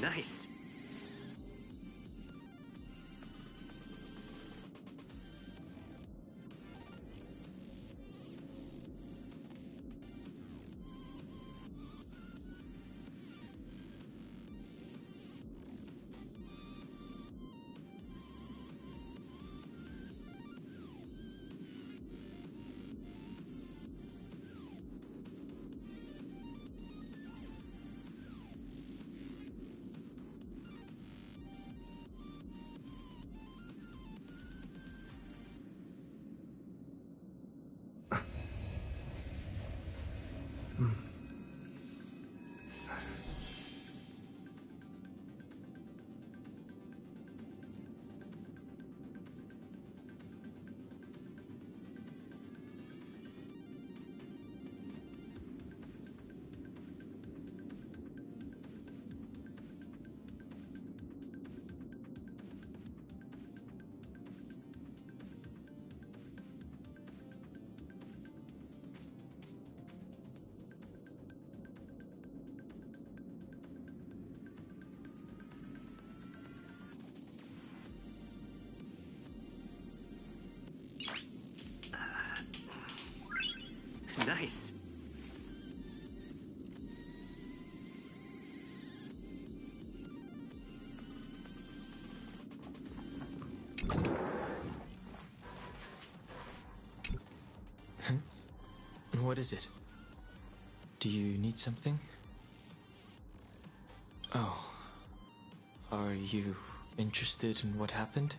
Nice. Nice. What is it? Do you need something? Oh. Are you interested in what happened?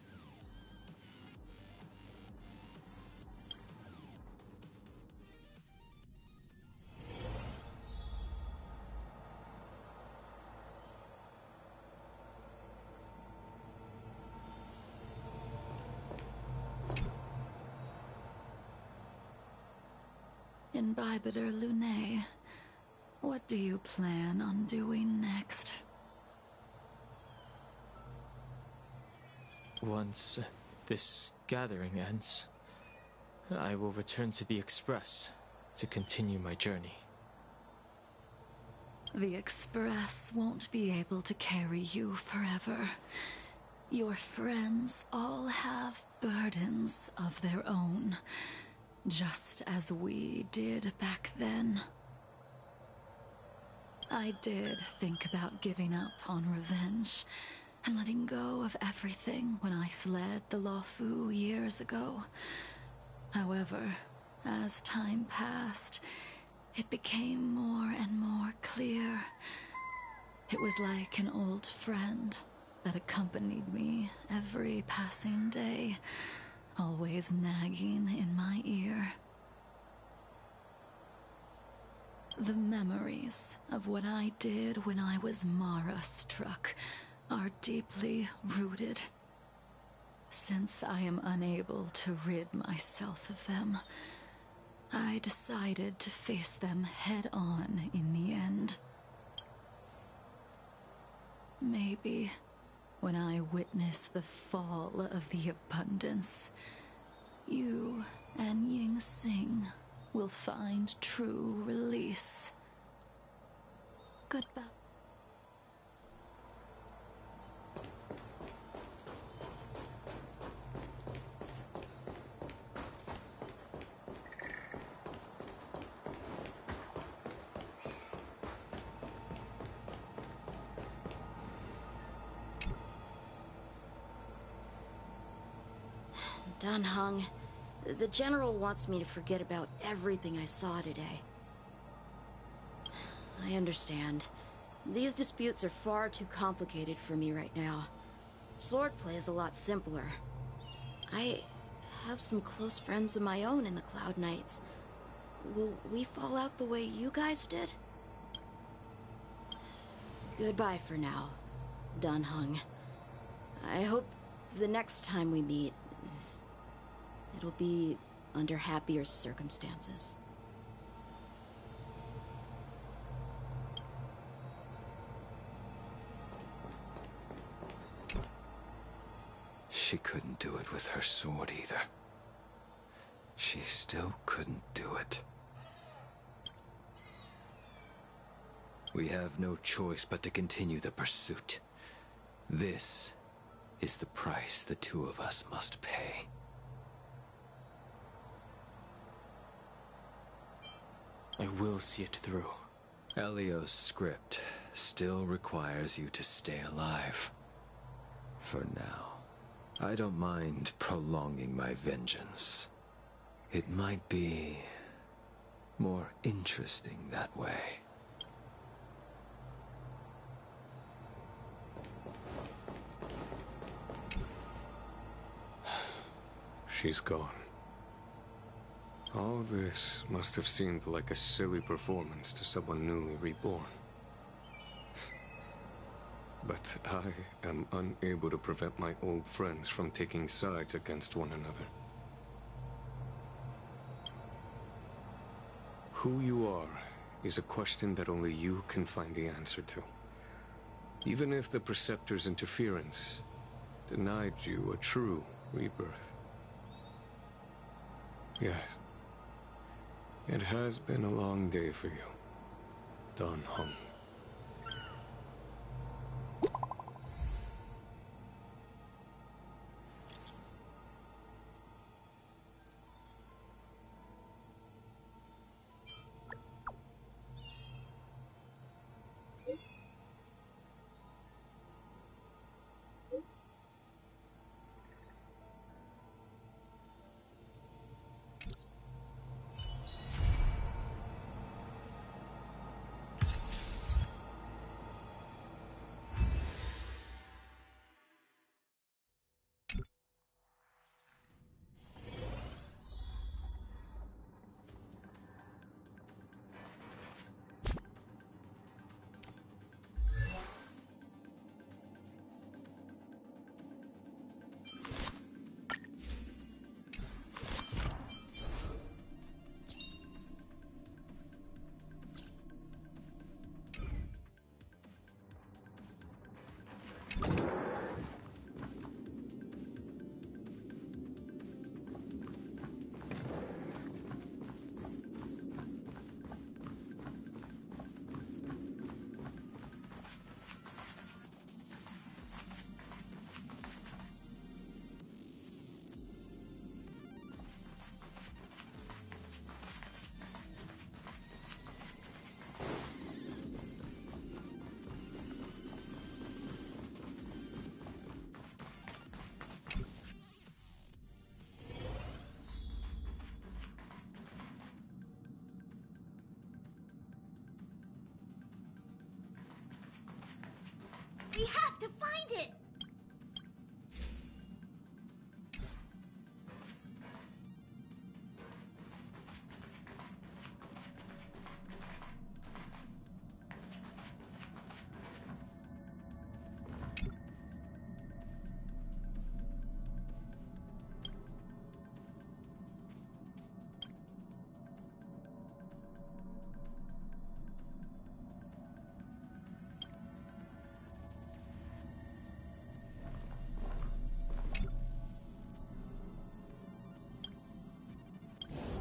Imbibitor Lunae, what do you plan on doing next? Once this gathering ends, I will return to the Express to continue my journey. The Express won't be able to carry you forever. Your friends all have burdens of their own, just as we did back then. I did think about giving up on revenge and letting go of everything when I fled the Luofu years ago. However, as time passed, it became more and more clear. It was like an old friend that accompanied me every passing day, always nagging in my ear. The memories of what I did when I was Mara-struck are deeply rooted. Since I am unable to rid myself of them, I decided to face them head-on in the end. Maybe when I witness the fall of the abundance, you and Ying Sing will find true release. Goodbye. Dan Heng, the General wants me to forget about everything I saw today. I understand. These disputes are far too complicated for me right now. Swordplay is a lot simpler. I have some close friends of my own in the Cloud Knights. Will we fall out the way you guys did? Goodbye for now, Dan Heng. I hope the next time we meet, it'll be under happier circumstances. She couldn't do it with her sword either. She still couldn't do it. We have no choice but to continue the pursuit. This is the price the two of us must pay. I will see it through. Elio's script still requires you to stay alive. For now. I don't mind prolonging my vengeance. It might be more interesting that way. She's gone. All this must have seemed like a silly performance to someone newly reborn. But I am unable to prevent my old friends from taking sides against one another. Who you are is a question that only you can find the answer to. Even if the Preceptor's interference denied you a true rebirth. Yes. It has been a long day for you, Dan Heng. We have to find it!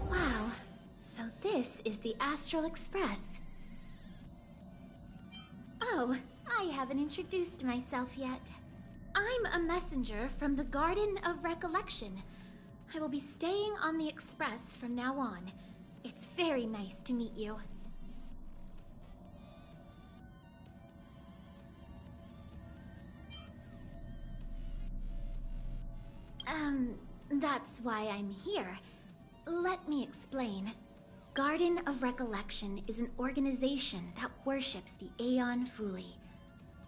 Wow, so this is the Astral Express. Oh, I haven't introduced myself yet. I'm a messenger from the Garden of Recollection. I will be staying on the Express from now on. It's very nice to meet you. That's why I'm here. Let me explain. Garden of Recollection is an organization that worships the Aeon Fuli.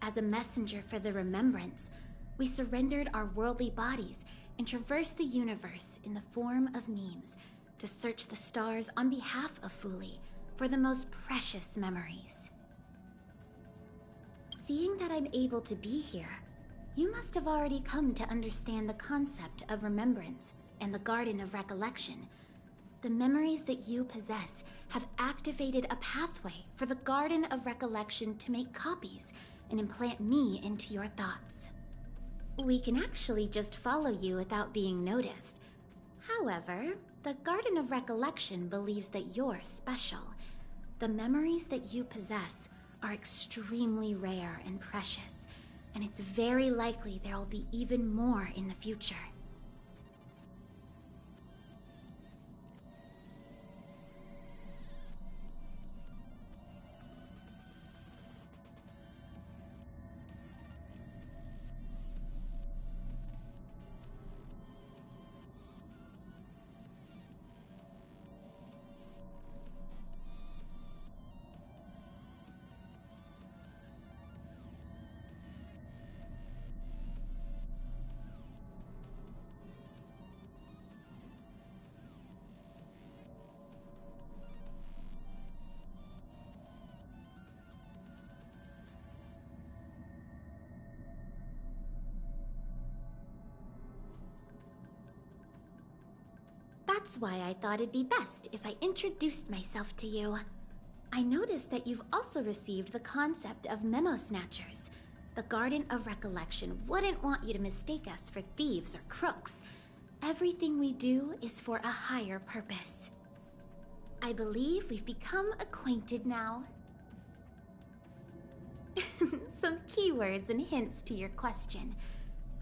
As a messenger for the Remembrance, we surrendered our worldly bodies and traversed the universe in the form of memes to search the stars on behalf of Fuli for the most precious memories. Seeing that I'm able to be here, you must have already come to understand the concept of remembrance and the Garden of Recollection. The memories that you possess have activated a pathway for the Garden of Recollection to make copies and implant me into your thoughts. We can actually just follow you without being noticed. However, the Garden of Recollection believes that you're special. The memories that you possess are extremely rare and precious, and it's very likely there will be even more in the future. That's why I thought it'd be best if I introduced myself to you. I noticed that you've also received the concept of Memo Snatchers. The Garden of Recollection wouldn't want you to mistake us for thieves or crooks. Everything we do is for a higher purpose. I believe we've become acquainted now. Some keywords and hints to your question.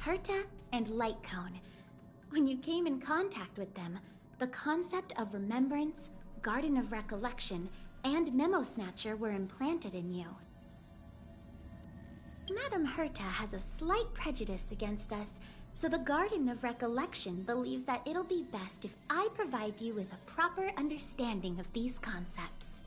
Herta and Lightcone. When you came in contact with them, the concept of remembrance, Garden of Recollection, and Memo Snatcher were implanted in you. Madame Herta has a slight prejudice against us, so the Garden of Recollection believes that it'll be best if I provide you with a proper understanding of these concepts.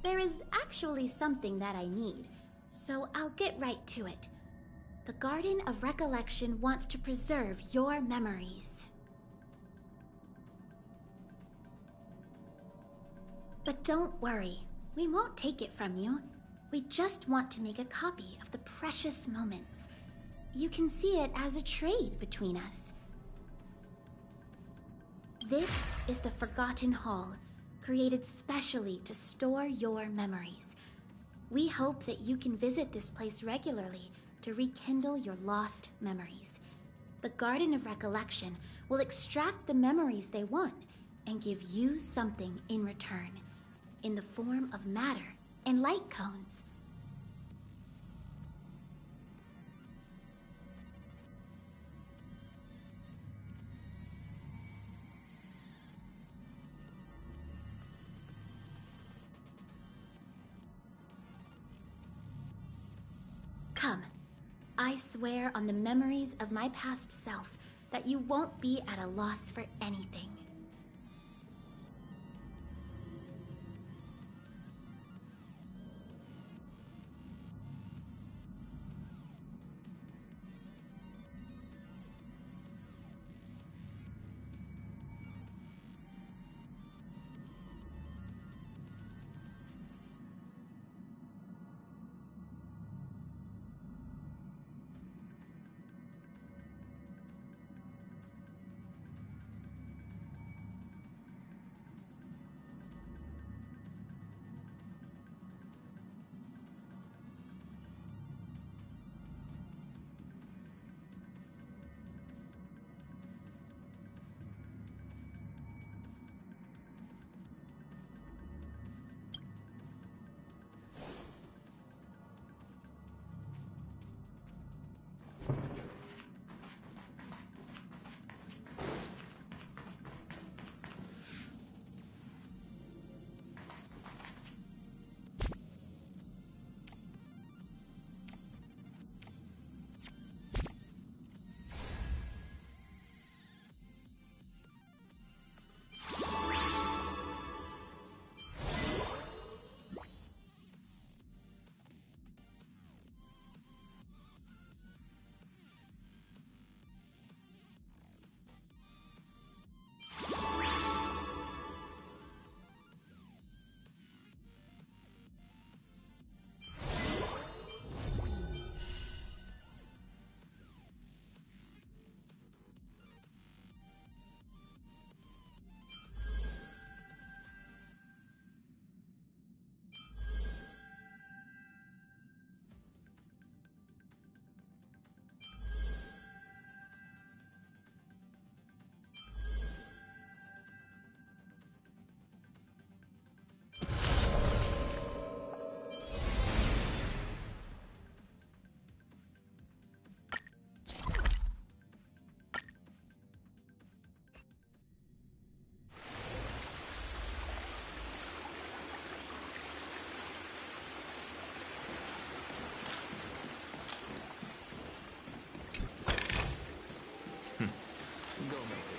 There is actually something that I need, so I'll get right to it. The Garden of Recollection wants to preserve your memories. But don't worry, we won't take it from you. We just want to make a copy of the precious moments. You can see it as a trade between us. This is the Forgotten Hall, created specially to store your memories. We hope that you can visit this place regularly to rekindle your lost memories. The Garden of Recollection will extract the memories they want and give you something in return, in the form of matter and light cones. Come, I swear on the memories of my past self that you won't be at a loss for anything. Go mate it.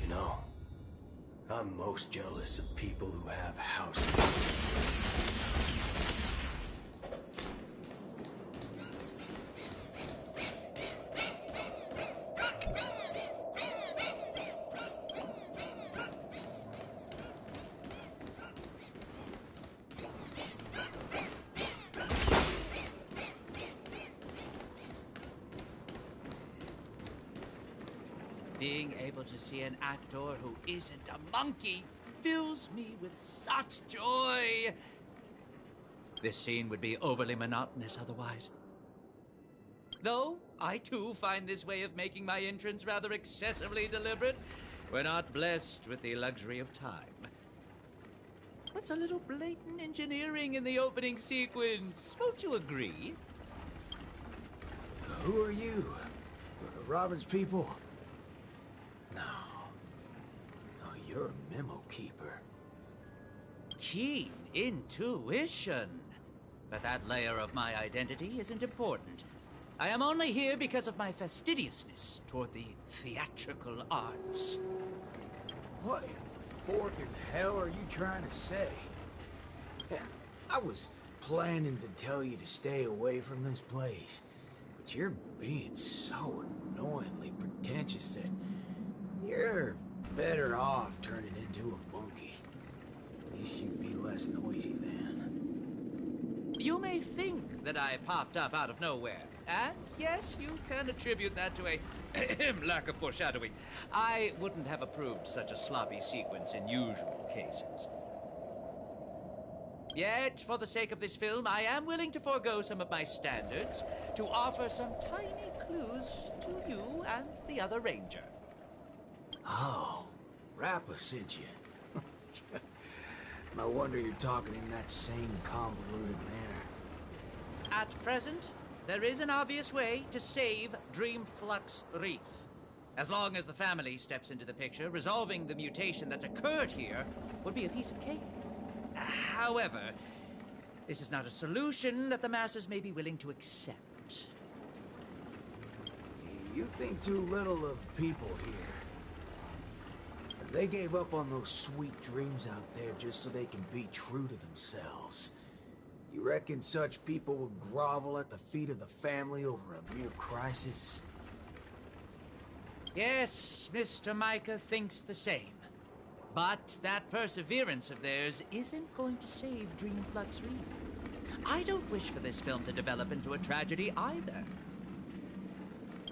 You know, I'm most jealous of people who have houses. Being able to see an actor who isn't a monkey fills me with such joy. This scene would be overly monotonous otherwise. Though, I too find this way of making my entrance rather excessively deliberate. We're not blessed with the luxury of time. What's a little blatant engineering in the opening sequence? Won't you agree? Who are you? Robin's people? No. No, you're a memo keeper. Keen intuition. But that layer of my identity isn't important. I am only here because of my fastidiousness toward the theatrical arts. What in forking hell are you trying to say? Yeah, I was planning to tell you to stay away from this place, but you're being so annoyingly pretentious that you're better off turning into a monkey. At least you'd be less noisy then. You may think that I popped up out of nowhere, and yes, you can attribute that to a lack of foreshadowing. I wouldn't have approved such a sloppy sequence in usual cases. Yet, for the sake of this film, I am willing to forego some of my standards to offer some tiny clues to you and the other ranger. Oh, Rappa sent you. No wonder you're talking in that same convoluted manner. At present, there is an obvious way to save Dreamflux Reef. As long as the family steps into the picture, resolving the mutation that's occurred here would be a piece of cake. However, this is not a solution that the masses may be willing to accept. You think too little of people here. They gave up on those sweet dreams out there just so they can be true to themselves. You reckon such people would grovel at the feet of the family over a mere crisis? Yes, Mr. Micah thinks the same. But that perseverance of theirs isn't going to save Dreamflux Reef. I don't wish for this film to develop into a tragedy either.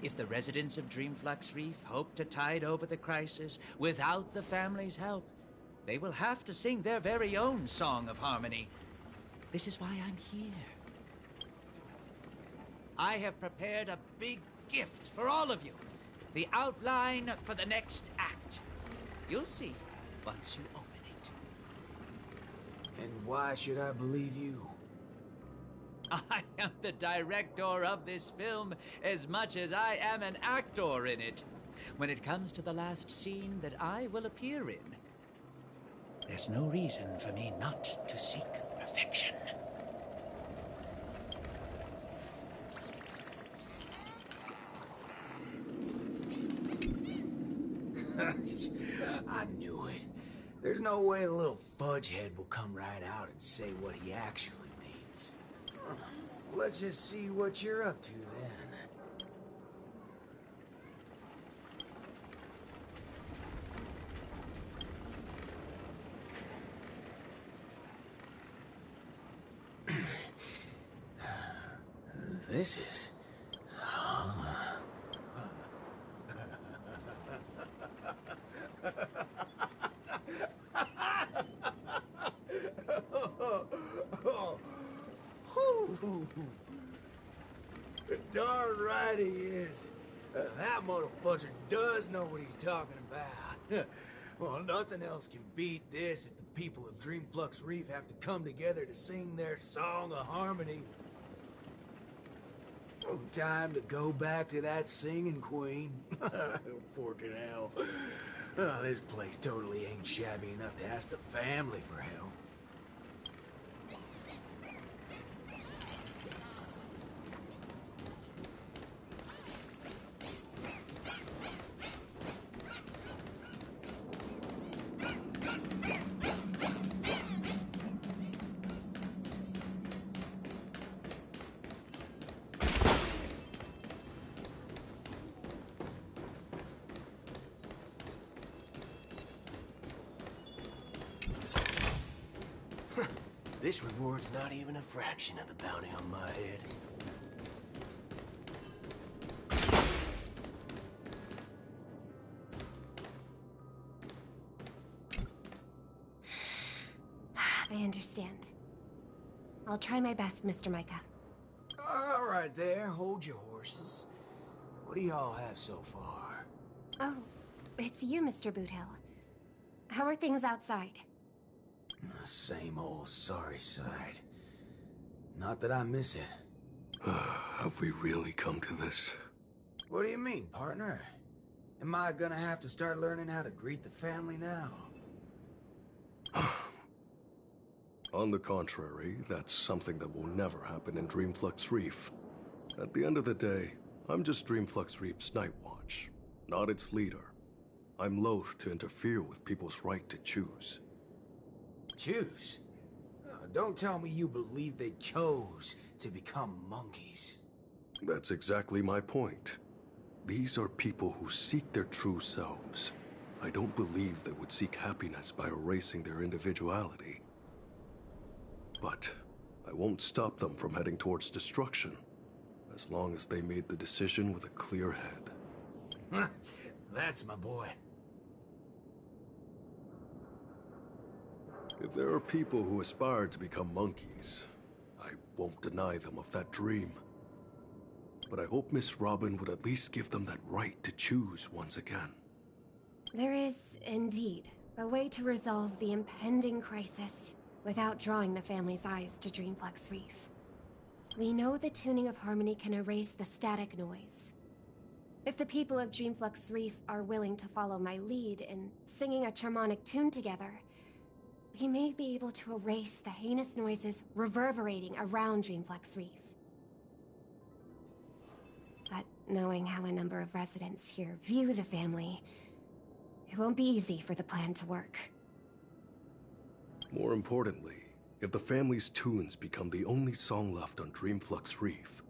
If the residents of Dreamflux Reef hope to tide over the crisis without the family's help, they will have to sing their very own song of harmony. This is why I'm here. I have prepared a big gift for all of you. The outline for the next act. You'll see once you open it. And why should I believe you? I am the director of this film as much as I am an actor in it. When it comes to the last scene that I will appear in, there's no reason for me not to seek perfection. I knew it. There's no way the little fudgehead will come right out and say what he actually means. Let's just see what you're up to then. This is... That motherfucker does know what he's talking about. Well, nothing else can beat this if the people of Dreamflux Reef have to come together to sing their song of harmony. Oh, time to go back to that singing queen. Forking hell. Oh, this place totally ain't shabby enough to ask the family for help. This reward's not even a fraction of the bounty on my head. I understand. I'll try my best, Mr. Micah. All right there, hold your horses. What do y'all have so far? Oh, it's you, Mr. Boothill. How are things outside? Same old sorry side. Not that I miss it. Have we really come to this? What do you mean, partner? Am I gonna have to start learning how to greet the family now? On the contrary, that's something that will never happen in Dreamflux Reef. At the end of the day, I'm just Dreamflux Reef's Night Watch, not its leader. I'm loath to interfere with people's right to choose. Choose? Don't tell me you believe they chose to become monkeys. That's exactly my point. These are people who seek their true selves. I don't believe they would seek happiness by erasing their individuality. But I won't stop them from heading towards destruction, as long as they made the decision with a clear head. That's my boy. If there are people who aspire to become monkeys, I won't deny them of that dream. But I hope Miss Robin would at least give them that right to choose once again. There is, indeed, a way to resolve the impending crisis without drawing the family's eyes to Dreamflux Reef. We know the tuning of harmony can erase the static noise. If the people of Dreamflux Reef are willing to follow my lead in singing a charmonic tune together, we may be able to erase the heinous noises reverberating around Dreamflux Reef. But knowing how a number of residents here view the family, it won't be easy for the plan to work. More importantly, if the family's tunes become the only song left on Dreamflux Reef,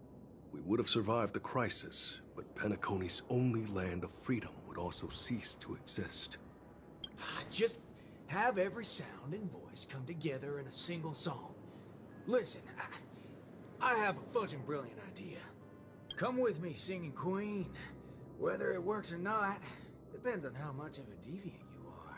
we would have survived the crisis, but Penacony's only land of freedom would also cease to exist. Just have every sound and voice come together in a single song. Listen, I have a fudging brilliant idea. Come with me, Singing Queen. Whether it works or not, depends on how much of a deviant you are.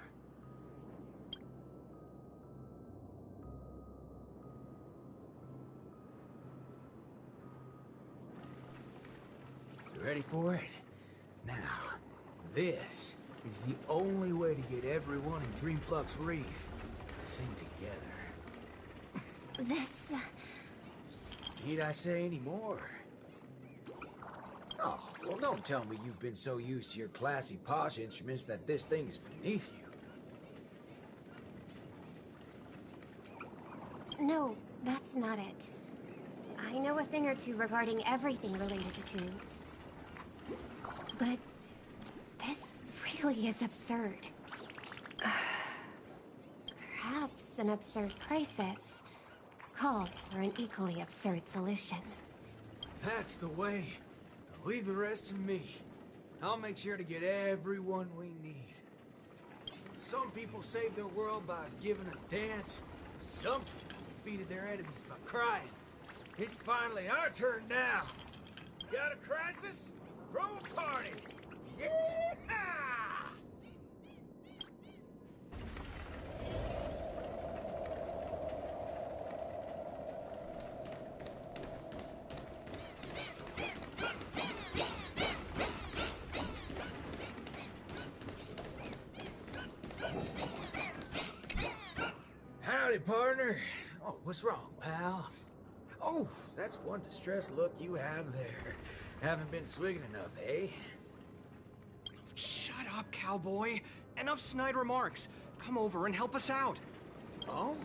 You ready for it? Now, this is the only way to get everyone in Dreamflux Reef to sing together. This... Need I say any more? Oh, well, don't tell me you've been so used to your classy, posh instruments that this thing is beneath you. No, that's not it. I know a thing or two regarding everything related to tunes. But this really is absurd. Perhaps an absurd crisis calls for an equally absurd solution. That's the way. Leave the rest to me. I'll make sure to get everyone we need. Some people saved their world by giving a dance. Some people defeated their enemies by crying. It's finally our turn now. Got a crisis? Throw a party! Yeah! Hey, partner. Oh, what's wrong, pals? Oh, that's one distressed look you have there. Haven't been swigging enough, eh? Shut up, cowboy. Enough snide remarks. Come over and help us out. Oh?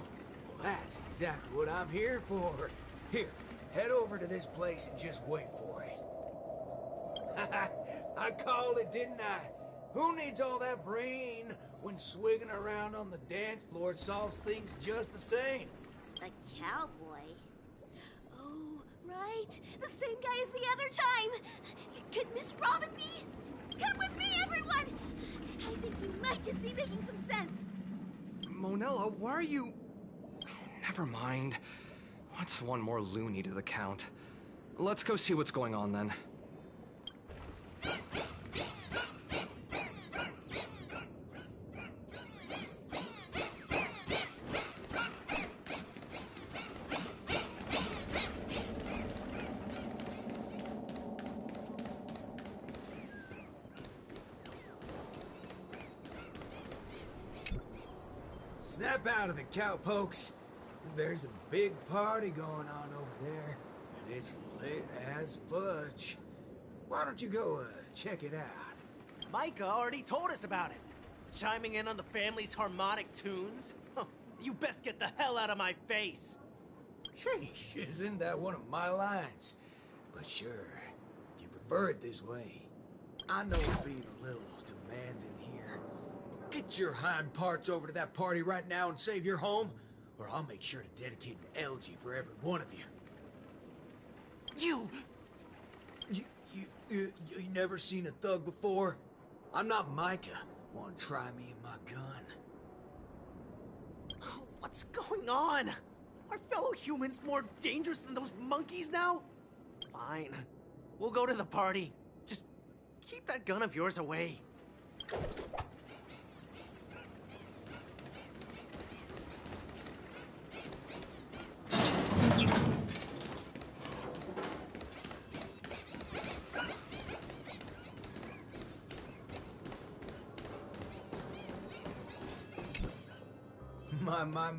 Well, that's exactly what I'm here for. Here, head over to this place and just wait for it. I called it, didn't I? Who needs all that brain when swigging around on the dance floor solves things just the same? A cowboy? Oh, right. The same guy as the other time. Could Miss Robin be? Come with me, everyone! I think he might just be making some sense. Monella, why are you... Never mind. What's one more loony to the count? Let's go see what's going on then. Snap out of it, cowpokes. There's a big party going on over there, and it's lit as fudge. Why don't you go check it out? Micah already told us about it. Chiming in on the family's harmonic tunes? Huh, you best get the hell out of my face. Sheesh, isn't that one of my lines? But sure, if you prefer it this way. I know it's being a little demanding here. Get your hind parts over to that party right now and save your home, or I'll make sure to dedicate an elegy for every one of you. You never seen a thug before? I'm not Micah. Want to try me and my gun? Oh, what's going on? Are fellow humans more dangerous than those monkeys now? Fine. We'll go to the party. Just keep that gun of yours away.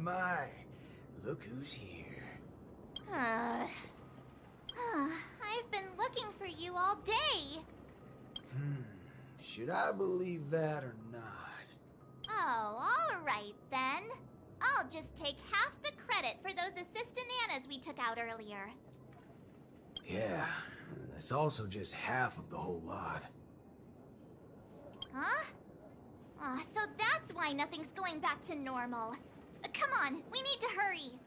My. Look who's here. I've been looking for you all day. Should I believe that or not? Oh, all right then. I'll just take half the credit for those assistant Annas we took out earlier. Yeah, that's also just half of the whole lot. Huh? So that's why nothing's going back to normal. Come on, we need to hurry.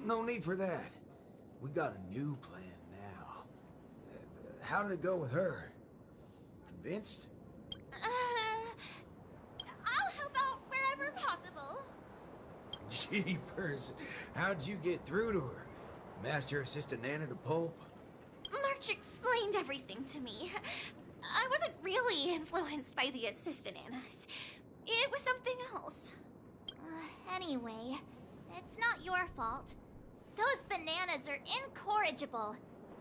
No need for that. We got a new plan now. How did it go with her? Convinced? I'll help out wherever possible. Jeepers, how'd you get through to her? Master Assistant Anna to pulp? March explained everything to me. I wasn't really influenced by the assistant Annas. It was something else. Anyway, it's not your fault. Those bananas are incorrigible,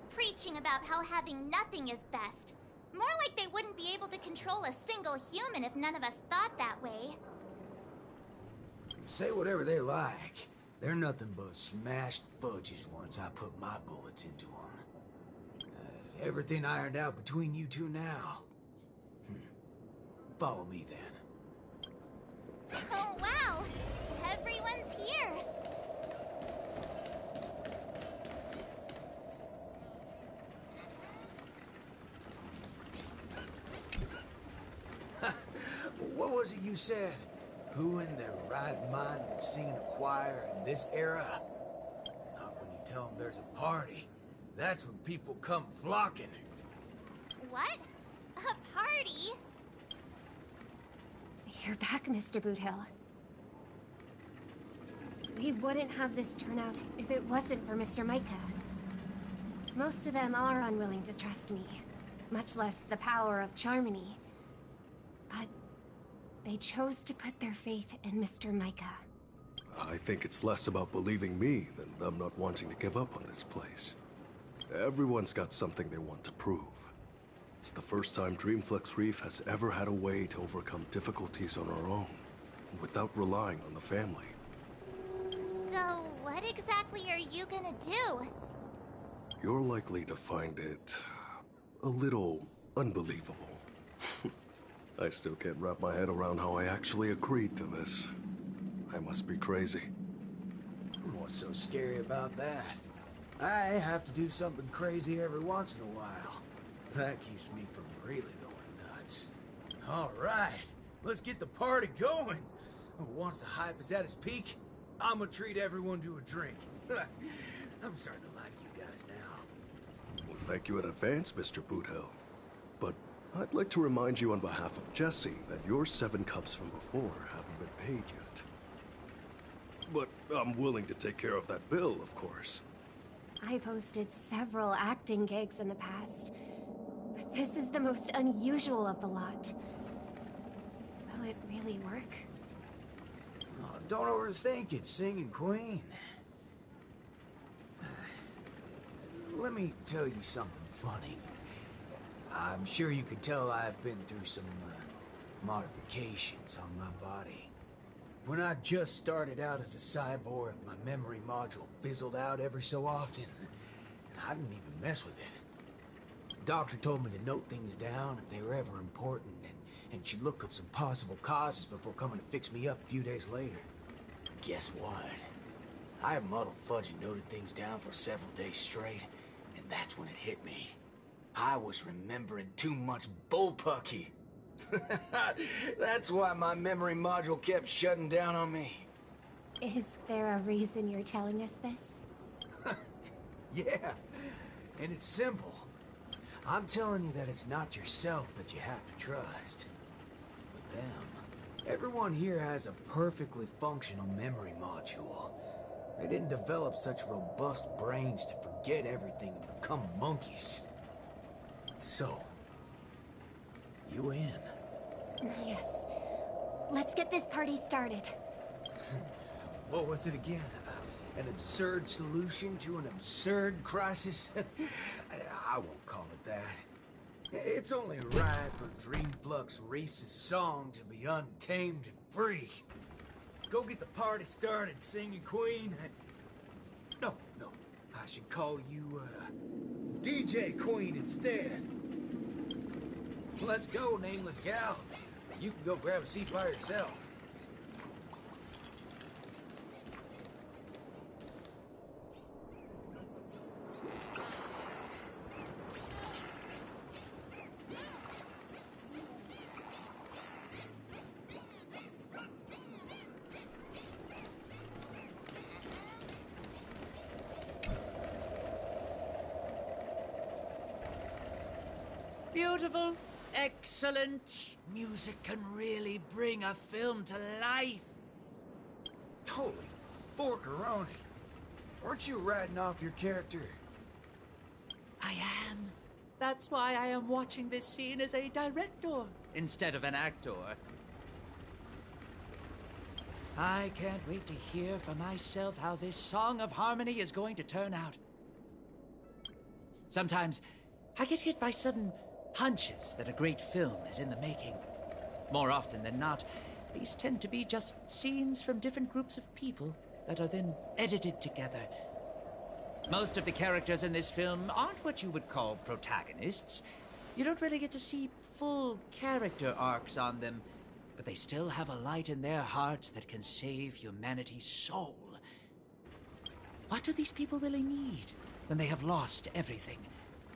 preaching about how having nothing is best. More like they wouldn't be able to control a single human if none of us thought that way. Say whatever they like. They're nothing but smashed fudges once I put my bullets into them. Everything ironed out between you two now. Follow me then. Oh, wow! Everyone's here! What was it you said? Who in their right mind would sing in a choir in this era? Not when you tell them there's a party. That's when people come flocking. What? A party? You're back, Mr. Boothill. We wouldn't have this turnout if it wasn't for Mr. Micah. Most of them are unwilling to trust me, much less the power of Charmony. But they chose to put their faith in Mr. Micah. I think it's less about believing me than them not wanting to give up on this place. Everyone's got something they want to prove. It's the first time Dreamflex Reef has ever had a way to overcome difficulties on our own, without relying on the family. So, what exactly are you gonna do? You're likely to find it a little unbelievable. I still can't wrap my head around how I actually agreed to this. I must be crazy. What's so scary about that? I have to do something crazy every once in a while. That keeps me from really going nuts. All right, let's get the party going. Once the hype is at its peak, I'm gonna treat everyone to a drink. I'm starting to like you guys now. Well, thank you in advance, Mr. Boothill. But I'd like to remind you on behalf of Jesse that your 7 cups from before haven't been paid yet. But I'm willing to take care of that bill, of course. I've hosted several acting gigs in the past, but this is the most unusual of the lot. Will it really work? Oh, don't overthink it, Singing Queen. Let me tell you something funny. I'm sure you could tell I've been through some modifications on my body. When I just started out as a cyborg, my memory module fizzled out every so often, and I didn't even mess with it. The doctor told me to note things down if they were ever important, and she'd look up some possible causes before coming to fix me up a few days later. Guess what? I muddled fudge and noted things down for several days straight, and that's when it hit me. I was remembering too much bullpucky. That's why my memory module kept shutting down on me. Is there a reason you're telling us this? Yeah, and it's simple. I'm telling you that it's not yourself that you have to trust, but them. Everyone here has a perfectly functional memory module. They didn't develop such robust brains to forget everything and become monkeys. So, you in? Yes. Let's get this party started. What was it again? An absurd solution to an absurd crisis? I won't call it that. It's only right for Dreamflux Reefs' song to be untamed and free. Go get the party started, Singing Queen. No, I should call you, DJ Queen instead. Let's go, nameless gal. You can go grab a seat by yourself. Beautiful, excellent. Music can really bring a film to life. Holy forkeroni. Weren't you writing off your character? I am. That's why I am watching this scene as a director instead of an actor. I can't wait to hear for myself how this Song of Harmony is going to turn out. Sometimes I get hit by sudden hunches that a great film is in the making. More often than not, these tend to be just scenes from different groups of people that are then edited together. Most of the characters in this film aren't what you would call protagonists. You don't really get to see full character arcs on them, but they still have a light in their hearts that can save humanity's soul. What do these people really need when they have lost everything?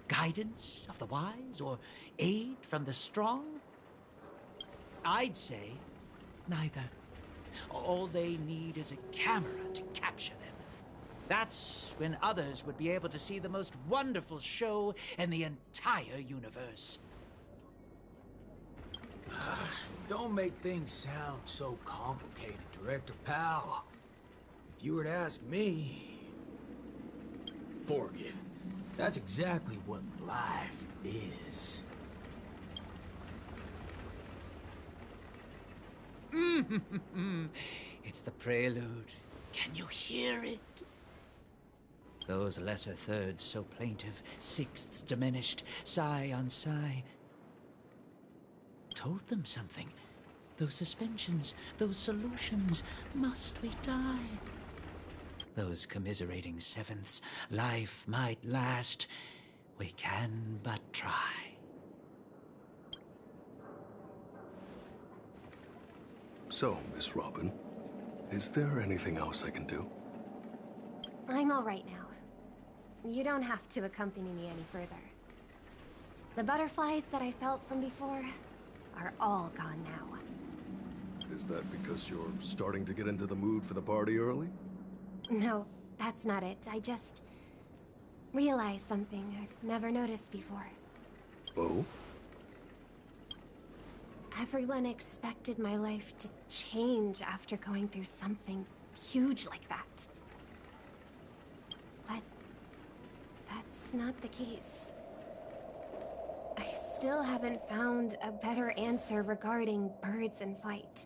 Guidance of the wise or aid from the strong? I'd say neither. All they need is a camera to capture them. That's when others would be able to see the most wonderful show in the entire universe. Don't make things sound so complicated, Director Powell. If you were to ask me, forget. That's exactly what life is. It's the prelude. Can you hear it? Those lesser thirds so plaintive, sixths diminished, sigh on sigh. Told them something. Those suspensions, those solutions, must we die? those commiserating sevenths' life might last, we can but try. So, Miss Robin, is there anything else I can do? I'm all right now. You don't have to accompany me any further. The butterflies that I felt from before are all gone now. Is that because you're starting to get into the mood for the party early? No, that's not it. I just realized something I've never noticed before. Oh? Everyone expected my life to change after going through something huge like that. But that's not the case. I still haven't found a better answer regarding birds in flight.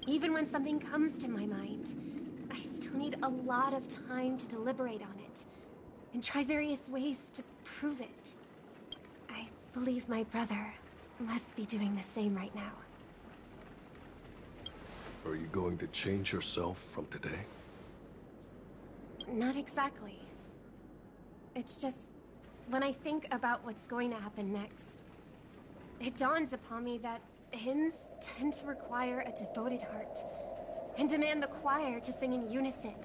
Even when something comes to my mind, I still need a lot of time to deliberate on it and try various ways to prove it. I believe my brother must be doing the same right now. Are you going to change yourself from today? Not exactly. It's just, when I think about what's going to happen next, it dawns upon me that hymns tend to require a devoted heart and demand the choir to sing in unison.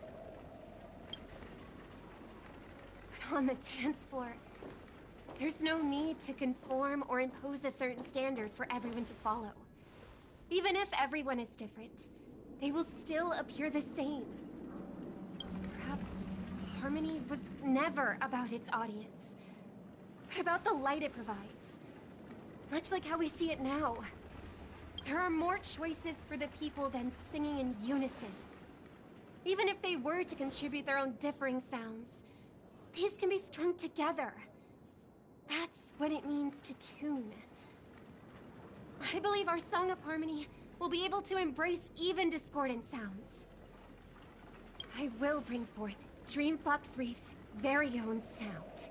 But on the dance floor, there's no need to conform or impose a certain standard for everyone to follow. Even if everyone is different, they will still appear the same. Perhaps harmony was never about its audience, but about the light it provides. Much like how we see it now. There are more choices for the people than singing in unison. Even if they were to contribute their own differing sounds, these can be strung together. That's what it means to tune. I believe our Song of Harmony will be able to embrace even discordant sounds. I will bring forth Dreamflux Reef's very own sound.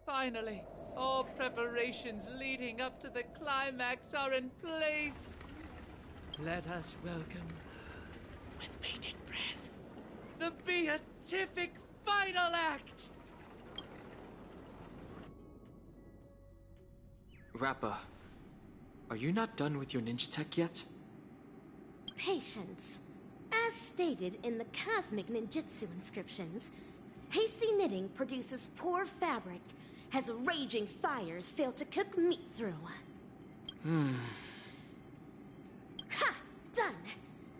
Finally, all preparations leading up to the climax are in place. Let us welcome, with bated breath, the beatific final act! Rappa, are you not done with your ninja tech yet? Patience. As stated in the Cosmic Ninjutsu inscriptions, hasty knitting produces poor fabric, as raging fires fail to cook meat through. Ha! Done!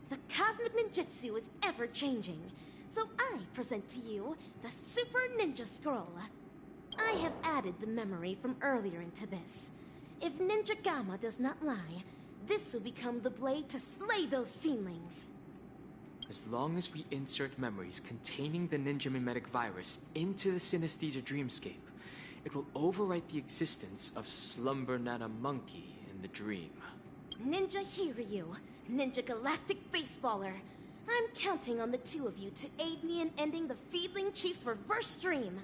The Cosmic Ninjutsu is ever-changing, so I present to you the Super Ninja Scroll. I have added the memory from earlier into this. If Ninja Gamma does not lie, this will become the blade to slay those fiendlings. As long as we insert memories containing the ninja mimetic virus into the synesthesia dreamscape, it will overwrite the existence of Slumber Nana Monkey in the dream. Ninja Hiryu, Ninja Galactic Baseballer. I'm counting on the two of you to aid me in ending the Feedling Chief's reverse dream.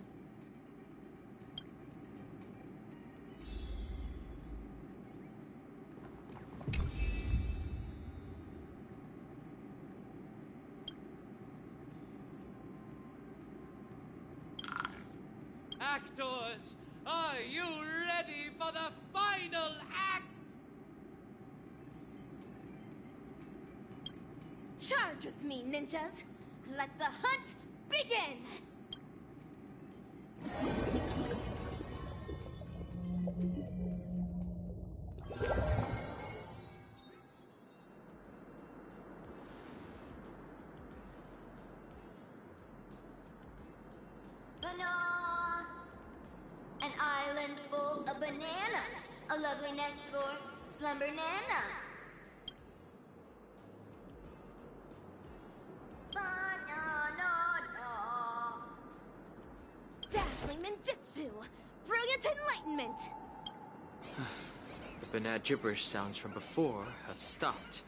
Actors, are you ready for the final act? Charge with me, ninjas! Let the hunt begin! na. An island full of bananas. A lovely nest for slumber nanas. Banana. Dazzling ninjutsu! Brilliant enlightenment! The banana gibberish sounds from before have stopped.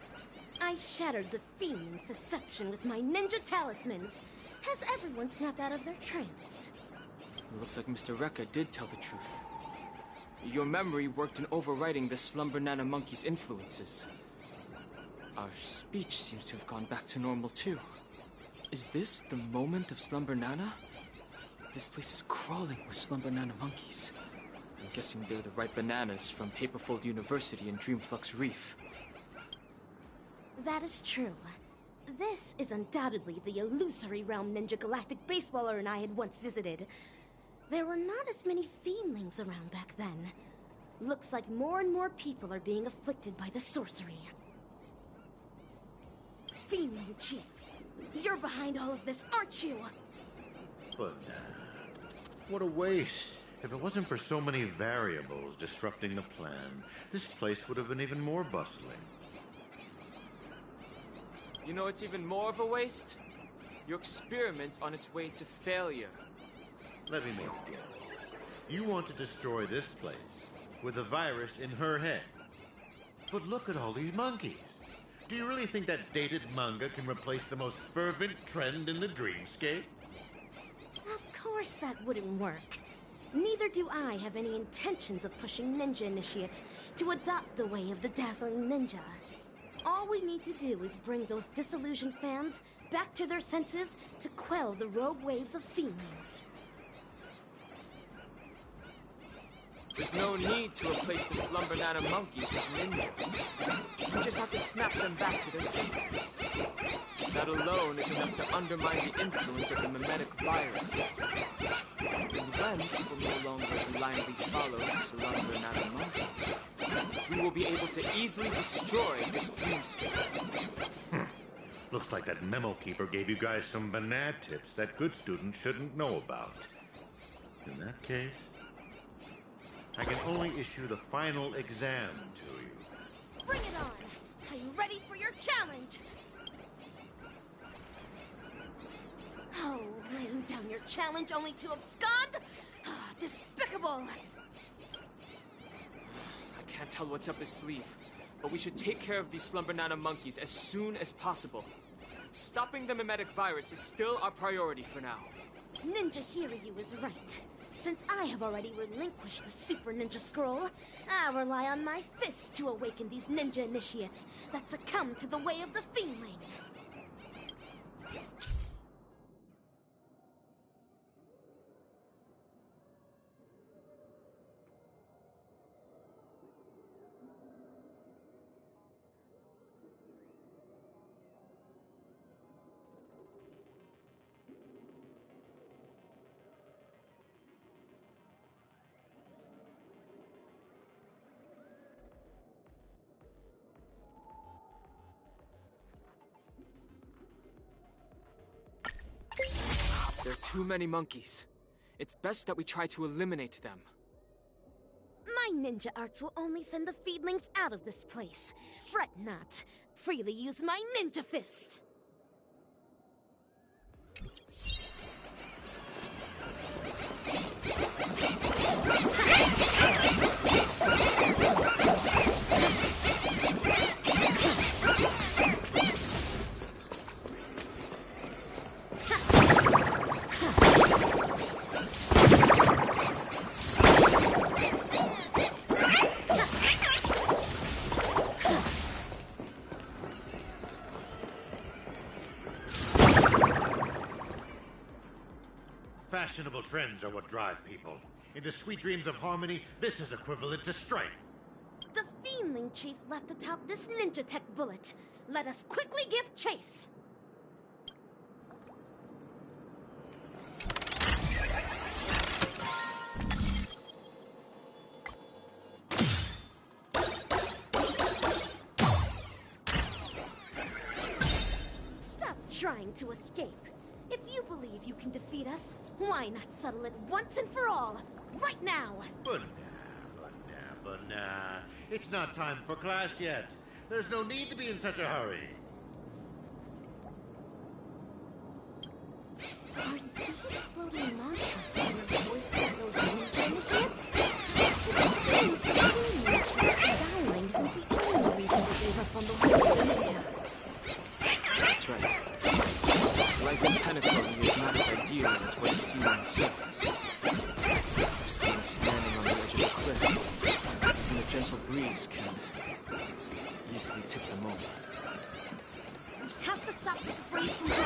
I shattered the fiend's deception with my ninja talismans. Has everyone snapped out of their trance? It looks like Mr. Rekka did tell the truth. Your memory worked in overriding the Slumber Nana Monkey's influences. Our speech seems to have gone back to normal too. Is this the moment of Slumber Nana? This place is crawling with Slumber Nana monkeys. I'm guessing they're the right bananas from Paperfold University and Dreamflux Reef. That is true. This is undoubtedly the illusory realm Ninja Galactic Baseballer and I had once visited. There were not as many fiendlings around back then. Looks like more and more people are being afflicted by the sorcery. Fiendling Chief, you're behind all of this, aren't you? But what a waste. If it wasn't for so many variables disrupting the plan, this place would have been even more bustling. You know it's even more of a waste? Your experiment's on its way to failure. Let me make a guess. You want to destroy this place with a virus in her head. But look at all these monkeys. Do you really think that dated manga can replace the most fervent trend in the dreamscape? Of course that wouldn't work. Neither do I have any intentions of pushing ninja initiates to adopt the way of the dazzling ninja. All we need to do is bring those disillusioned fans back to their senses to quell the rogue waves of fiendlings. There's no need to replace the Slumber Nana monkeys with ninjas. You just have to snap them back to their senses. That alone is enough to undermine the influence of the mimetic virus. And when people no longer blindly follow Slumber Nana monkey, we will be able to easily destroy this dreamscape. Looks like that memo keeper gave you guys some banana tips that good students shouldn't know about. In that case, I can only issue the final exam to you. Bring it on! I'm ready for your challenge! Oh, laying down your challenge only to abscond? Ah, despicable! I can't tell what's up his sleeve, but we should take care of these Slumber Nana monkeys as soon as possible. Stopping the mimetic virus is still our priority for now. Ninja Hiryu is right. Since I have already relinquished the Super Ninja Scroll, I rely on my fists to awaken these ninja initiates that succumb to the way of the fiendling. There are too many monkeys. It's best that we try to eliminate them. My ninja arts will only send the fiendlings out of this place. Fret not. Freely use my ninja fist. Fashionable trends are what drive people. In the sweet dreams of harmony, this is equivalent to strength. The Fiendling Chief left atop this ninja tech bullet. Let us quickly give chase. Stop trying to escape. If you believe you can defeat us, why not settle it once and for all? Right now! But nah. It's not time for class yet. There's no need to be in such a hurry. Are these floating mantras the voices of those ninja initiates? It seems the true nature of devouring isn't the only reason they gave up on the way of the ninja. That's right. Life in Penacony is not as ideal as what is seen on the surface. Someone standing on the edge of a cliff, and a gentle breeze can easily tip them over. We have to stop this breeze from growing.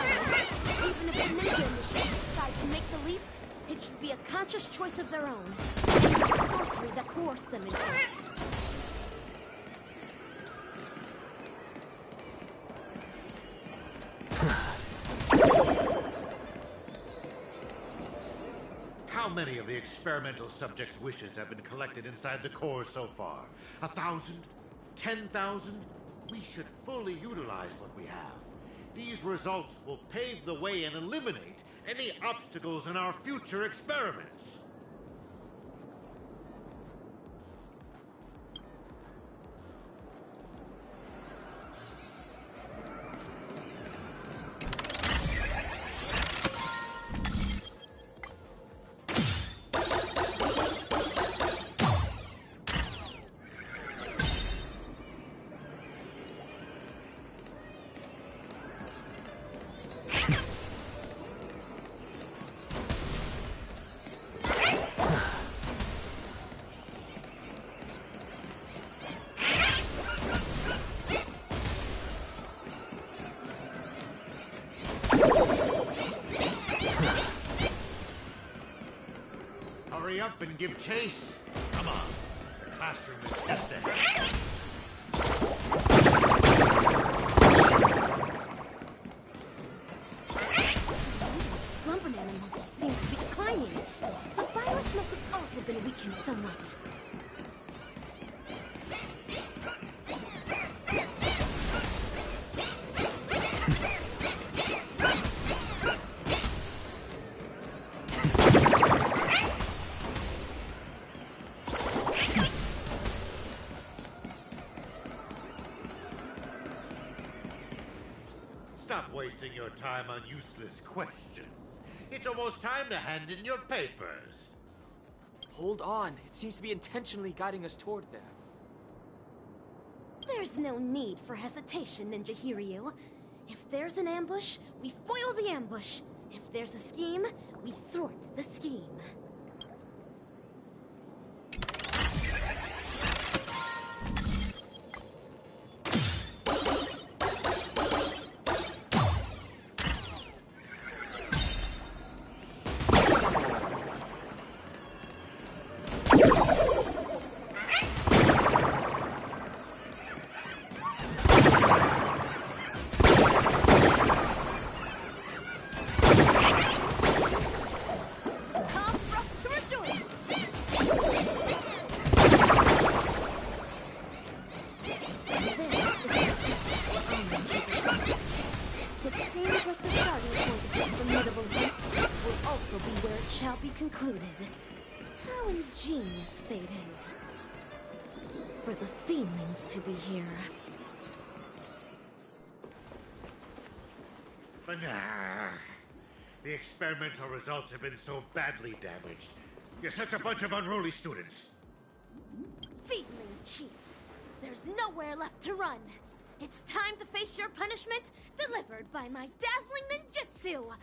Even if the ninja initiates decide to make the leap, it should be a conscious choice of their own, and not sorcery that coerced them into it. How many of the experimental subjects' wishes have been collected inside the core so far? 1,000? 10,000? We should fully utilize what we have. These results will pave the way and eliminate any obstacles in our future experiments. Hurry up and give chase. Come on. The classroom is just ahead. Slumber animal seems to be declining. The virus must have also been weakened somewhat. Stop wasting your time on useless questions. It's almost time to hand in your papers. Hold on. It seems to be intentionally guiding us toward there. There's no need for hesitation, Ninja Hiryu. If there's an ambush, we foil the ambush. If there's a scheme, we thwart the scheme. Concluded. How ingenious fate is. For the Fiendlings to be here. But nah. The experimental results have been so badly damaged. You're such a bunch of unruly students. Fiendling Chief, there's nowhere left to run. It's time to face your punishment, delivered by my dazzling ninjutsu.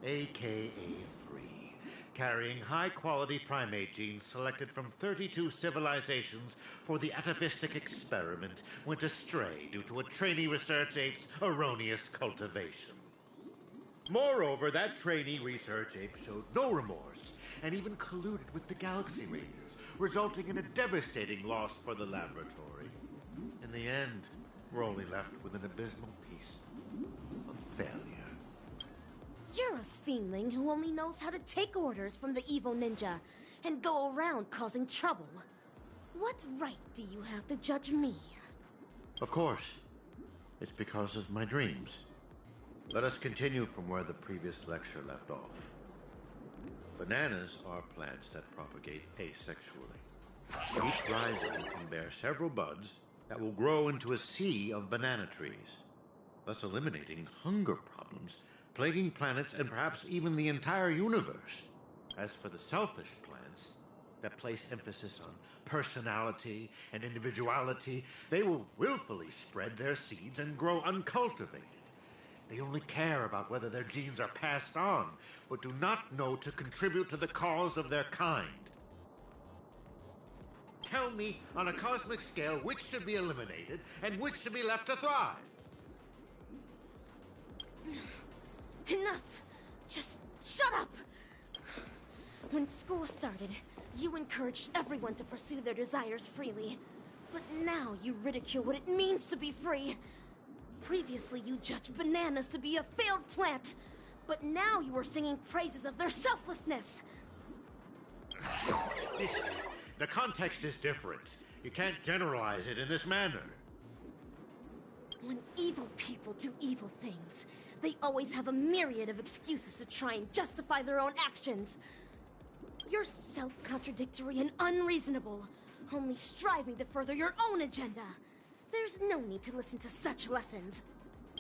AKA-3, carrying high-quality primate genes selected from 32 civilizations for the atavistic experiment, went astray due to a trainee research ape's erroneous cultivation. Moreover, that trainee research ape showed no remorse and even colluded with the Galaxy Rangers, resulting in a devastating loss for the laboratory. In the end, we're only left with an abysmal piece of failure. You're a Fiendling who only knows how to take orders from the evil ninja and go around causing trouble. What right do you have to judge me? Of course. It's because of my dreams. Let us continue from where the previous lecture left off. Bananas are plants that propagate asexually. Each rhizome can bear several buds that will grow into a sea of banana trees, thus eliminating hunger problems plaguing planets and perhaps even the entire universe. As for the selfish plants that place emphasis on personality and individuality, they will willfully spread their seeds and grow uncultivated. They only care about whether their genes are passed on, but do not know to contribute to the cause of their kind. Tell me, on a cosmic scale, which should be eliminated and which should be left to thrive? Enough! Just shut up! When school started, you encouraged everyone to pursue their desires freely. But now you ridicule what it means to be free. Previously, you judged bananas to be a failed plant, but now you are singing praises of their selflessness. Listen, the context is different. You can't generalize it in this manner. When evil people do evil things, they always have a myriad of excuses to try and justify their own actions. You're self-contradictory and unreasonable, only striving to further your own agenda. There's no need to listen to such lessons.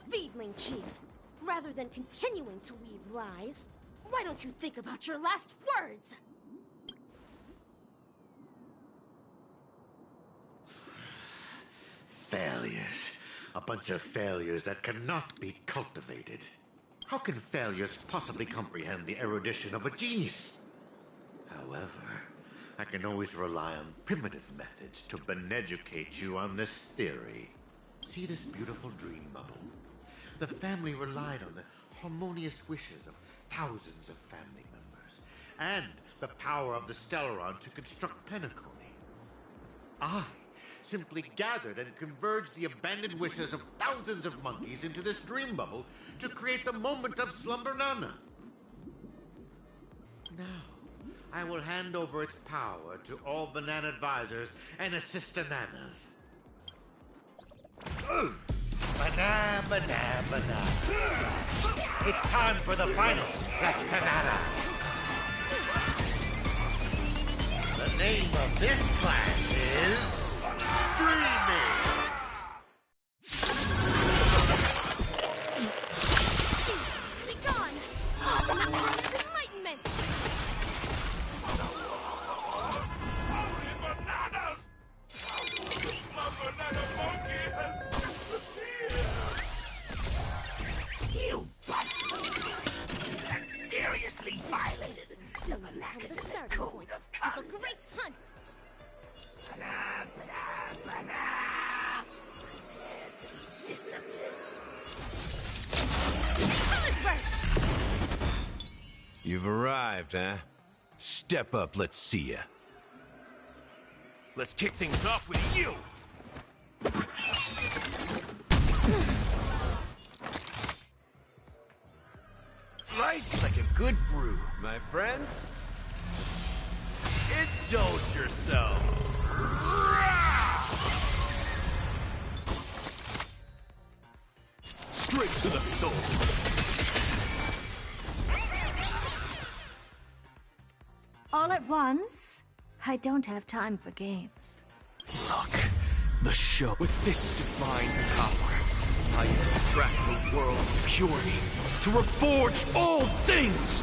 Feedling Chief, rather than continuing to weave lies, why don't you think about your last words? Failures. A bunch of failures that cannot be cultivated. How can failures possibly comprehend the erudition of a genius? However, I can always rely on primitive methods to beneducate you on this theory. See this beautiful dream bubble? The family relied on the harmonious wishes of thousands of family members, and the power of the Stellaron to construct Penacony. I simply gathered and converged the abandoned wishes of thousands of monkeys into this dream bubble to create the moment of Slumber Nana. Now, I will hand over its power to all banana advisors and assistananas. Banana, banana, banana. It's time for the final, La Sonata. The name of this class is Dreaming. Be gone! Enlightenment! Bananas! The Slumber Nana monkey has disappeared! You bunch of have seriously violated the vernacular code of Have a great hunt! You've arrived, huh? Step up, let's see ya. Let's kick things off with you! Slice like a good brew, my friends. Indulge yourself. Straight to the soul. All at once? I don't have time for games. Look, the show. With this divine power, I extract the world's purity to reforge all things!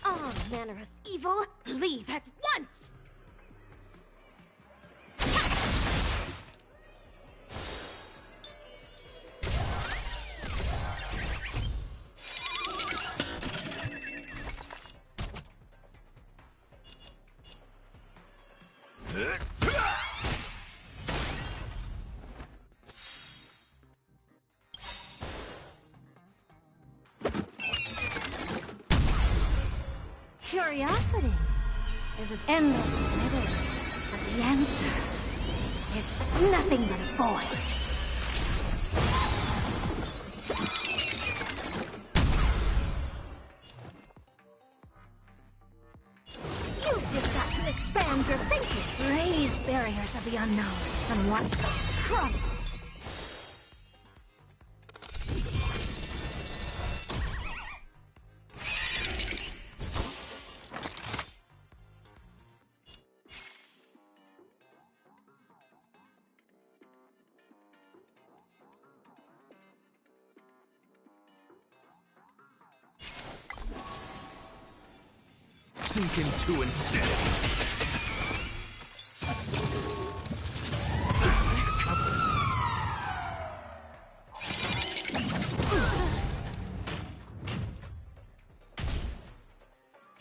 All manner of evil, leave at once! Curiosity is an endless smither, but the answer is nothing but a void. You've just got to expand your thinking, raise barriers of the unknown, and watch them crumble. Sink into insanity.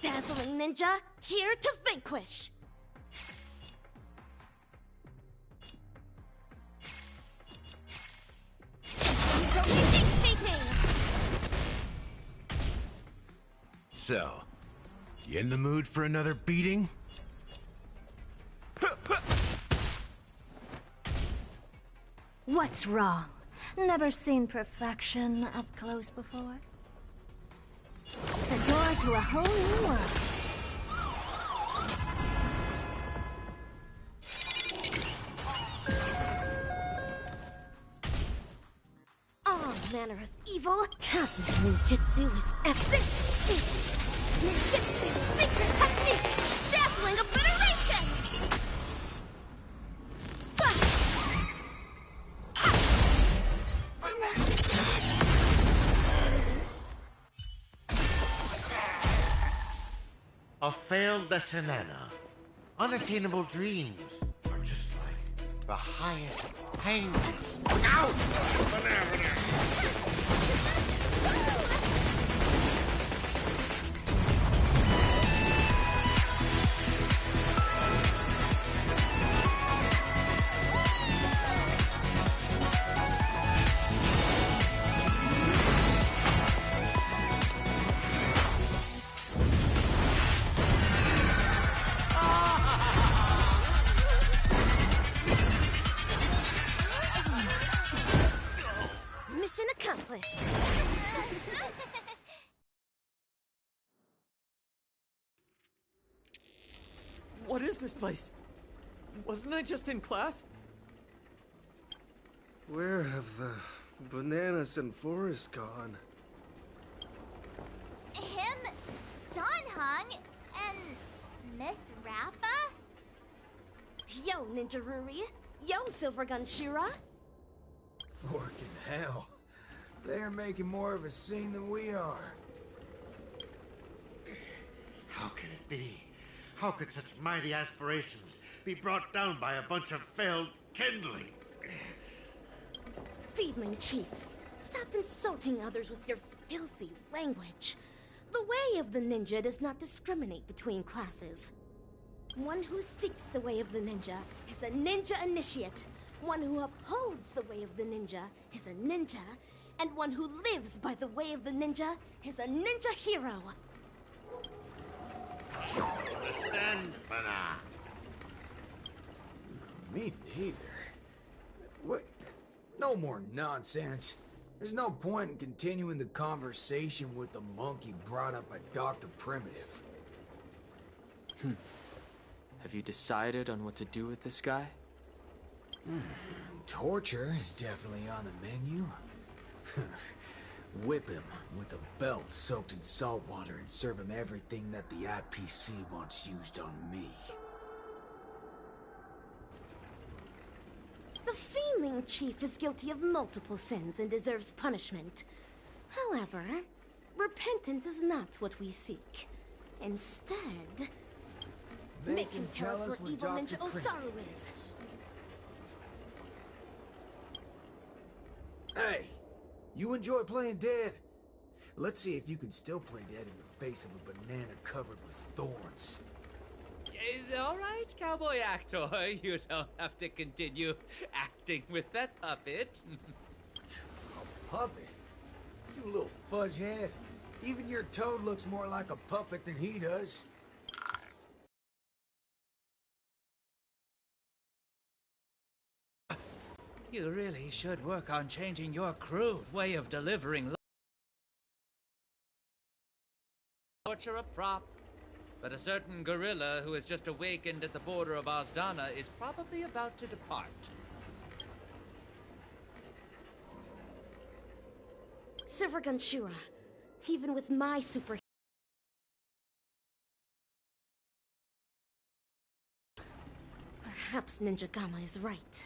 Dazzling ninja, here to vanquish! So, you in the mood for another beating? What's wrong? Never seen perfection up close before? The door to a whole new world. All manner of evil, cosmic ninjutsu is epic! Ninjutsu secret technique! Dazzling obliteration! A failed Desanana. Unattainable dreams are just like the highest hang. Out! Mission accomplished! What is this place? Wasn't I just in class? Where have the bananas and Forrest gone? Him, Don Hung, and Miss Rappa? Yo, Ninja Ruri! Yo, Silvergun Shira! Forking hell. They're making more of a scene than we are. How can it be? How could such mighty aspirations be brought down by a bunch of failed kindling? Feedling Chief, stop insulting others with your filthy language. The way of the ninja does not discriminate between classes. One who seeks the way of the ninja is a ninja initiate. One who upholds the way of the ninja is a ninja. And one who lives by the way of the ninja is a ninja hero. Understand, Mana? Me neither. What? No more nonsense. There's no point in continuing the conversation with the monkey brought up by Dr. Primitive. Have you decided on what to do with this guy? Torture is definitely on the menu. Whip him with a belt soaked in salt water and serve him everything that the IPC wants used on me. The Feeling Chief is guilty of multiple sins and deserves punishment. However, repentance is not what we seek. Instead, make him tell us where evil Ninja Osaru is. Hey, you enjoy playing dead? Let's see if you can still play dead in the face of a banana covered with thorns. All right, cowboy actor. You don't have to continue acting with that puppet. A puppet? You little fudge head. Even your toad looks more like a puppet than he does. You really should work on changing your crude way of delivering torture a prop. But a certain gorilla who has just awakened at the border of Ozdana is probably about to depart. Silver Ganshura, even with my super... Perhaps Ninja Gamma is right.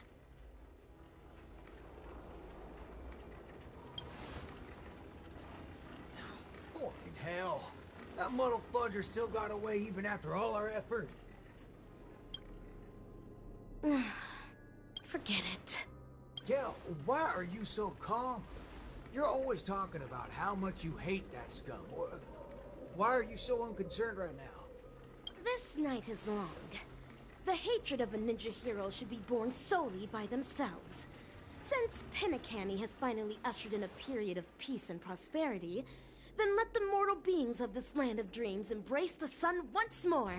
Fucking hell. That muddle fudger still got away even after all our effort. Forget it. Yeah, why are you so calm? You're always talking about how much you hate that scum. Why are you so unconcerned right now? This night is long. The hatred of a ninja hero should be borne solely by themselves. Since Pinnacanny has finally ushered in a period of peace and prosperity, then let the mortal beings of this land of dreams embrace the sun once more.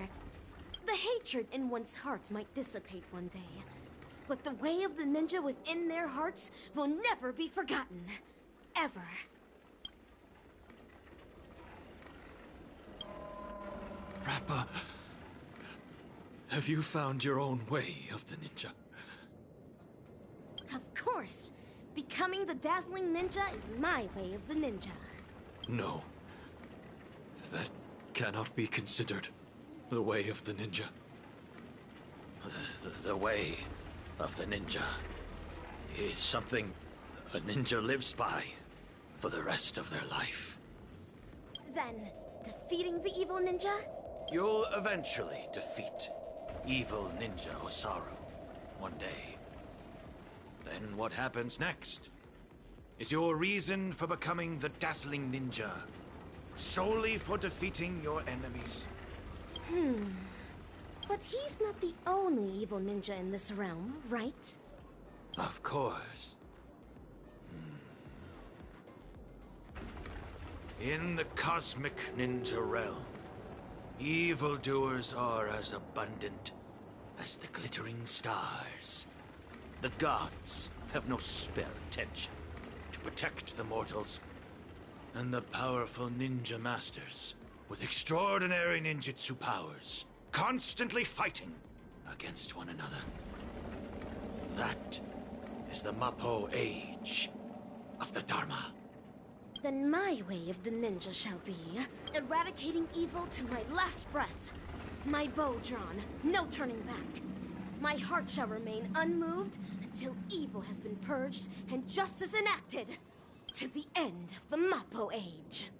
The hatred in one's heart might dissipate one day, but the way of the ninja within their hearts will never be forgotten. Ever. Rappa, have you found your own way of the ninja? Of course. Becoming the dazzling ninja is my way of the ninja. No. That cannot be considered the way of the ninja. The way of the ninja is something a ninja lives by for the rest of their life. Then, defeating the evil ninja? You'll eventually defeat evil Ninja Osaru one day. Then what happens next is your reason for becoming the dazzling ninja, solely for defeating your enemies. But he's not the only evil ninja in this realm, right? Of course. In the cosmic ninja realm, evildoers are as abundant as the glittering stars. The gods have no spare attention to protect the mortals, and the powerful ninja masters with extraordinary ninjutsu powers constantly fighting against one another. That is the Mappo Age of the Dharma. Then my way of the ninja shall be eradicating evil to my last breath. My bow drawn, no turning back. My heart shall remain unmoved until evil has been purged and justice enacted. To the end of the Mappo Age.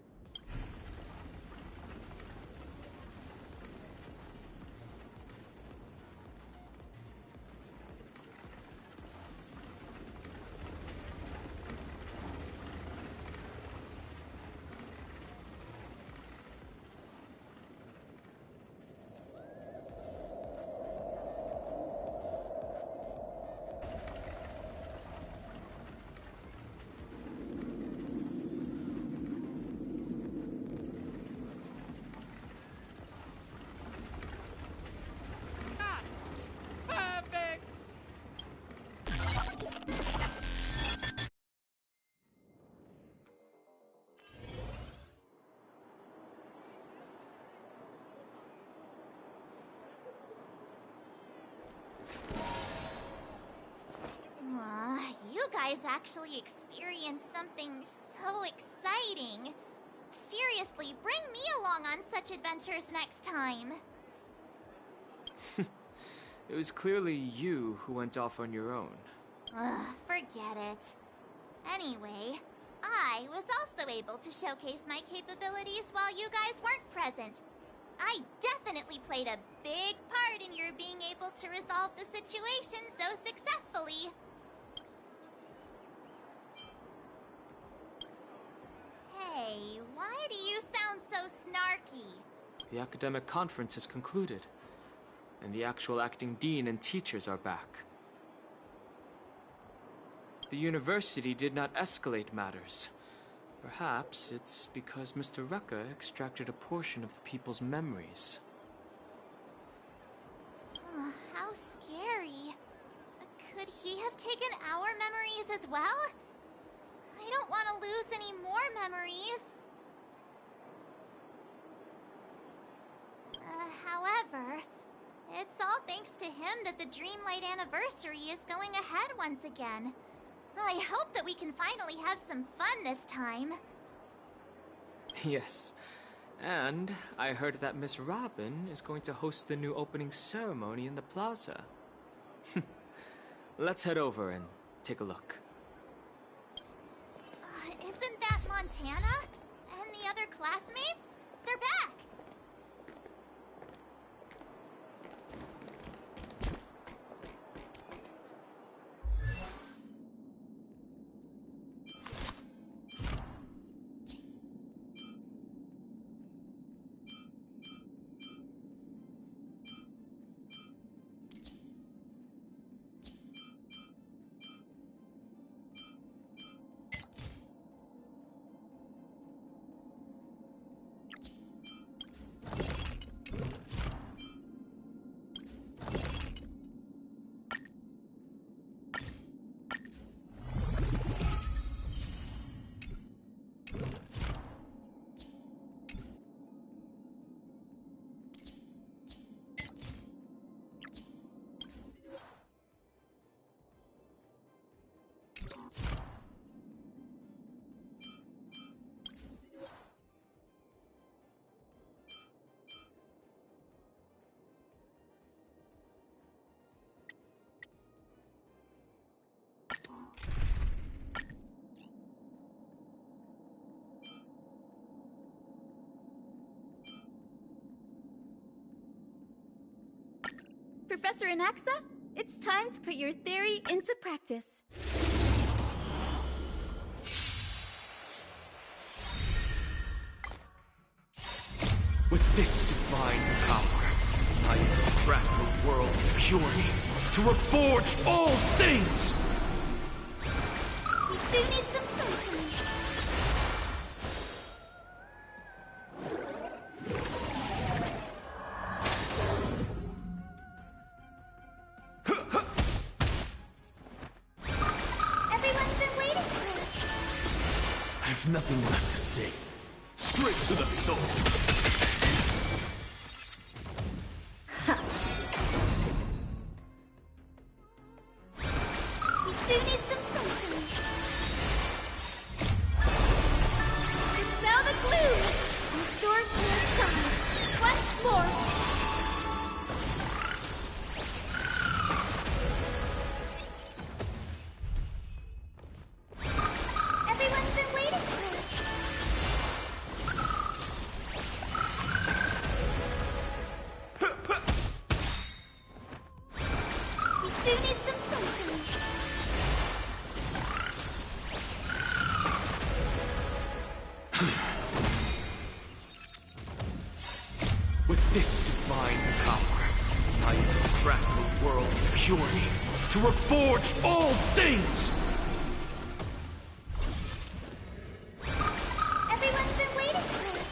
You guys actually experienced something so exciting. Seriously, bring me along on such adventures next time. It was clearly you who went off on your own. Forget it. Anyway, I was also able to showcase my capabilities while you guys weren't present. I definitely played a big part in your being able to resolve the situation so successfully. Hey, why do you sound so snarky? The academic conference has concluded, and the actual acting dean and teachers are back. The university did not escalate matters, Perhaps it's because Mr. Rucker extracted a portion of the people's memories. Oh, how scary. Could he have taken our memories as well? I don't want to lose any more memories. However, it's all thanks to him that the Dreamlight anniversary is going ahead once again. I hope that we can finally have some fun this time. Yes. And I heard that Miss Robin is going to host the new opening ceremony in the plaza. Let's head over and take a look. Isn't that Montana? And the other classmates? They're back! Professor Anaxa, it's time to put your theory into practice. With this divine power, I extract the world's purity to reforge all things! We do need some sunshine. Nothing left to say. Straight to the soul. We do need some sunshine. Dispel the gloom. Restore clear skies. Once more. With this divine power, I extract the world's purity to reforge all things! Everyone's been waiting for it.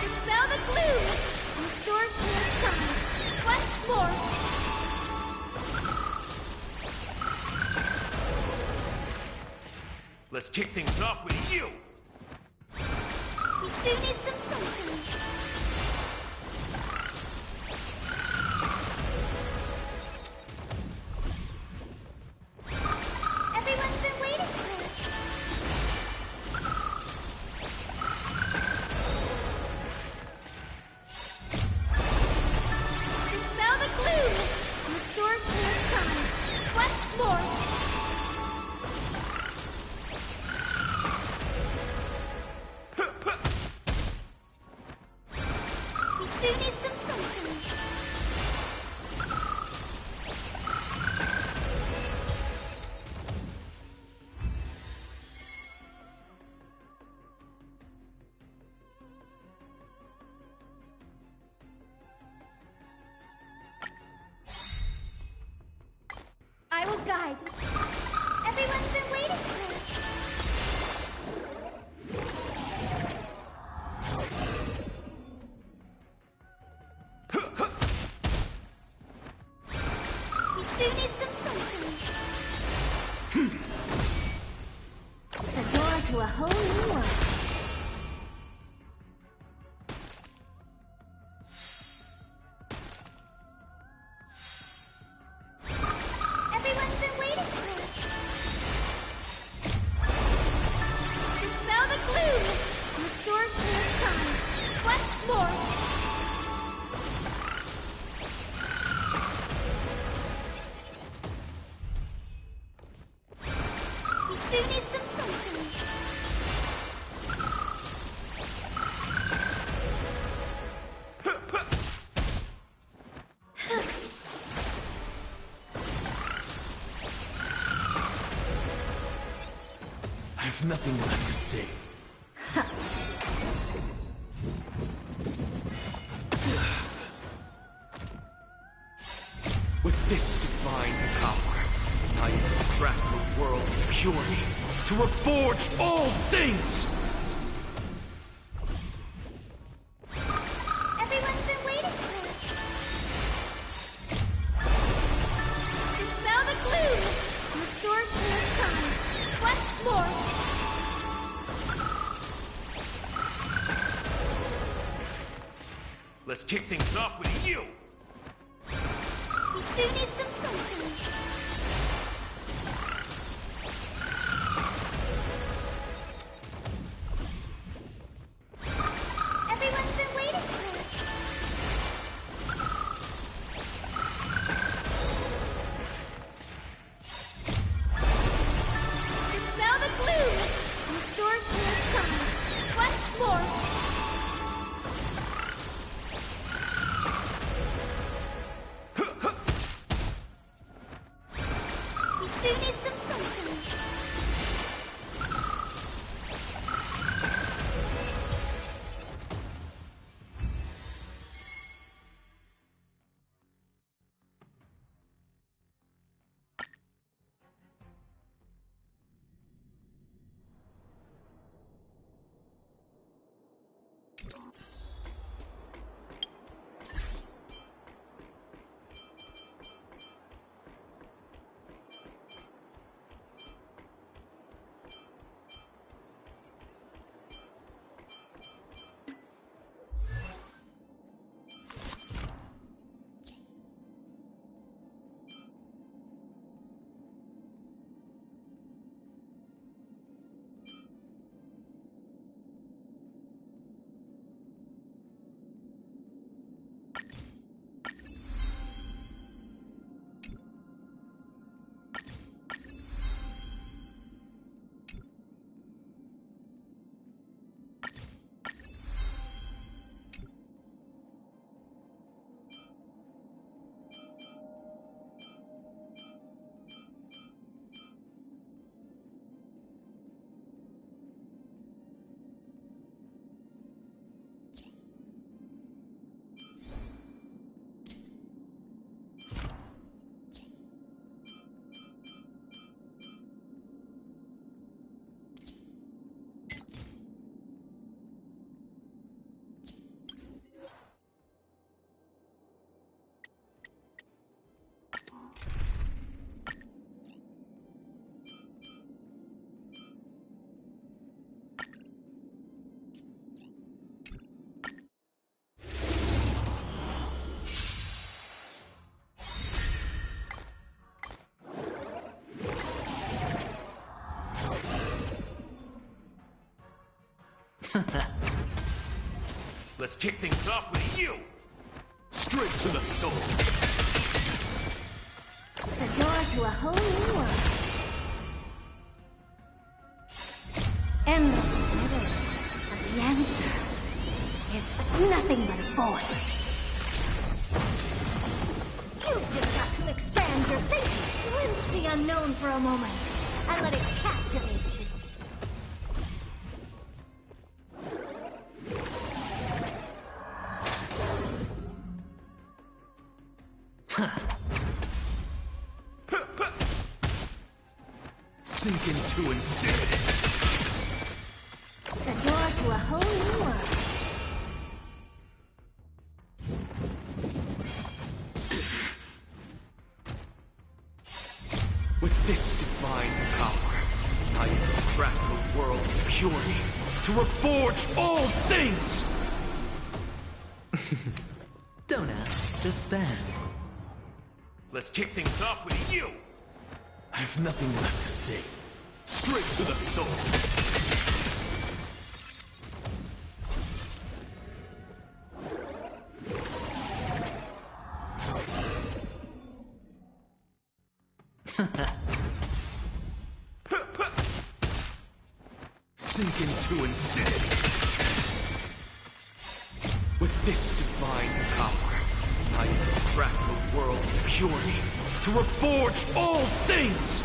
Dispel the gloom. Restore clear skies. Once more. Let's kick things off with you! We do need some sunshine. Everyone's been waiting for it. Dispel the gloom. Restore clear skies. Once more. I've nothing left to say. With this divine power, I extract the world's purity to reforge all things! Everyone's been waiting for it. Dispel the gloom! Restore clear skies. Once more! Let's kick things off with you! We do need some sunshine. Everyone's been waiting for it. Dispel the gloom! Restore clear skies. Once more! We do need some sunshine. Let's kick things off with you! Straight to the soul! The door to a whole new world. Endless riddles, but the answer is nothing but a void. You've just got to expand your thinking, glimpse the unknown for a moment, and let it captivate you. Sink into insanity! The door to a whole new world. With this divine power, I extract the world's purity to reforge all things! Don't ask, just stand. Let's kick things off with you! I've nothing left to say. Straight to the soul! Sink into insanity! With this divine power, I extract the world's purity to reforge all things!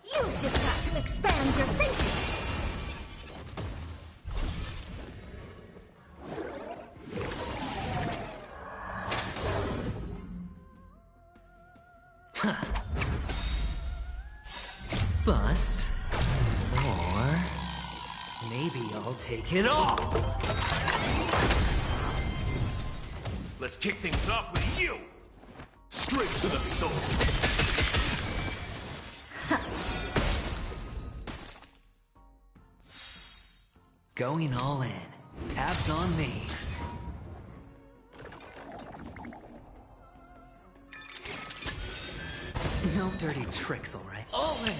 You've just expand your thinking. Bust. Or maybe I'll take it all. Let's kick things off with you! Straight to the soul! Going all in. Tabs on me. No dirty tricks, all right? All in!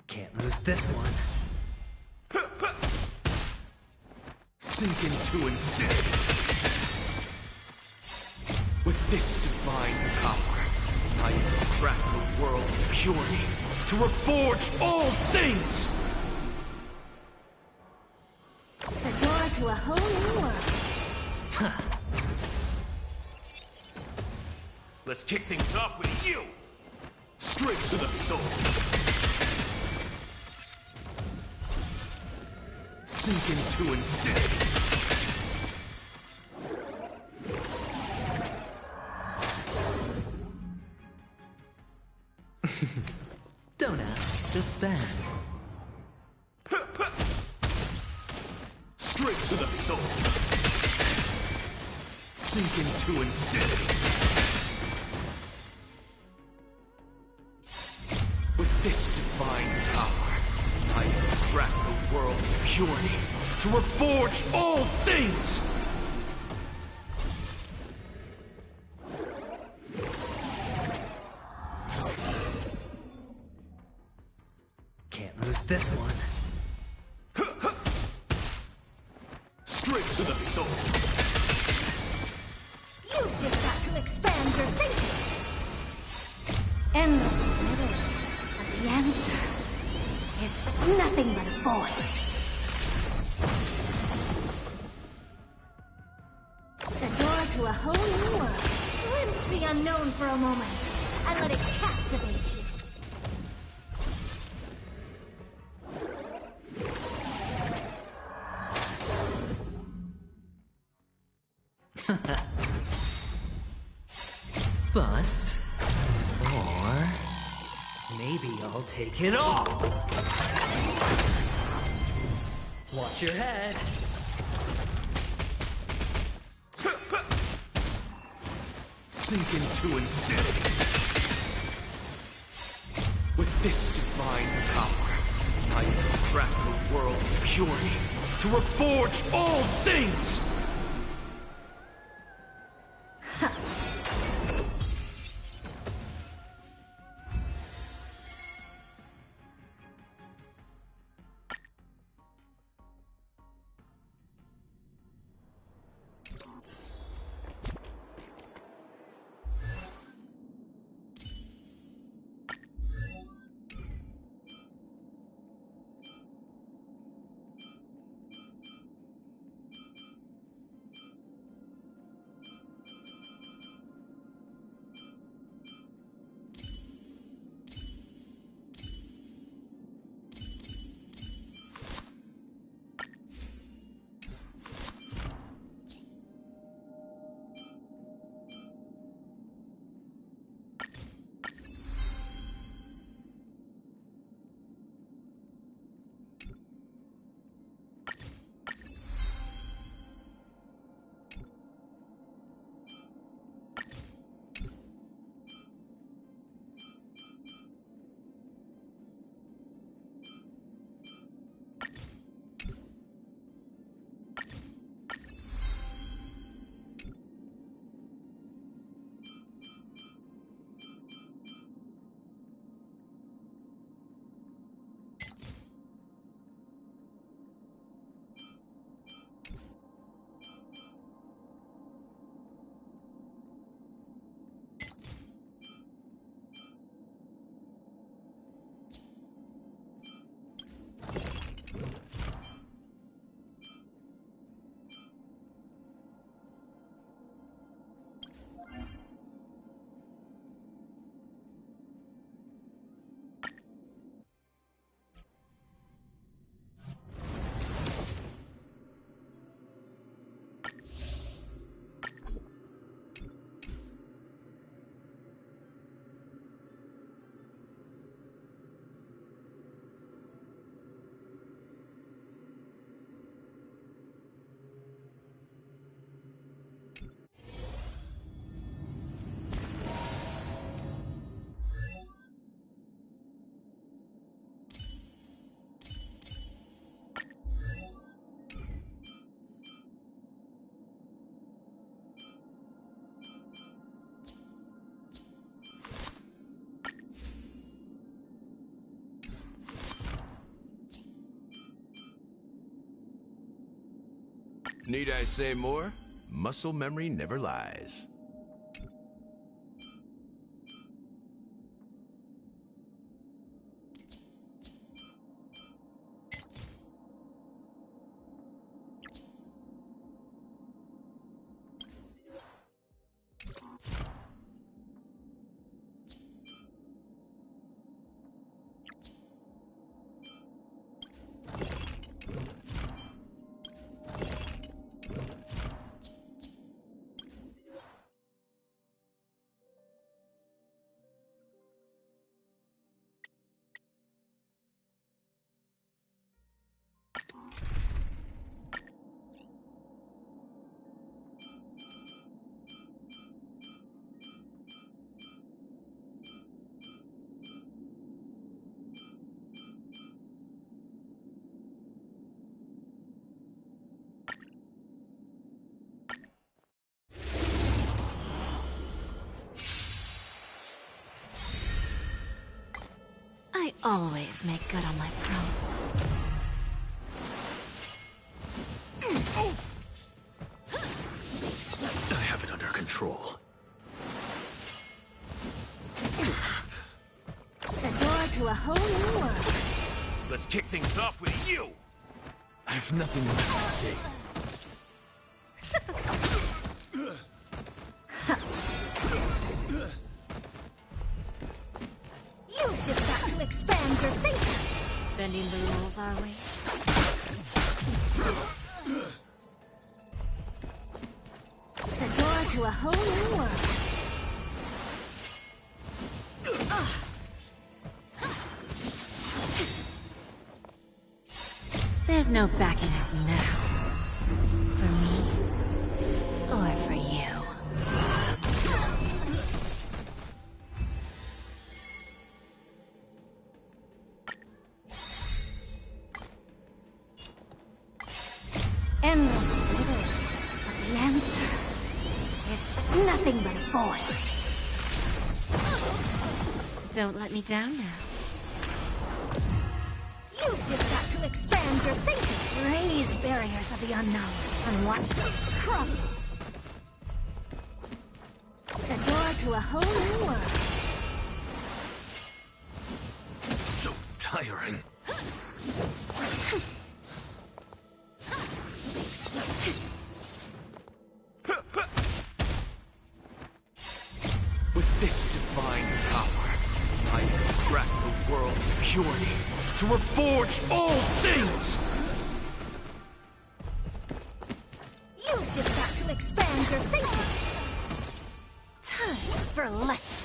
Can't lose this one. Sink into insanity. With this divine power, I extract the world's purity to reforge all things! The door to a whole new world. Let's kick things off with you! Straight to the soul! Sink into insanity. Don't ask, just spend. Straight to the soul. Sink into insanity. With this divine power, I extract the world's purity to reforge all things! Can't lose this one. Straight to the soul. You've just got to expand your thinking. Endless riddles, but the answer is nothing but a void. The door to a whole new world. Glimpse the unknown for a moment, and let it captivate you. Bust. Or maybe I'll take it all. Watch your head. Sink into insanity. With this divine power, I extract the world's purity to reforge all things! Need I say more? Muscle memory never lies. I always make good on my promises. I have it under control. The door to a whole new world. Let's kick things off with you! I have nothing left to say. You've just got to expand your thinking. Bending the rules, are we? The door to a whole new world. There's no backing out now. For me, or for you. Endless riddles, but the answer is nothing but a void. Don't let me down now. You've just got to expand your thinking. Raise barriers of the unknown and watch them crumble. The door to a whole new world. So tiring. With this divine power, I extract the world's purity to reforge all things! You've just got to expand your thinking. Time for a lesson.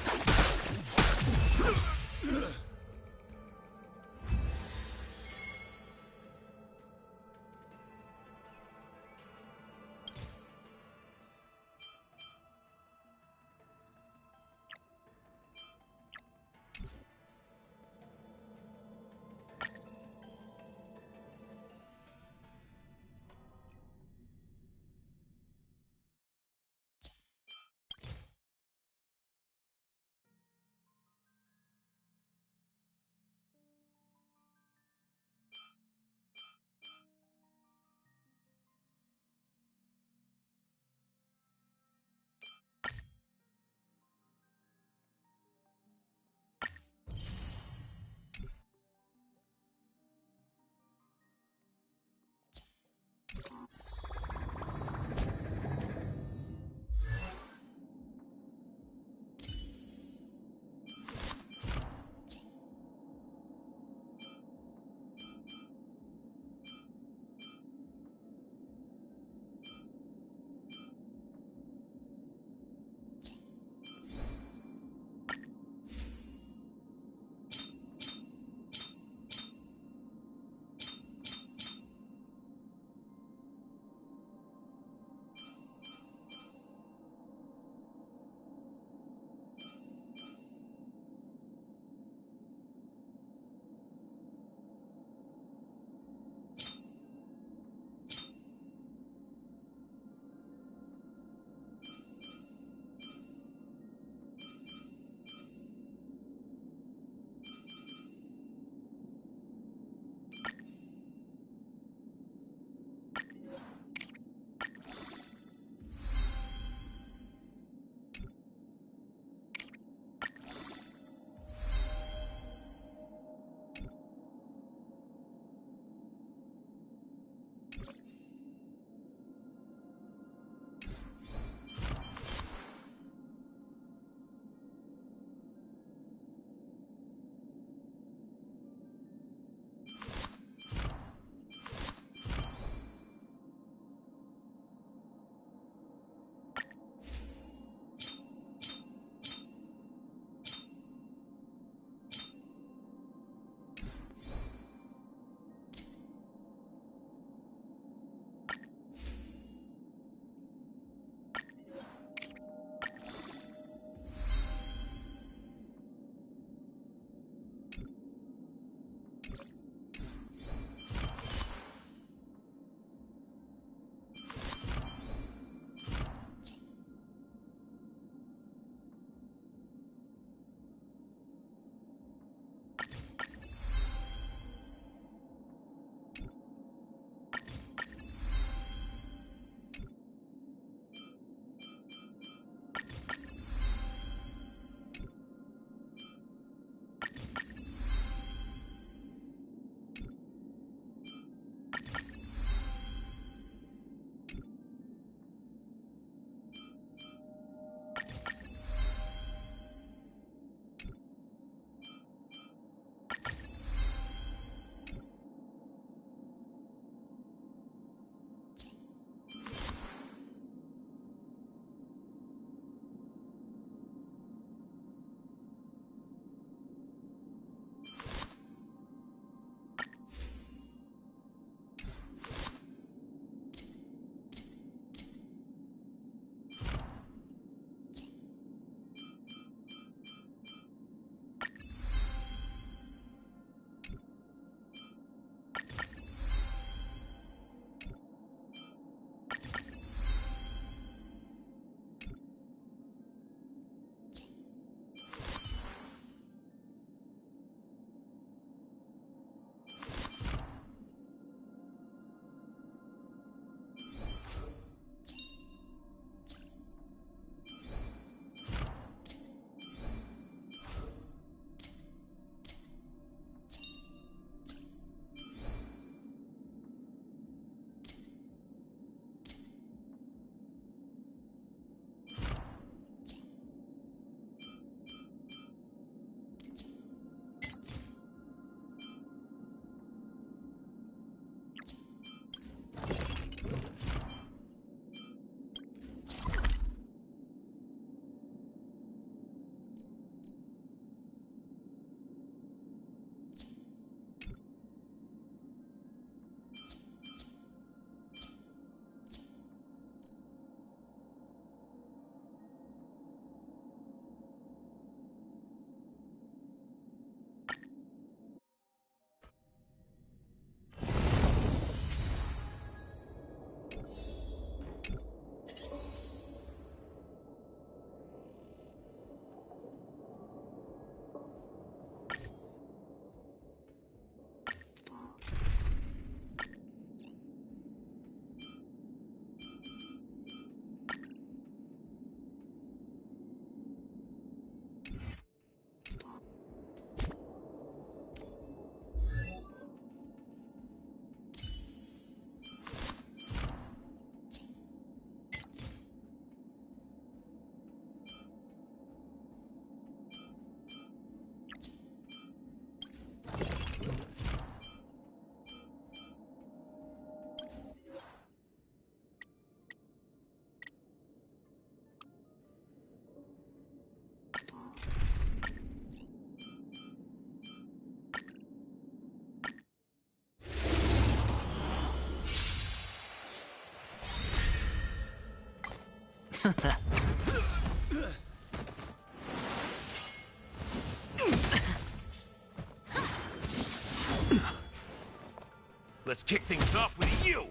Let's kick things off with you!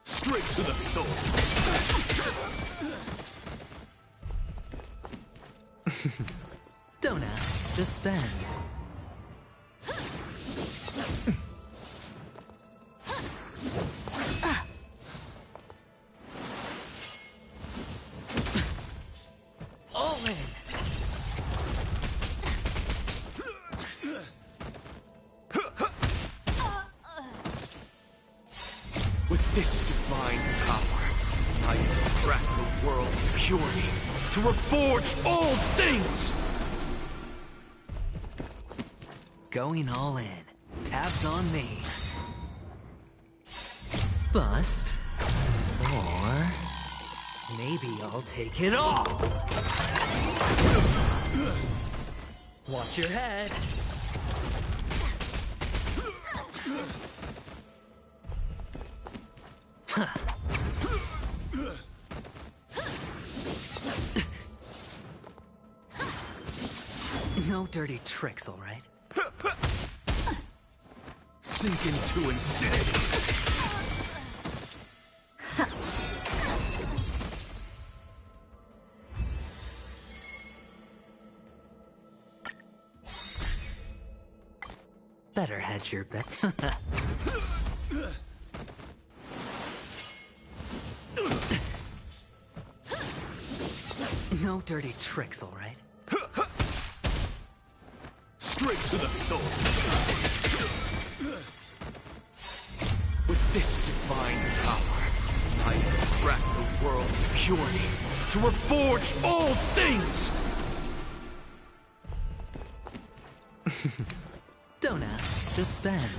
Straight to the soul! Don't ask, just spend. All in! With With this divine power, I extract the world's purity to reforge all things! Going all in. Tabs on me. Bust. Or maybe I'll take it all. Watch your head. No dirty tricks, all right? Sink into insanity. Better hedge your bet. No dirty tricks, all right? Straight to the soul. With this divine power, I extract the world's purity to reforge all things! Don't ask, just spend.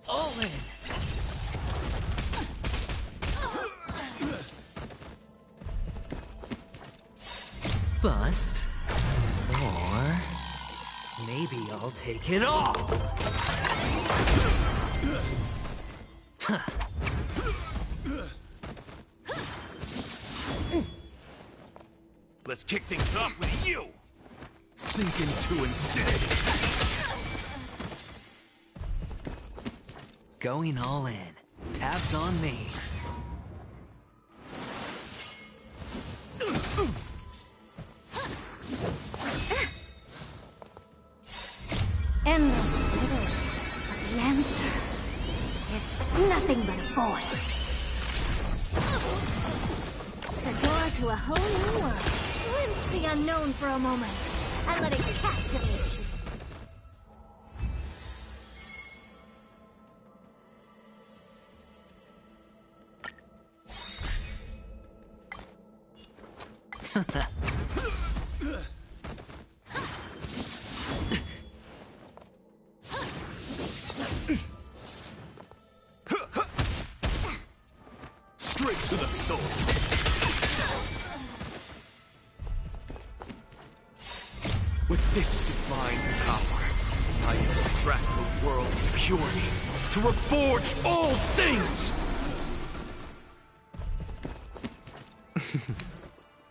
All in. Bust. Or maybe I'll take it all. Let's kick things off with you! Sink into insanity. Going all in. Tabs on me. Endless riddles, but the answer is nothing but a void. The door to a whole new world. Glimpse the unknown for a moment, and let it captivate you. Straight to the soul. With this divine power, I extract the world's purity to reforge all things!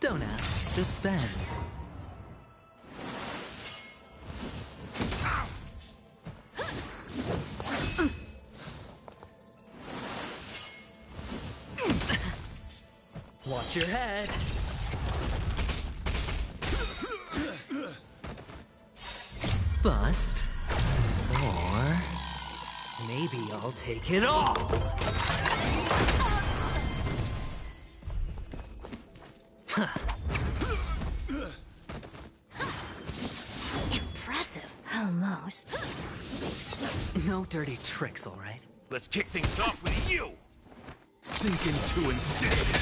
Don't ask, just spend. Watch your head. Bust. Or maybe I'll take it all. Impressive. Almost. No dirty tricks, all right? Let's kick things off with you! Sink into insanity.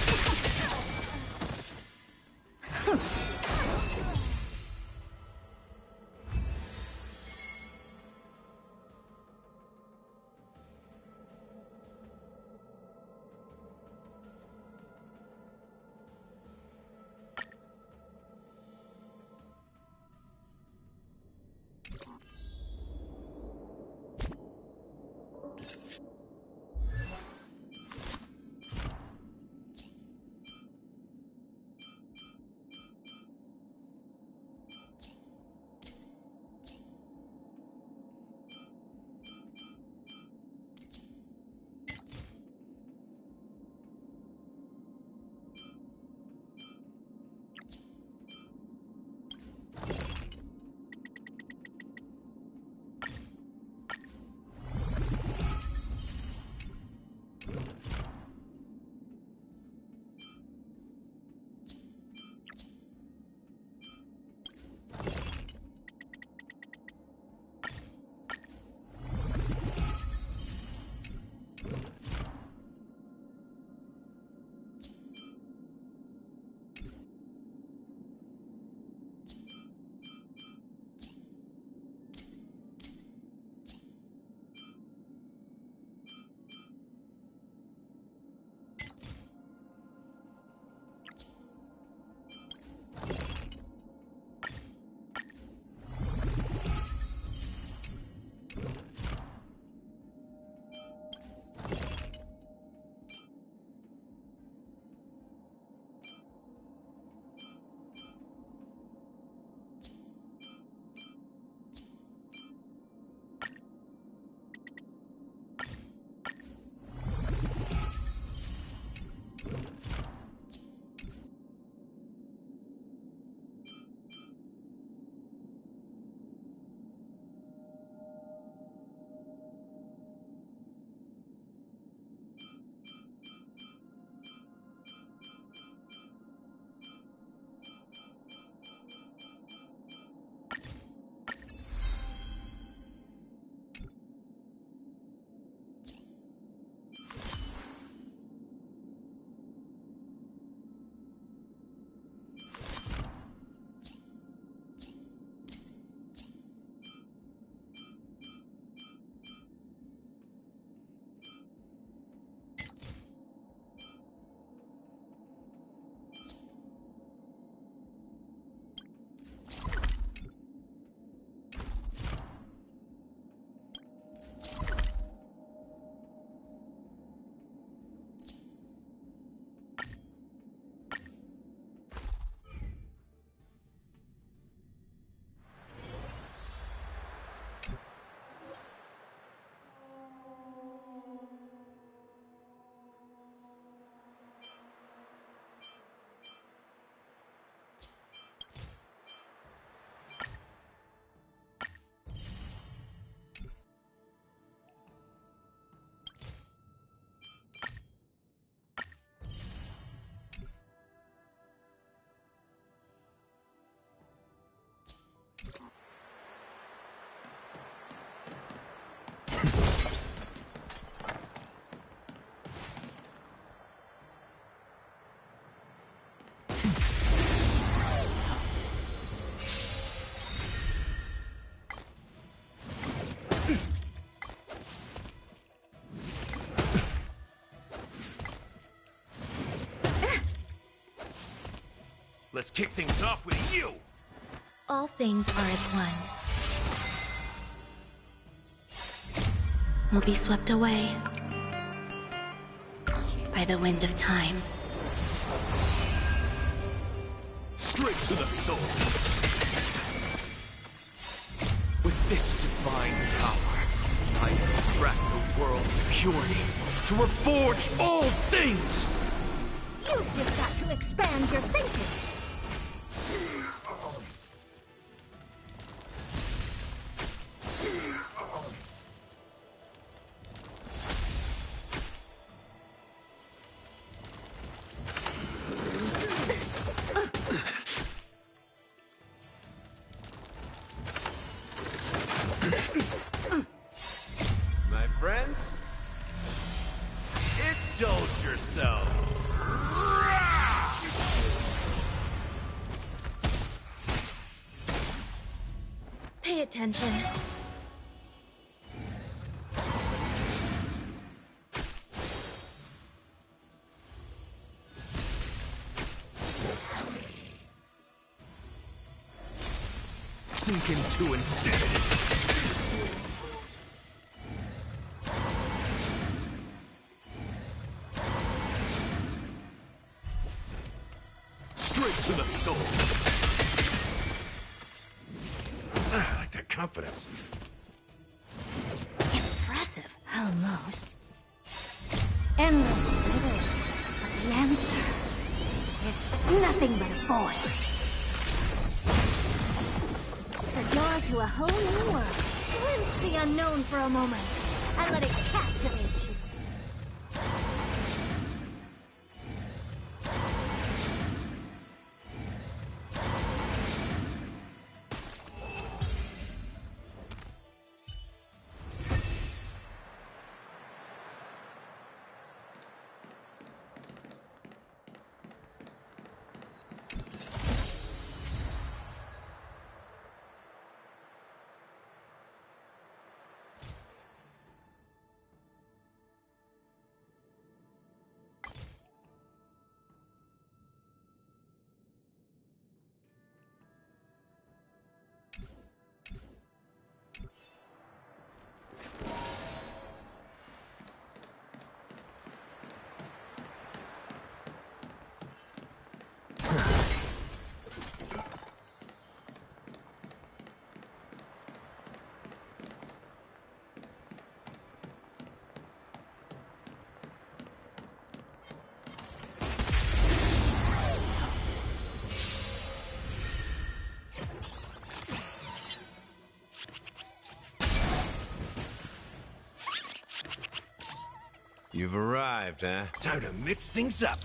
Let's kick things off with you! All things are as one. Will be swept away by the wind of time. Straight to the soul! With this divine power, I extract the world's purity to reforge all things! You've just got to expand your thinking. My friends, indulge yourselves. Pay attention. Sink into insanity! Straight to the soul! I like that confidence. Impressive. Almost. Endless riddles. But the answer is nothing but a void. The door to a whole new world. Glimpse the unknown for a moment, and let it captivate you. You've arrived, huh? Time to mix things up.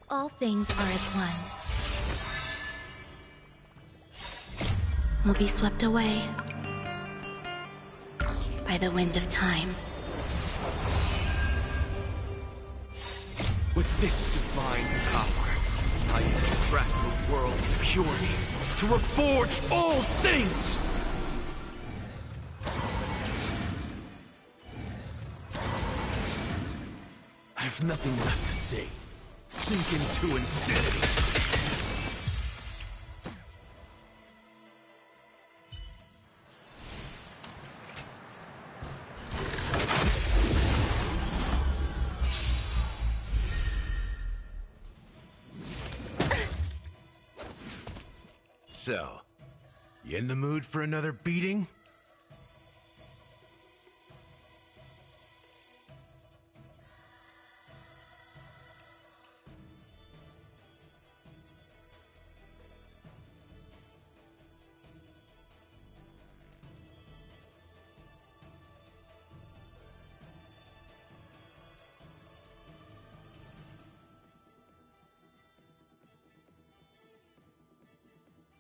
All things are as one. Will be swept away by the wind of time. With this divine power, I extract the world's purity to reforge all things! I have nothing left to say. Sink into insanity. So, you in the mood for another beating?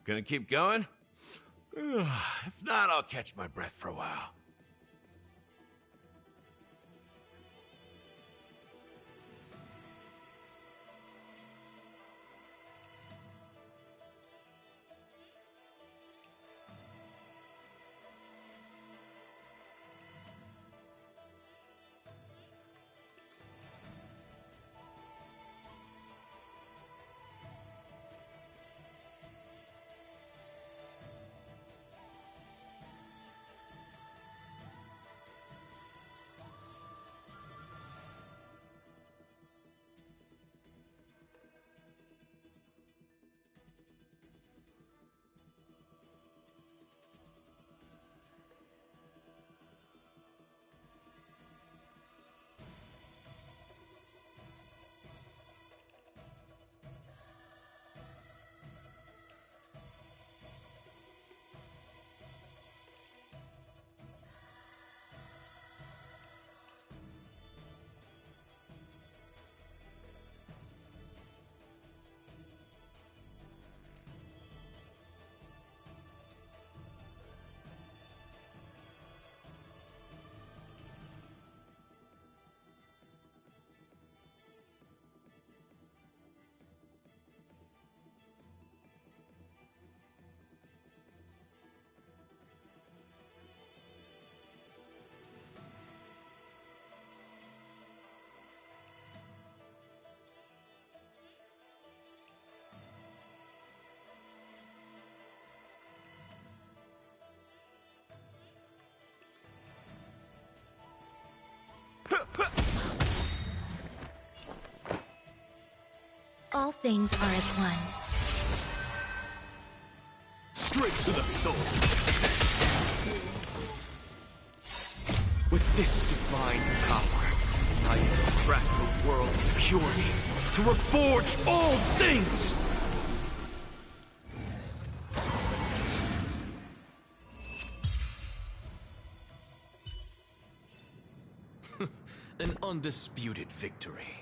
Gonna keep going? If not, I'll catch my breath for a while. All things are as one. Straight to the soul. With this divine power, I extract the world's purity to reforge all things! An undisputed victory.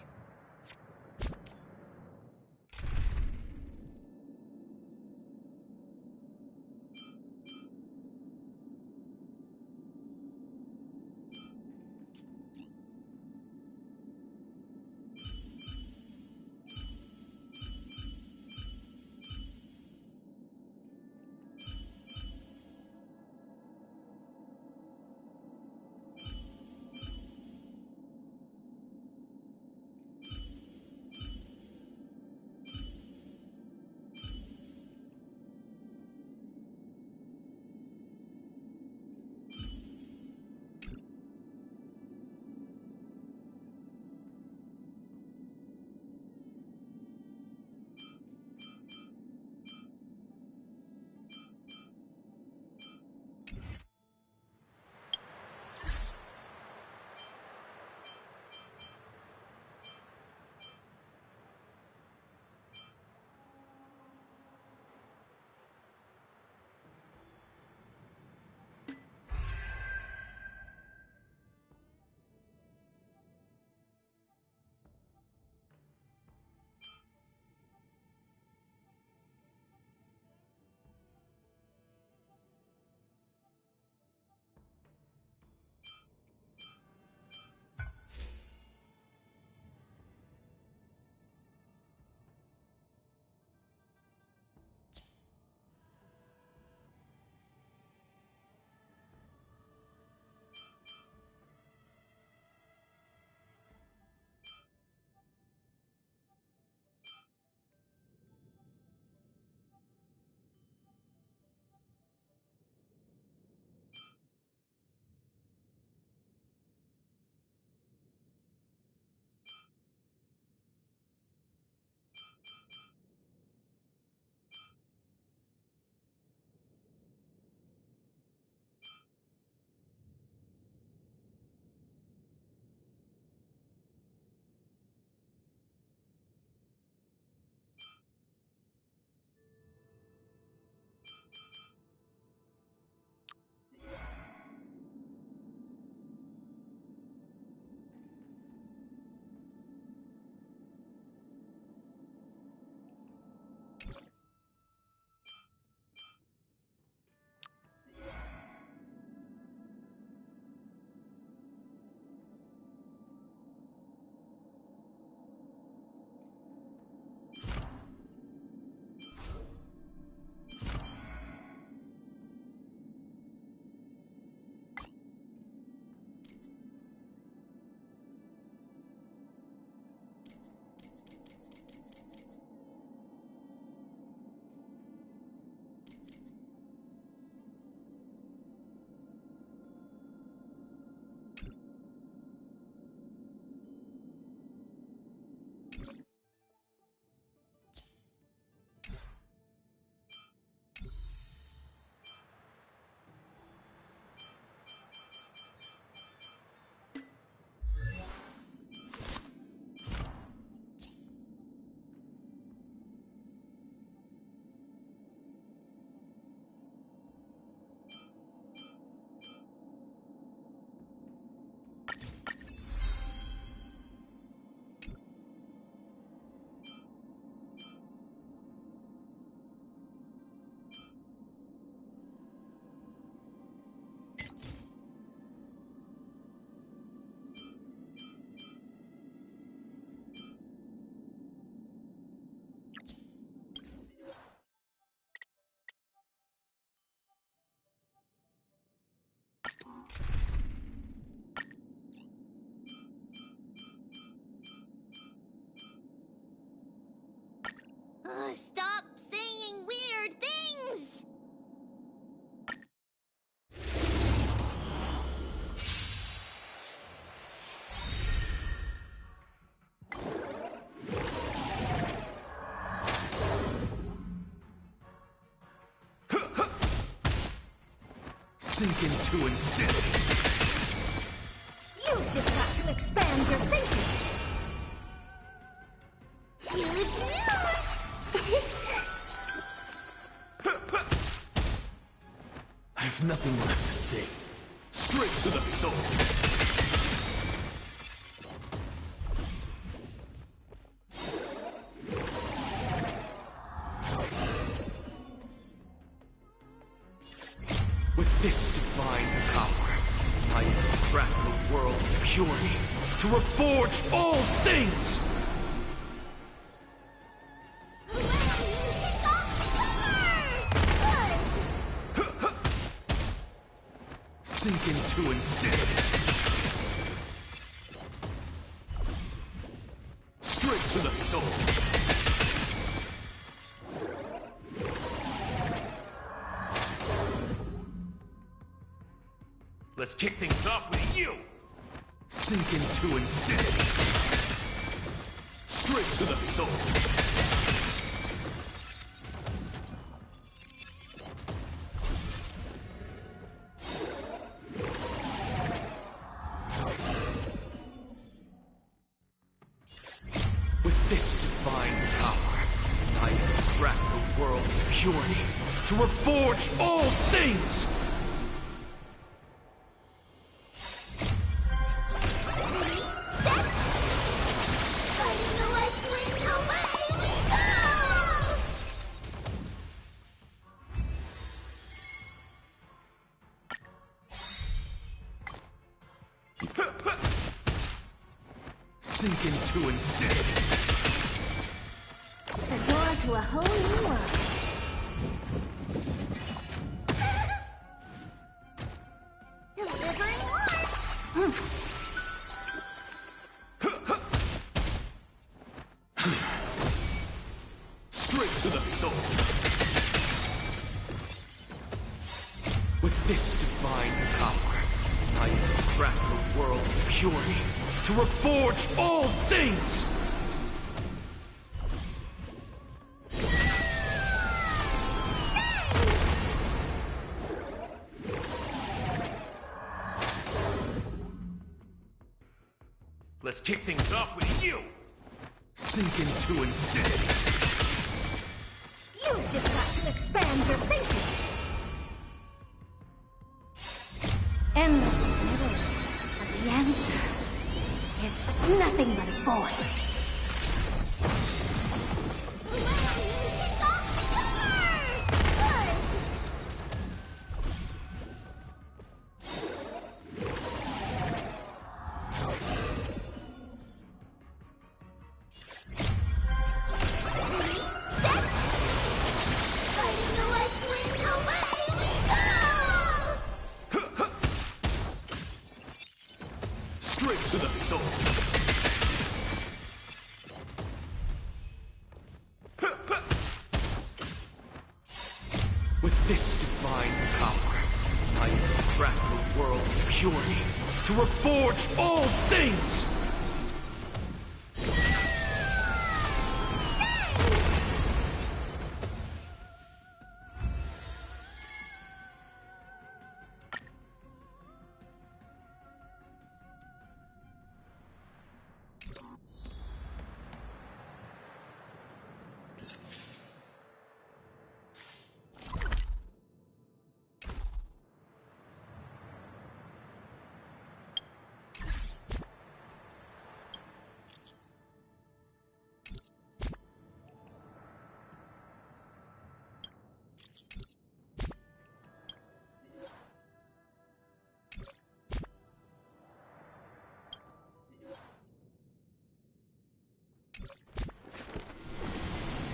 Stop saying weird things! Sink into insanity. You've just got to expand your thinking. Huge news! I have nothing left to say. Straight to the soul. With this divine power, I extract the world's purity to reforge all things! Sink into insanity. Straight to the soul. Let's kick things off with you! Sink into insanity. Straight to the soul. With this divine power, I extract the world's purity to reforge all things! Sink into insanity. The door to a whole new world. Delivering more! Straight to the soul. With this divine power, I extract the world's purity to reforge all things! Let's kick things off with you! Sink into insanity. You've just got to expand your thinking. Endless riddles, but the answer is nothing but a void. Straight to the soul. With this divine power, I extract the world's purity to reforge all things!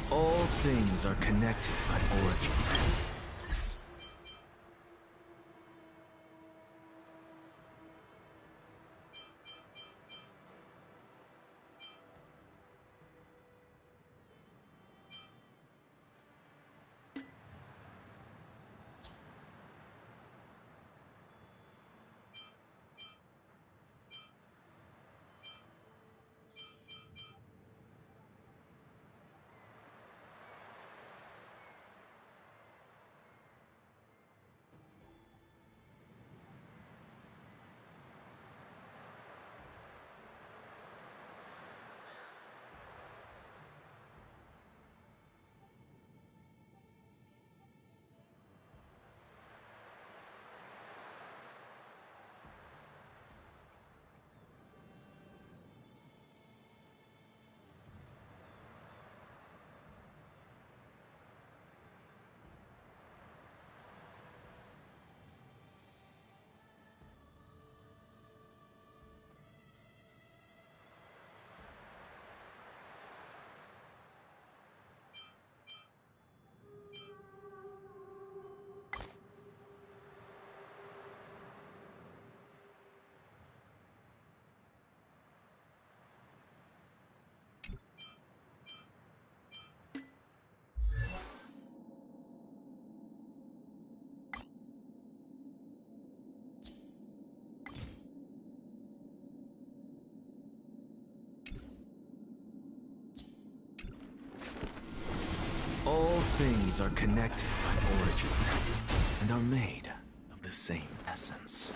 All things are connected by origin. things are connected by origin, and are made of the same essence.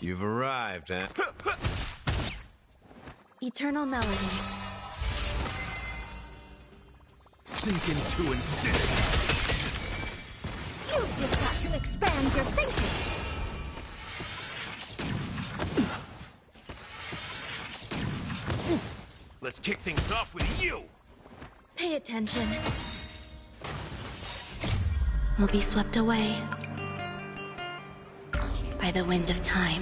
You've arrived, huh? Eternal melody. Sink into insanity. You just have to expand your thinking. Let's kick things off with you! Pay attention. We'll be swept away by the wind of time.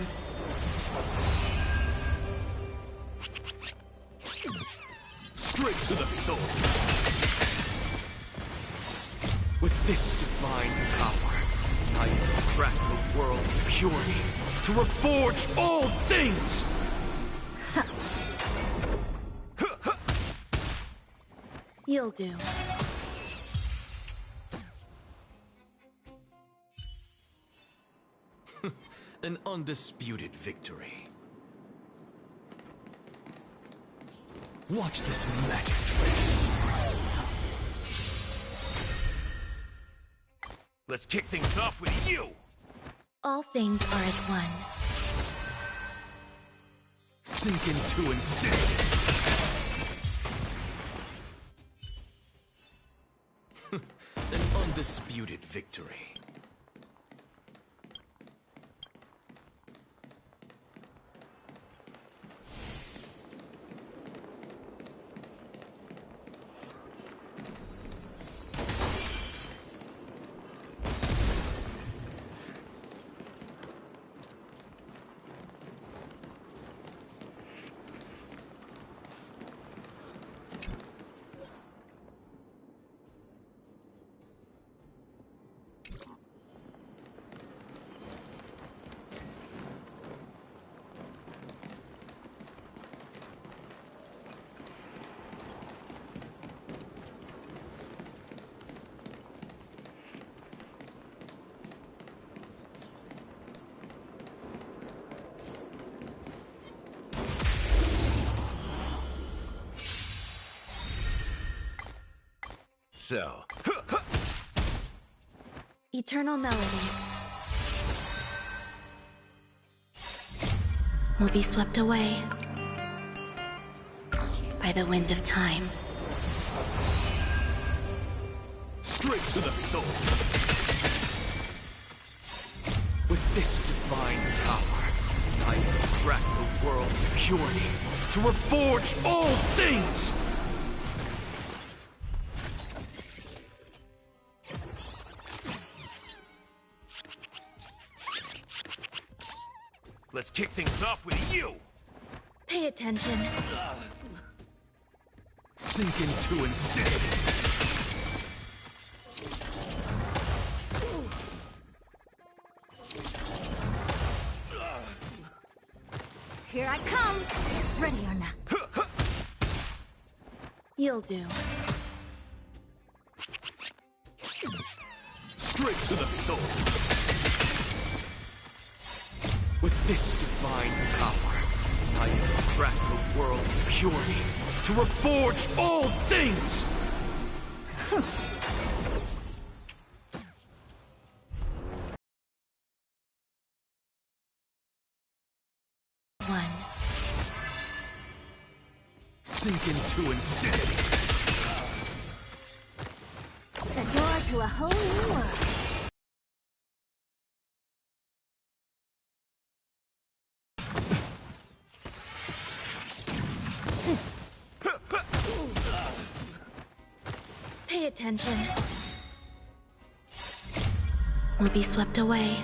Straight to the soul. With this divine power, I extract the world's purity to reforge all things! You'll do. An undisputed victory. Watch this magic trick. Let's kick things off with you! All things are as one. Sink into insanity. An undisputed victory. So, Eternal melody. Will be swept away by the wind of time. Straight to the soul. With this divine power, I extract the world's purity to reforge all things! Let's kick things off with you! Pay attention. Sink into insanity. Here I come! Ready or not. You'll do. Straight to the soul. With this divine power, I extract the world's purity to reforge all things! One. Sink into insanity. The door to a whole new world. Pay attention. We'll be swept away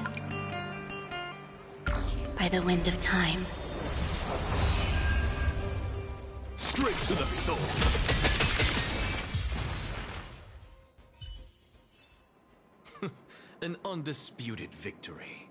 by the wind of time. Straight to the soul. An undisputed victory.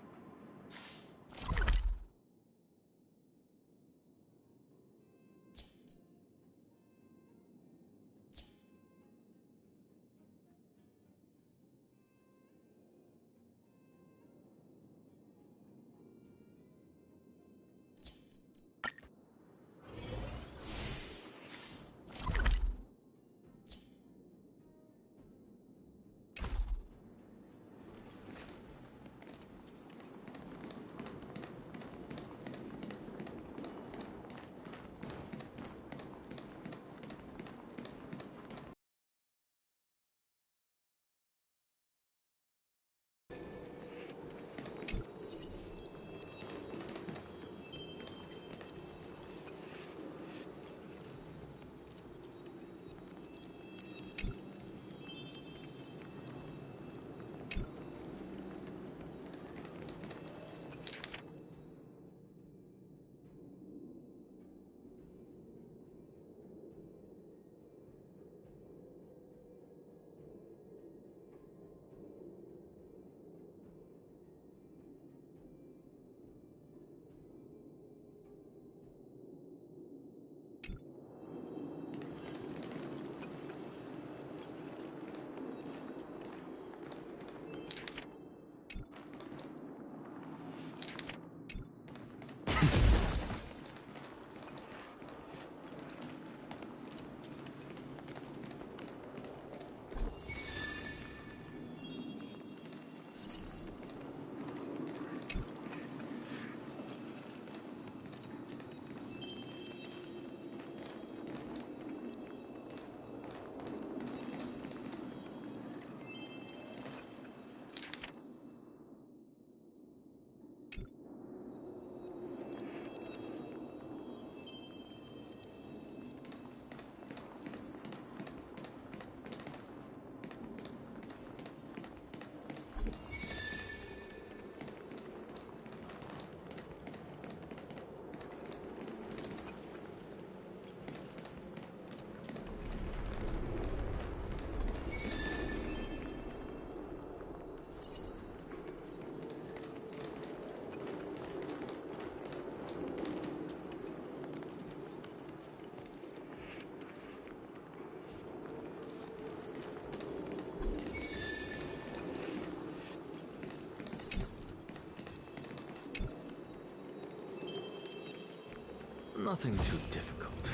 Nothing too difficult.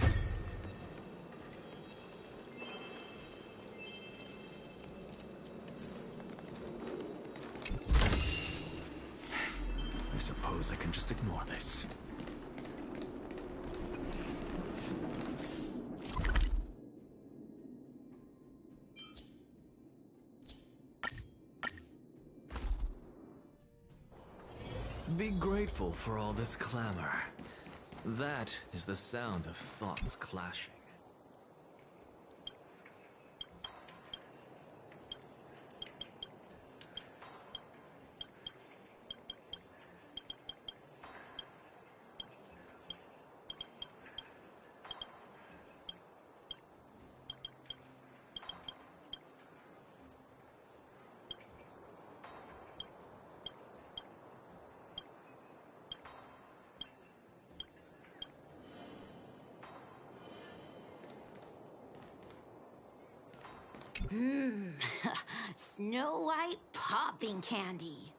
I suppose I can just ignore this. Be grateful for all this clamor. That is the sound of thoughts clashing. Snow White popping candy.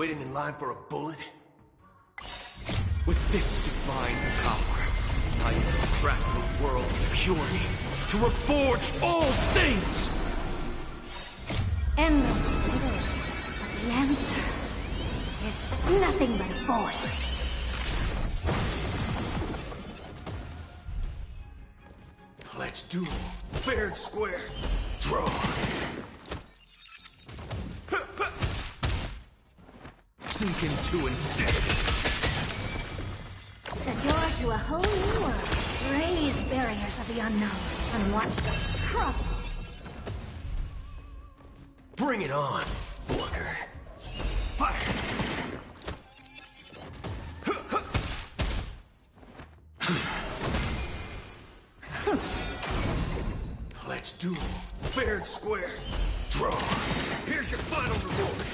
Waiting in line for a bullet? With this divine power, I extract the world's purity to reforge all things! Endless riddles, but the answer is nothing but a void. Let's duel. Fair and square. Draw. Sink into insanity. The door to a whole new world. Raise barriers of the unknown and watch them crumble. Bring it on, Walker. Fire! Let's duel. Fair and square. Draw. Here's your final reward.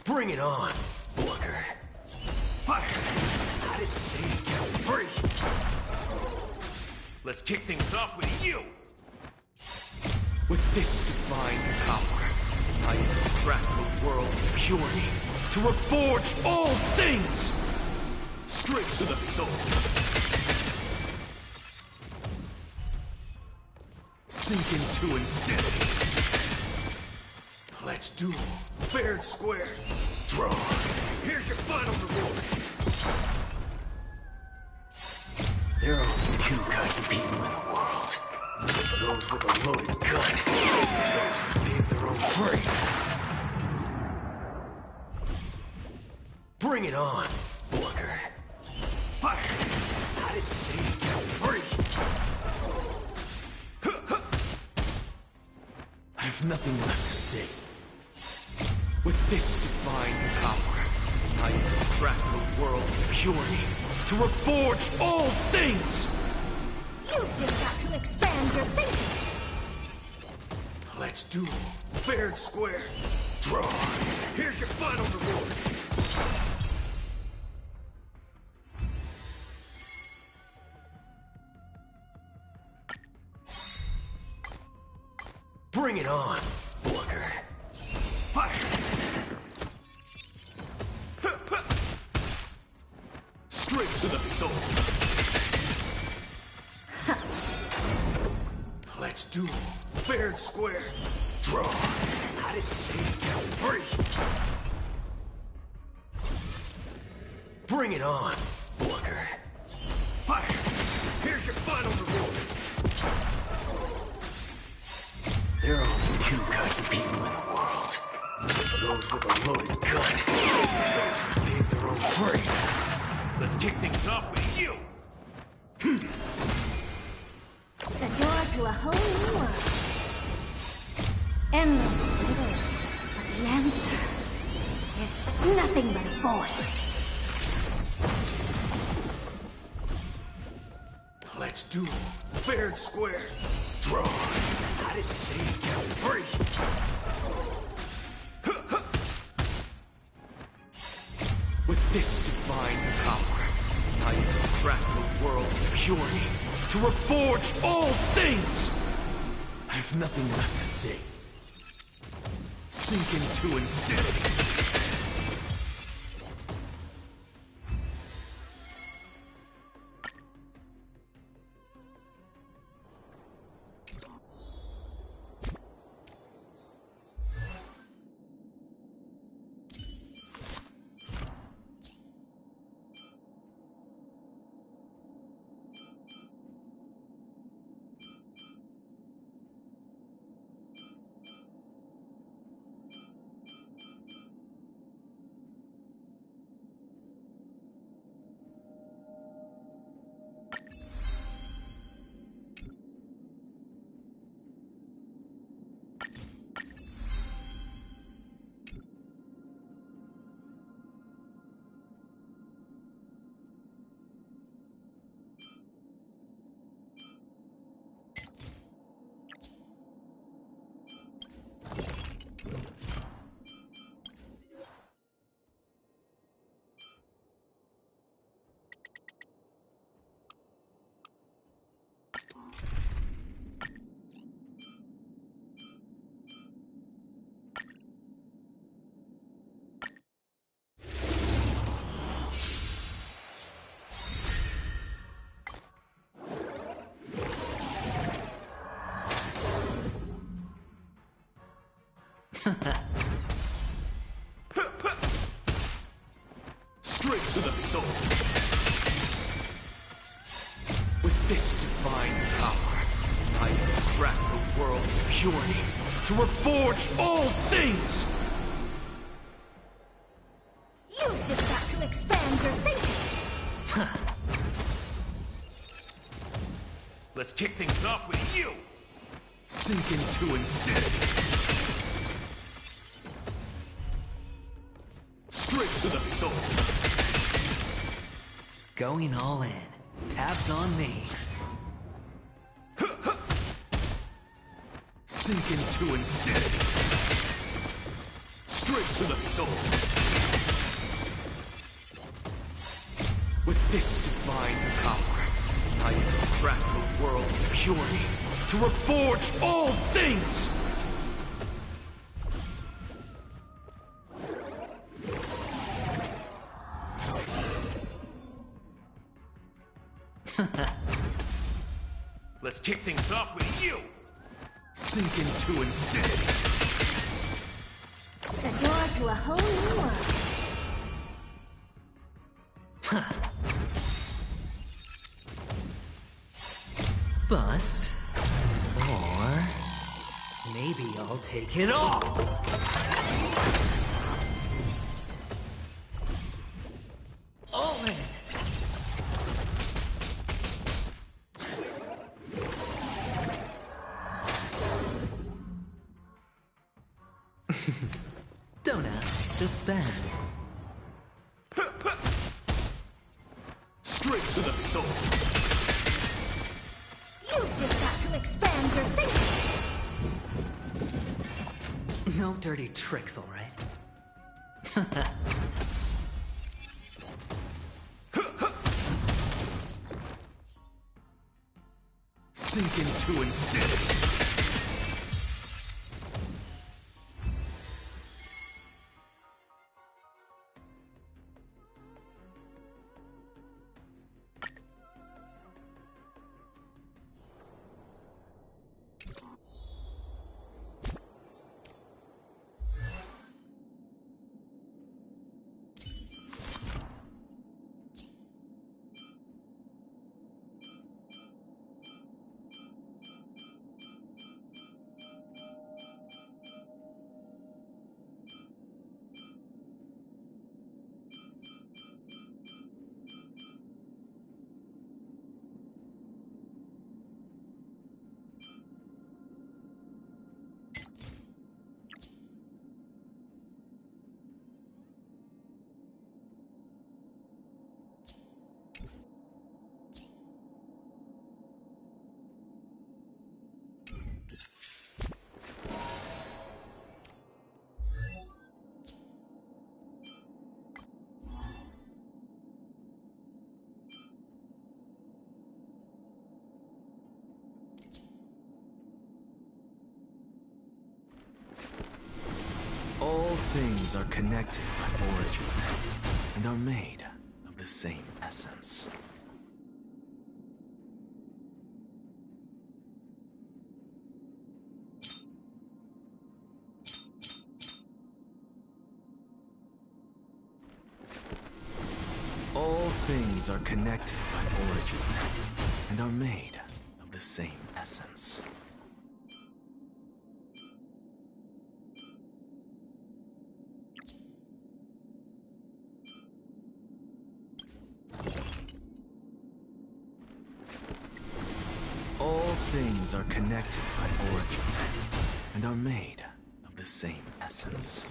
Bring it on, Walker. Fire! I didn't say you can't free. Let's kick things off with you! With this divine power, I extract the world's purity to reforge all things! Straight to the soul. Sink into insanity. Let's duel. Fair and square. Draw. Here's your final reward. There are only two kinds of people in the world. Those with a loaded gun. Those who dig their own grave. Bring it on, Walker. Fire! I didn't say you can't free. I have nothing left to say. With this divine power, I extract the world's purity to reforge all things! You've just got to expand your thinking! Let's duel. Fair and square. Draw. Here's your final reward. Bring it on, Walker. Fire! Straight to the soul. Let's duel. Fair and square. Draw. I didn't say you can't free. Bring it on, Walker. Fire! Here's your final reward. There are only two kinds of people in the world. Those with a loaded gun. Those who dig their own grave. Let's kick things off with you! The door to a whole new world. Endless riddles, but the answer is nothing but a void. Let's duel. Fair and square. Draw. I didn't say you can't free. With this divine power, I extract the world's purity to reforge all things! I have nothing left to say. Sink into insanity. this divine power, I extract the world's purity to reforge all things! You've just got to expand your thinking! Let's kick things off with you! Sink into insanity. Straight to the soul. Going all in. Tabs on me. Sink into insanity. Straight to the soul. With this divine power, I extract the world's purity to reforge all things! Let's kick things off with you! Sink into insanity. The door to a whole new world. Bust. Or maybe I'll take it all. All in. Don't ask, just spend. Straight to the soul. You've just got to expand your thinking! No dirty tricks, all right? Sink into insanity. All things are connected by origin, and are made of the same essence. All things are connected by origin, and are made of the same essence. All things are connected by origin, and are made of the same essence.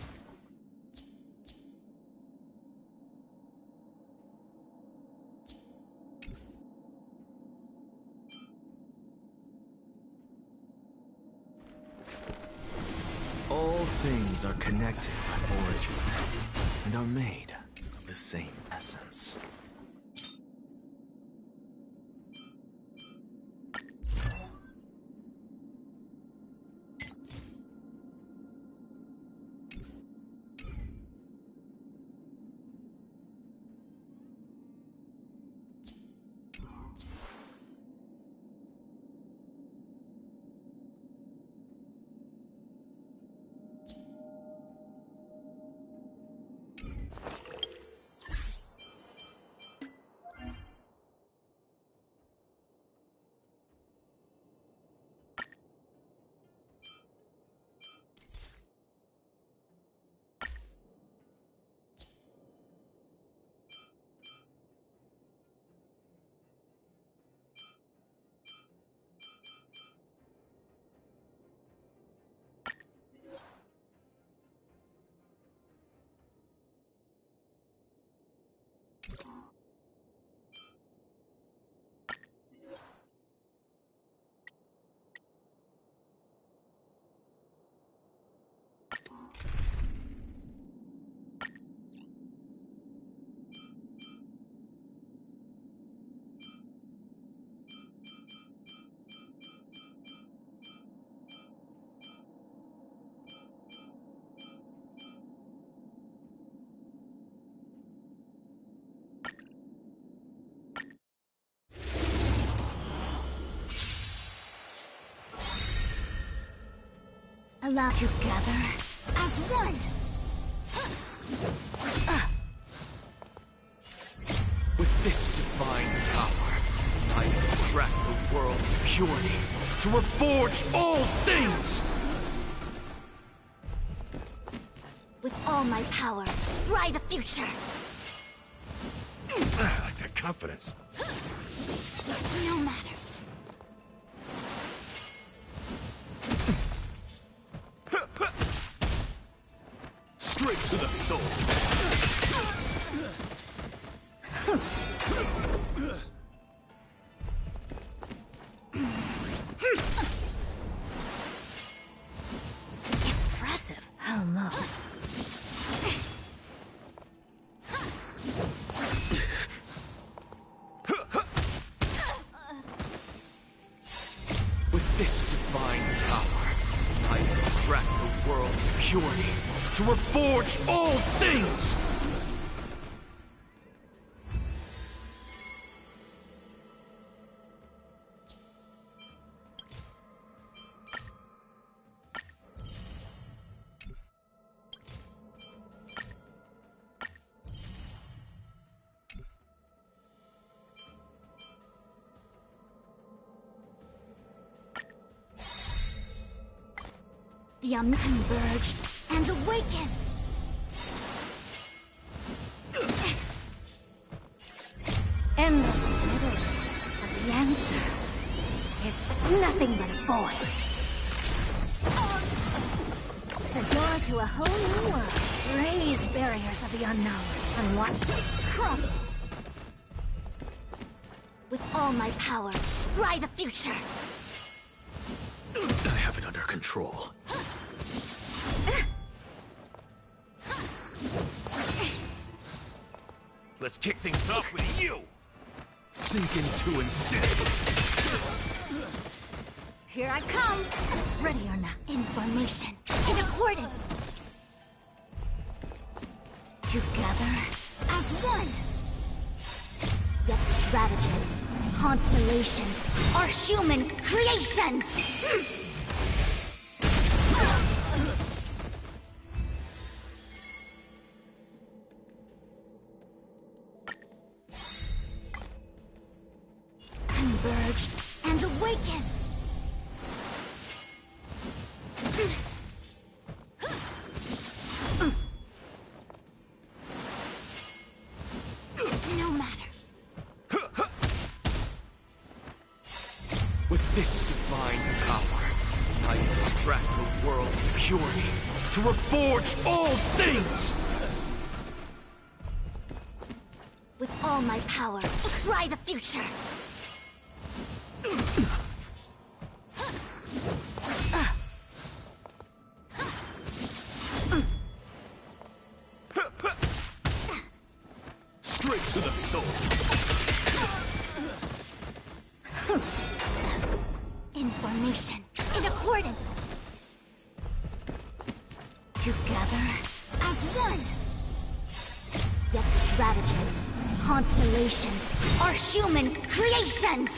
All things are connected by origin, and are made of the same essence. Allow together as one. With this divine power, I extract the world's purity to reforge all things! With all my power, scry the future. I like that confidence. No matter. Straight to the soul! Impressive. Almost. With this divine power, I extract the world's purity to reforge all things! The converge and awaken! Endless riddle, but the answer is nothing but a void. The door to a whole new world. Raise barriers of the unknown and watch them crumble. With all my power, scry the future! I have it under control. Let's kick things off with you! Sink into insanity! Here I come! Ready or not, in formation, in accordance! Together as one! Yet stratagems, constellations, are human creations! Converge and awaken! No matter. With this divine power, I extract the world's purity to reforge all things! With all my power, scry the future! Straight to the soul! In formation, in accordance! Together as one! Yet stratagems, constellations, are human creations!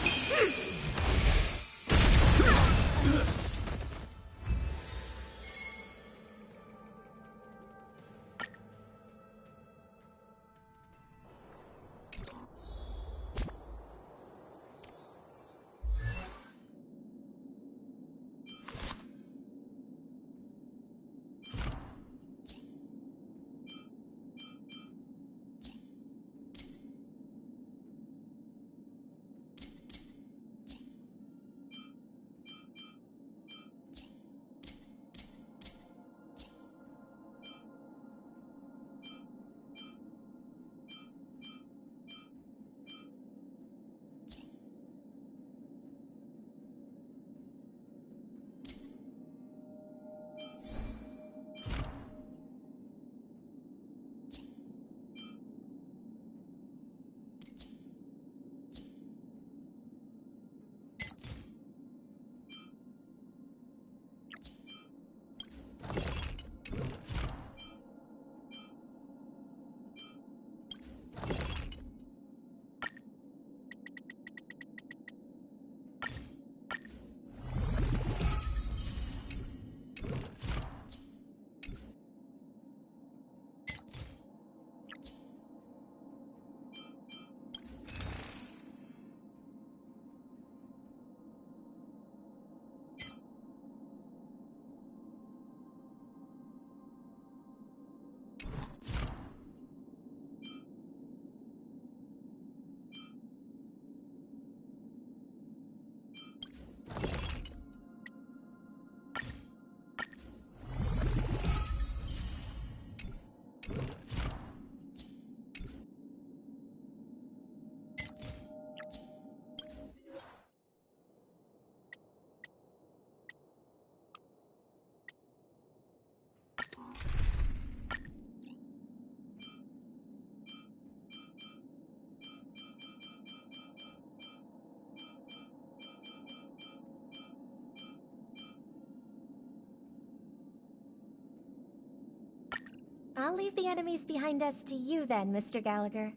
I'll leave the enemies behind us to you then, Mr. Gallagher.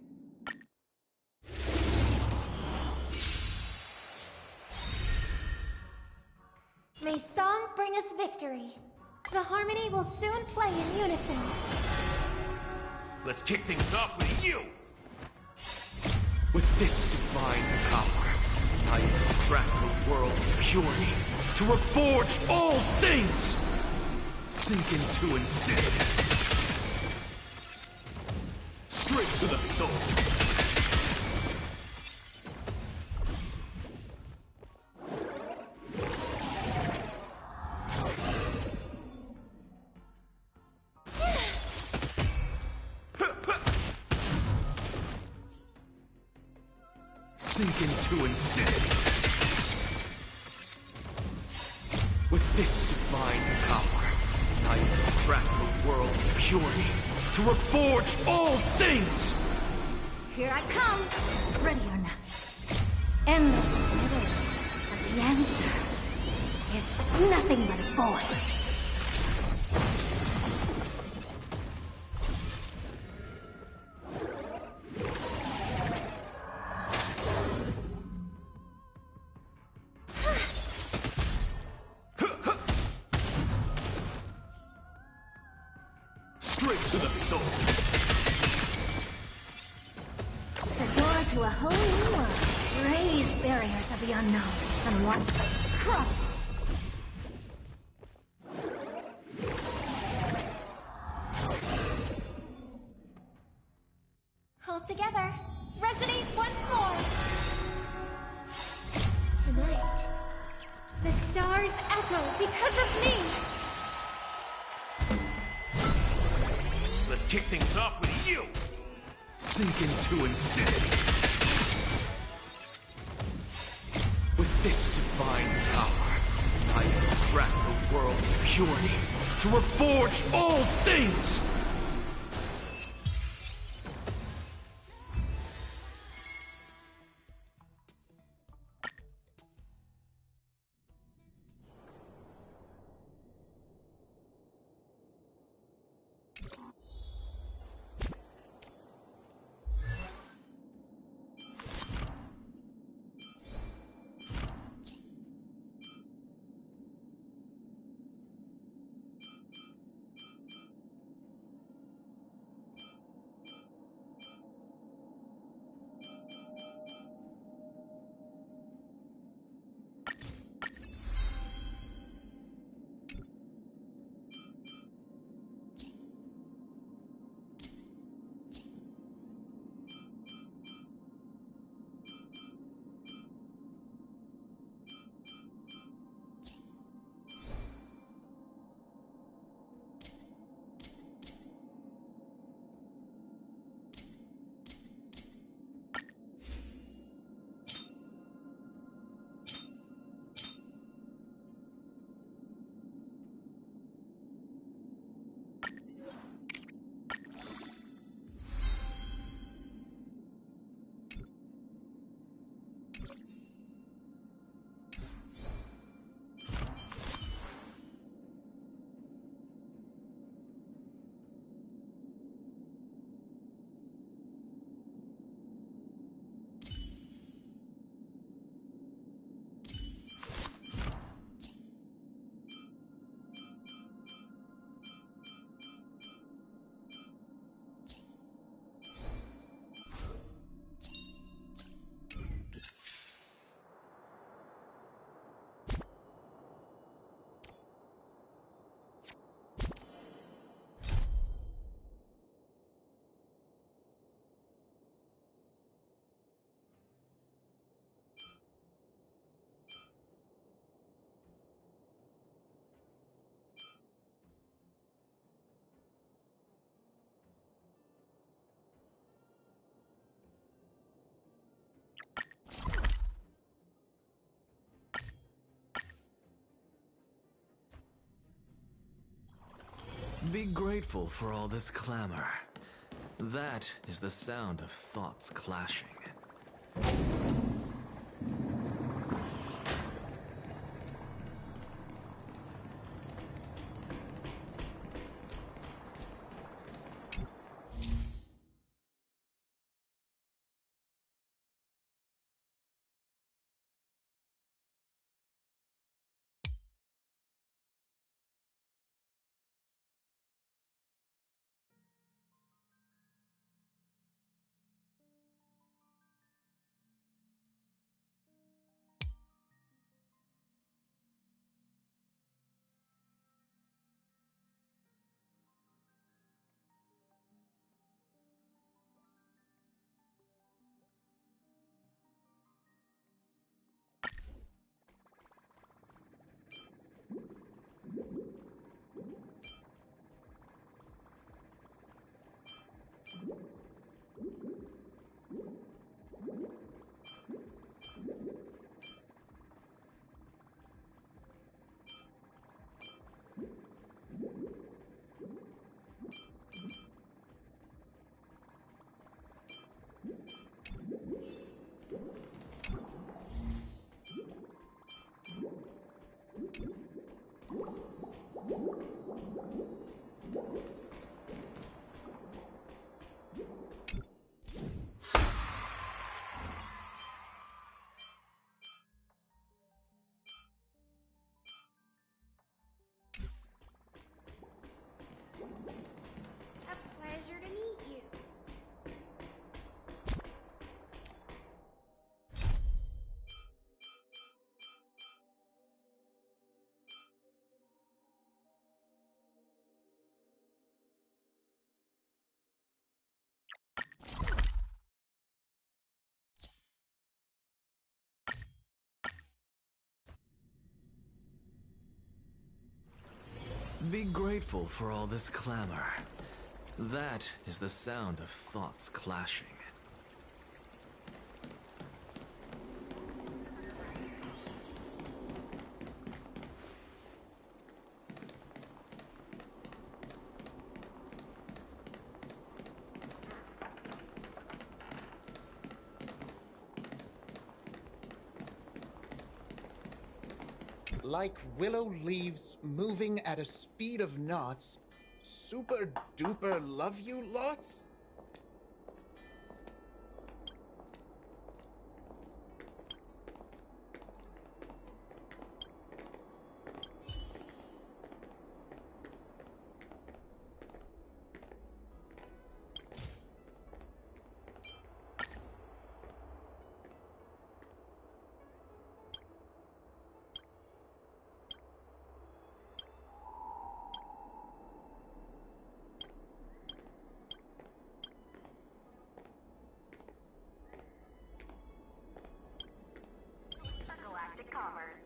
May song bring us victory. The harmony will soon play in unison. Let's kick things off with you! With this divine power, I extract the world's purity to reforge all things! Sink into insanity. Straight to the soul. Sink into insanity. With this divine power, I extract the world's purity to reforge all things! Here I come! Ready or not. Endless riddle, but the answer is nothing but a void. Straight to the soul. The door to a whole new world. Raise barriers of the unknown and watch them crumble. All together, resonate once more. Tonight, the stars echo because of me. Let's kick things off with you! Sink into insanity. With this divine power, I extract the world's purity to reforge all things! Be grateful for all this clamor. That is the sound of thoughts clashing. Be grateful for all this clamor. That is the sound of thoughts clashing. Like willow leaves moving at a speed of knots, super duper love you lots? Galactic Commerce.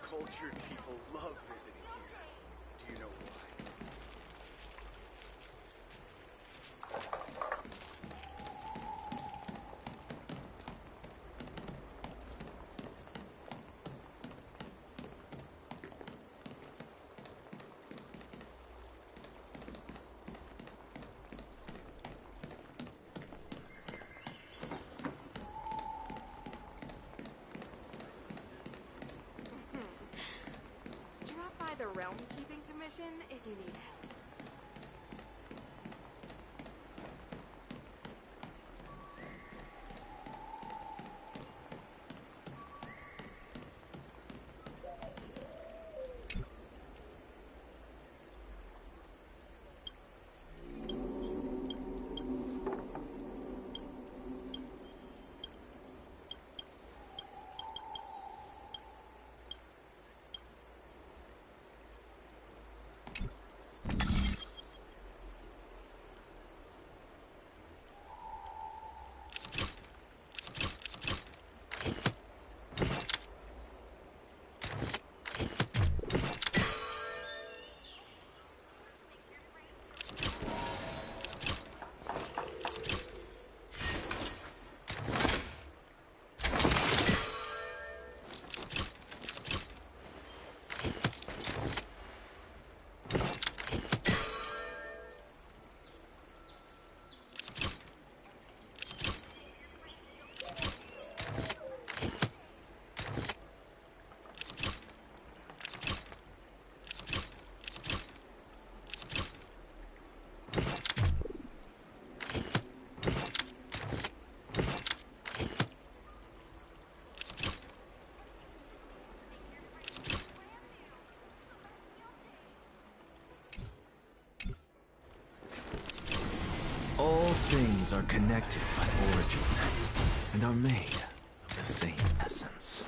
Cultured people love visiting here. Do you know why? Drop by the Realm Keeping Commission if you need help. All things are connected by origin, and are made of the same essence.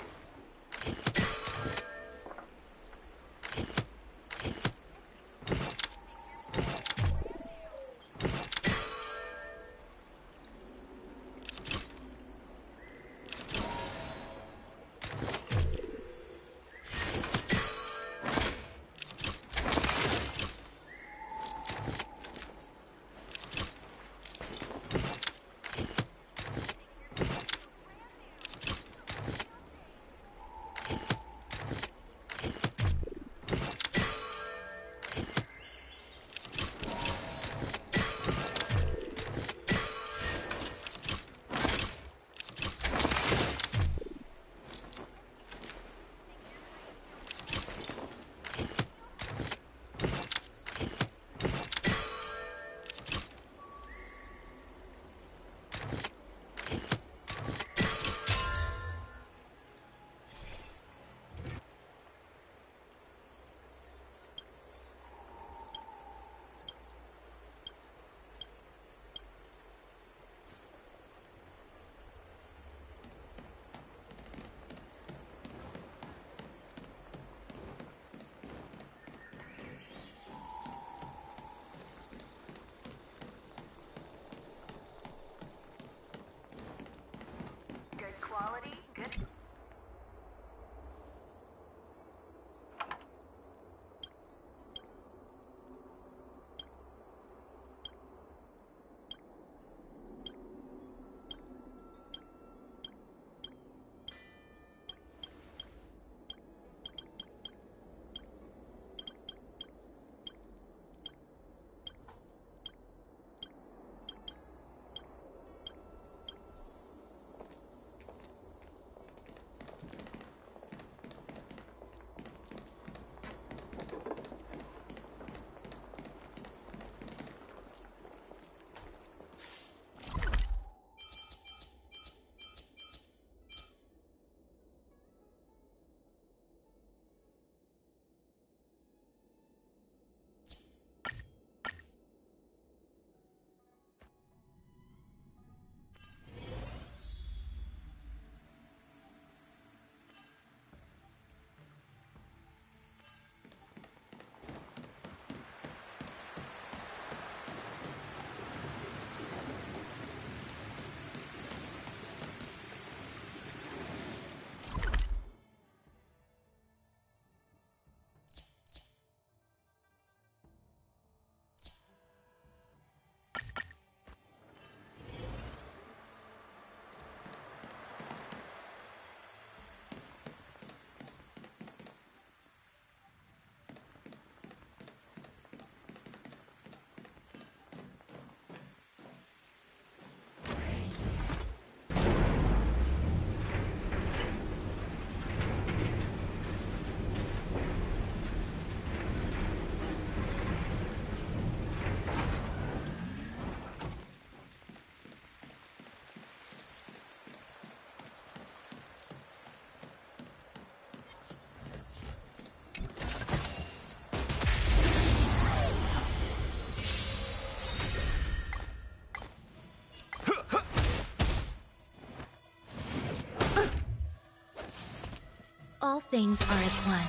all things are as one.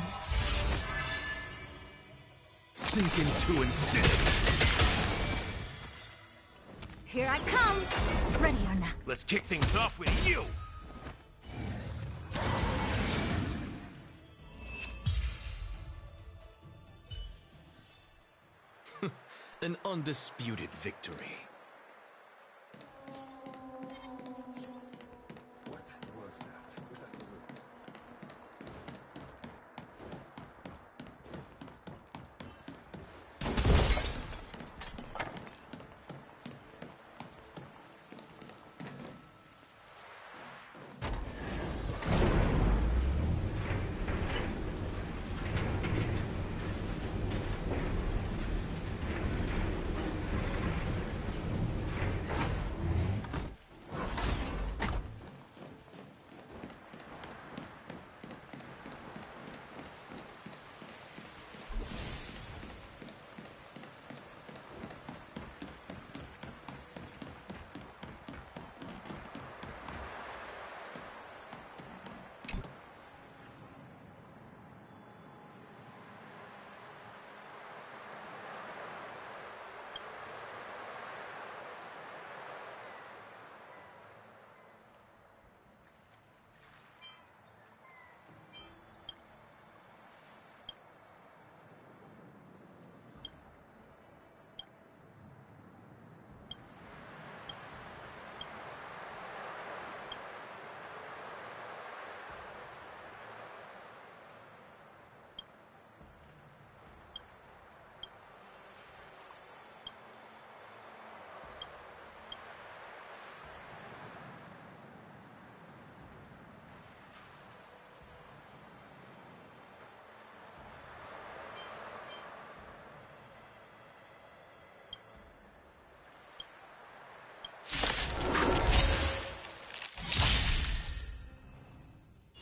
Sink into insanity. Here I come! Ready or not. Let's kick things off with you! An undisputed victory. What was that? Was that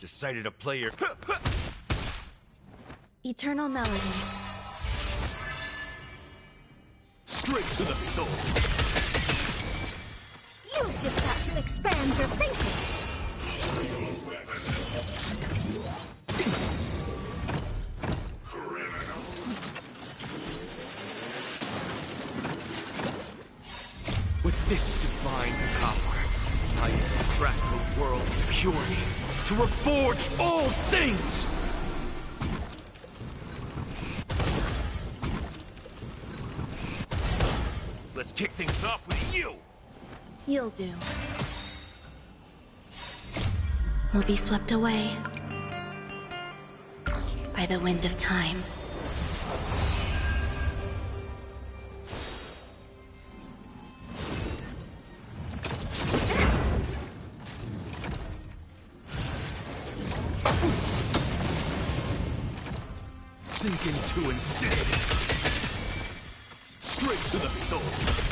Decided to play your... Eternal melody. Straight to the soul. You've just got to expand your thinking. With this divine power, I extract the world's purity to reforge all things! Let's kick things off with you! You'll do. We'll be swept away by the wind of time. Sink into insanity. Straight to the soul.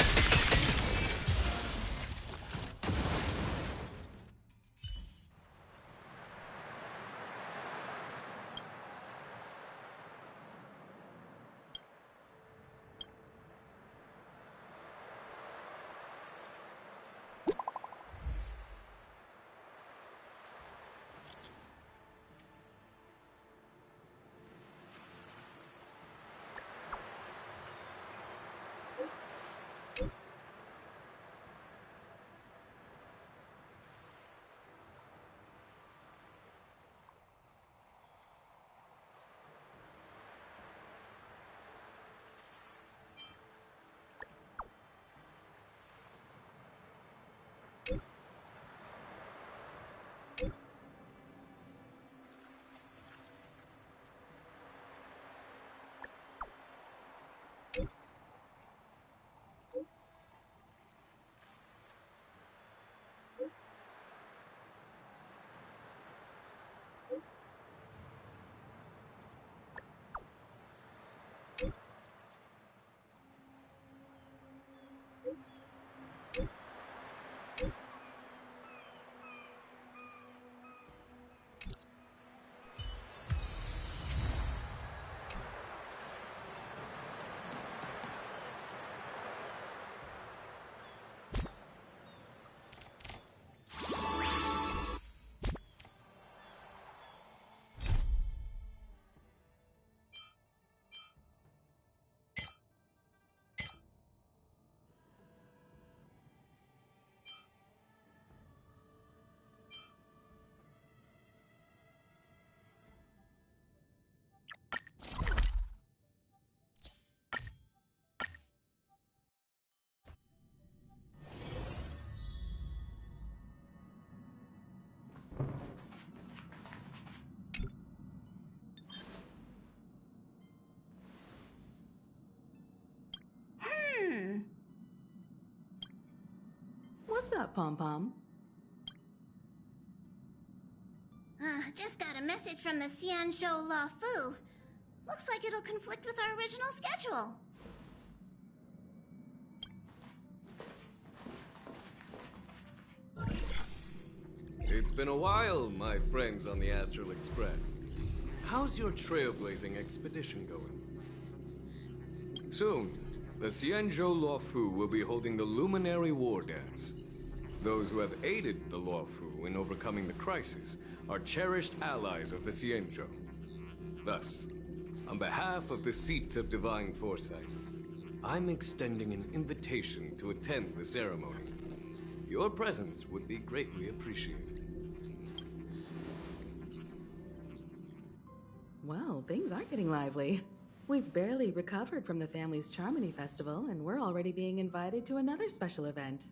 What's up, Pom Pom? Just got a message from the Xianzhou La Fu. Looks like it'll conflict with our original schedule. It's been a while, my friends on the Astral Express. How's your trailblazing expedition going? Soon, the Xianzhou Luofu will be holding the Luminary War Dance. Those who have aided the Luofu in overcoming the crisis are cherished allies of the Xianzhou. Thus, on behalf of the Seat of Divine Foresight, I'm extending an invitation to attend the ceremony. Your presence would be greatly appreciated. Well, things are getting lively. We've barely recovered from the family's Charmony Festival, and we're already being invited to another special event.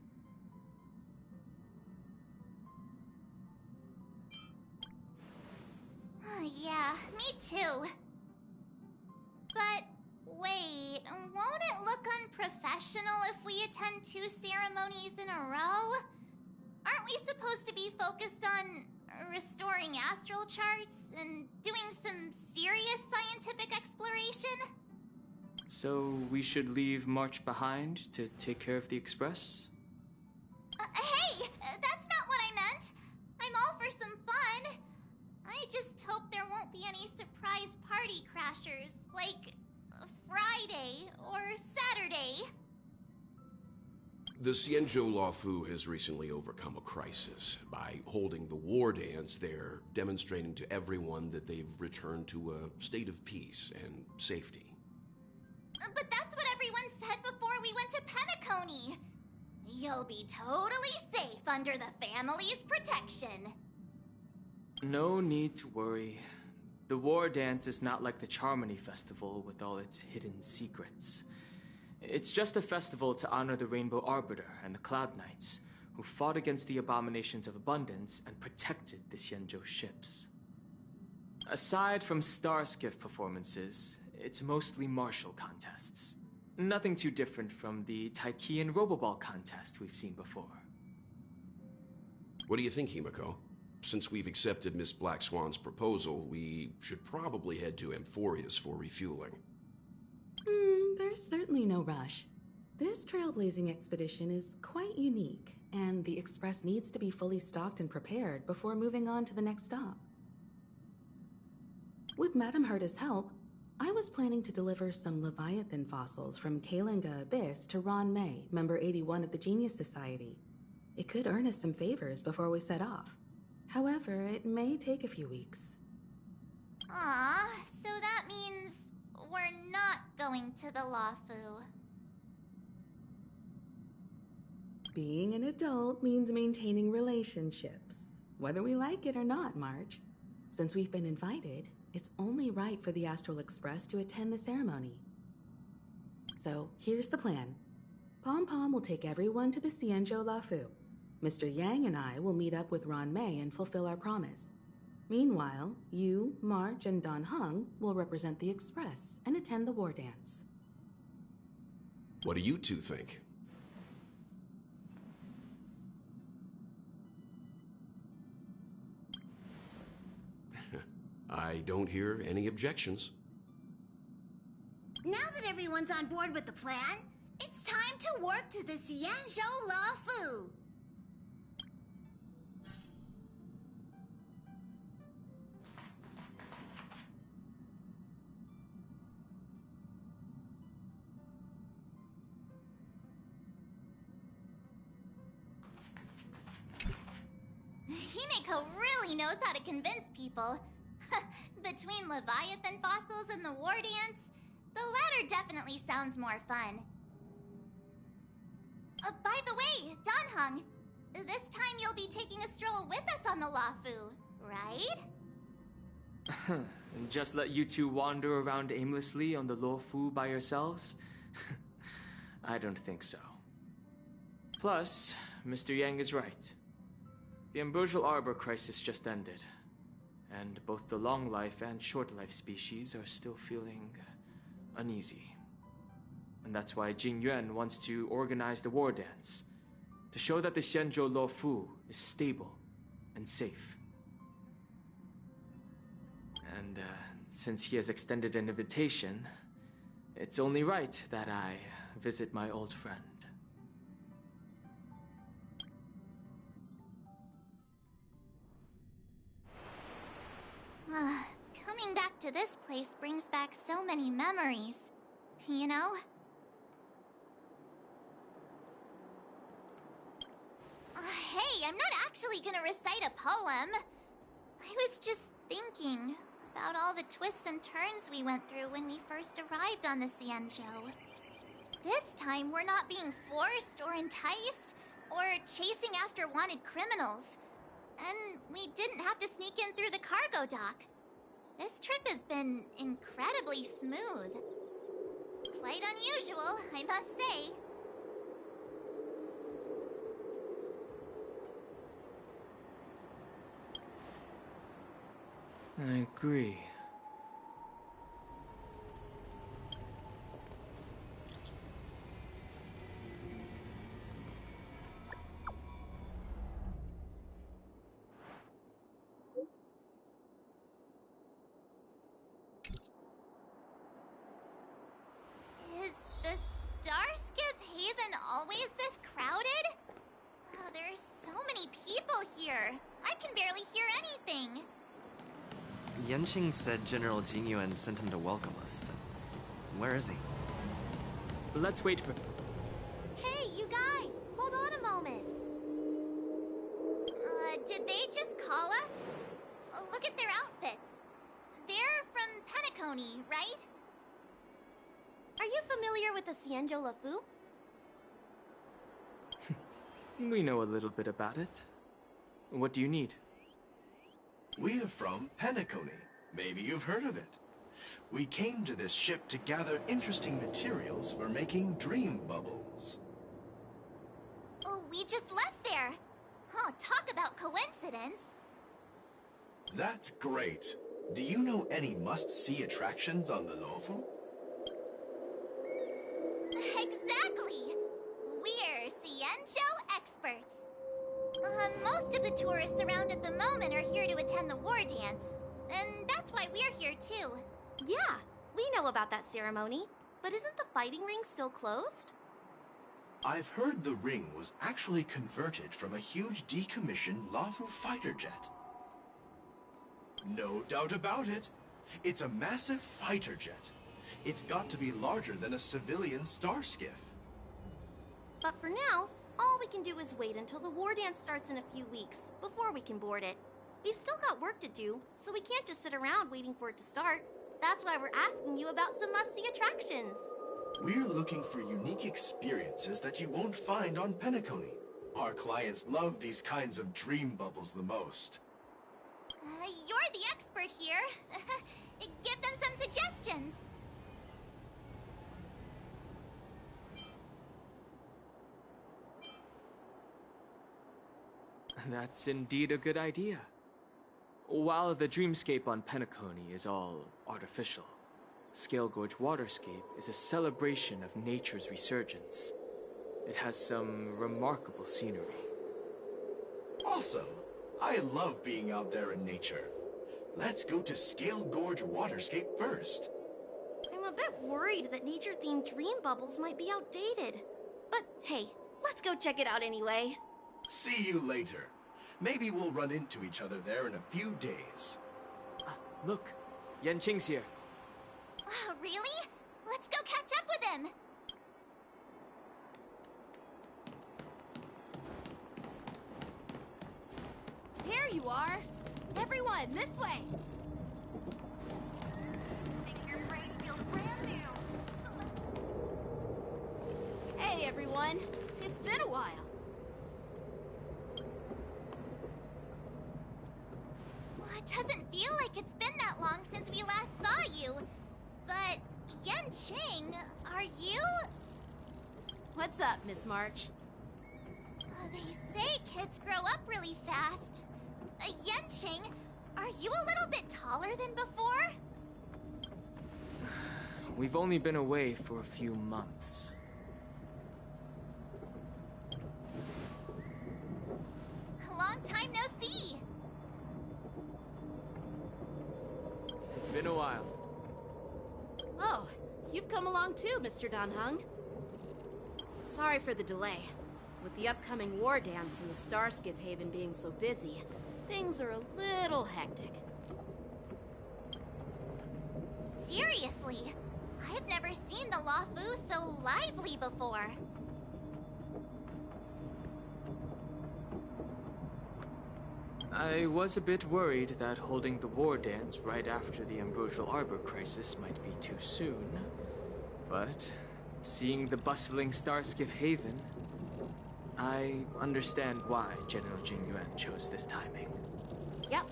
Yeah, me too. But wait, won't it look unprofessional if we attend 2 ceremonies in a row? Aren't we supposed to be focused on restoring astral charts and doing some serious scientific exploration? So we should leave March behind to take care of the Express? Hey! That's not what I meant! I'm all for some fun. I just hope there won't be any surprise party crashers, like Friday or Saturday. The Xianzhou Luofu has recently overcome a crisis. By holding the war dance, they're demonstrating to everyone that they've returned to a state of peace and safety. But that's what everyone said before we went to Penacony. You'll be totally safe under the family's protection. No need to worry. The War Dance is not like the Charmony Festival with all its hidden secrets. It's just a festival to honor the Rainbow Arbiter and the Cloud Knights, who fought against the Abominations of Abundance and protected the Xianzhou ships. Aside from Starskiff performances, it's mostly martial contests. Nothing too different from the Taiki and Roboball contest we've seen before. What do you think, Himiko? Since we've accepted Miss Black Swan's proposal, we should probably head to Amphorius for refueling. There's certainly no rush. This trailblazing expedition is quite unique, and the Express needs to be fully stocked and prepared before moving on to the next stop. With Madame Herta's help, I was planning to deliver some Leviathan fossils from Kalinga Abyss to Ron May, member 81 of the Genius Society. It could earn us some favors before we set off. However, it may take a few weeks. Aw, so that means we're not going to the Luofu. Being an adult means maintaining relationships, whether we like it or not, March. Since we've been invited, it's only right for the Astral Express to attend the ceremony. So, here's the plan. Pom Pom will take everyone to the Xianzhou Luofu. Mr. Yang and I will meet up with Ron May and fulfill our promise. Meanwhile, you, March, and Dan Heng will represent the Express and attend the war dance. What do you two think? I don't hear any objections. Now that everyone's on board with the plan, it's time to warp to the Xianzhou Luofu. Himiko really knows how to convince people. Between Leviathan fossils and the war dance, the latter definitely sounds more fun. By the way, Dan Heng, this time you'll be taking a stroll with us on the Luofu, right? And just let you two wander around aimlessly on the Luofu by yourselves? I don't think so. Plus, Mr. Yang is right. The Ambrosial Arbor crisis just ended, and both the long life and short life species are still feeling uneasy. And that's why Jing Yuan wants to organize the war dance, to show that the Xianzhou Luofu is stable and safe. And since he has extended an invitation, it's only right that I visit my old friend. Coming back to this place brings back so many memories, you know? Hey, I'm not actually gonna recite a poem. I was just thinking about all the twists and turns we went through when we first arrived on the Xianzhou. This time, we're not being forced or enticed or chasing after wanted criminals. And we didn't have to sneak in through the cargo dock. This trip has been incredibly smooth. Quite unusual, I must say. I agree. Is the Starskiff Haven always this crowded? Oh, there's so many people here. I can barely hear anything. Yanqing said General Jingyuan sent him to welcome us, but where is he? Let's wait for... Hey, you guys! Hold on a moment. Did they just call us? Look at their outfits. They're from Penacony, right? Are you familiar with the Xianzhou Luofu? We know a little bit about it. What do you need? We're from Penacony. Maybe you've heard of it. We came to this ship to gather interesting materials for making dream bubbles. Oh, we just left there. Oh, talk about coincidence. That's great. Do you know any must-see attractions on the Luofu? Exactly. We're Xianzhou experts. Most of the tourists around at the moment are here to attend the war dance. And that's why we're here too. Yeah, we know about that ceremony. But isn't the fighting ring still closed? I've heard the ring was actually converted from a huge decommissioned Luofu fighter jet. No doubt about it. It's a massive fighter jet. It's got to be larger than a civilian star skiff. But for now, all we can do is wait until the war dance starts in a few weeks before we can board it. We've still got work to do, so we can't just sit around waiting for it to start. That's why we're asking you about some must-see attractions. We're looking for unique experiences that you won't find on Penacony. Our clients love these kinds of dream bubbles the most. You're the expert here. Give them some suggestions. That's indeed a good idea. While the dreamscape on Penacony is all artificial, Scale Gorge Waterscape is a celebration of nature's resurgence. It has some remarkable scenery. Awesome! I love being out there in nature. Let's go to Scale Gorge Waterscape first. I'm a bit worried that nature-themed dream bubbles might be outdated. But hey, let's go check it out anyway. See you later. Maybe we'll run into each other there in a few days. Look, Yanqing's here. Really? Let's go catch up with him. There you are! Everyone, this way! Hey everyone! It's been a while. Well, it doesn't feel like it's been that long since we last saw you. But, Yanqing, are you... What's up, Miss March? They say kids grow up really fast. Yanqing, are you a little bit taller than before? We've only been away for a few months. Oh, you've come along too, Mr. Danheng. Sorry for the delay. With the upcoming war dance and the Starskiff Haven being so busy, things are a little hectic. Seriously, I've never seen the Luofu so lively before. I was a bit worried that holding the war dance right after the Ambrosial Arbor crisis might be too soon. But seeing the bustling Starskiff Haven, I understand why General Jingyuan chose this timing. Yep.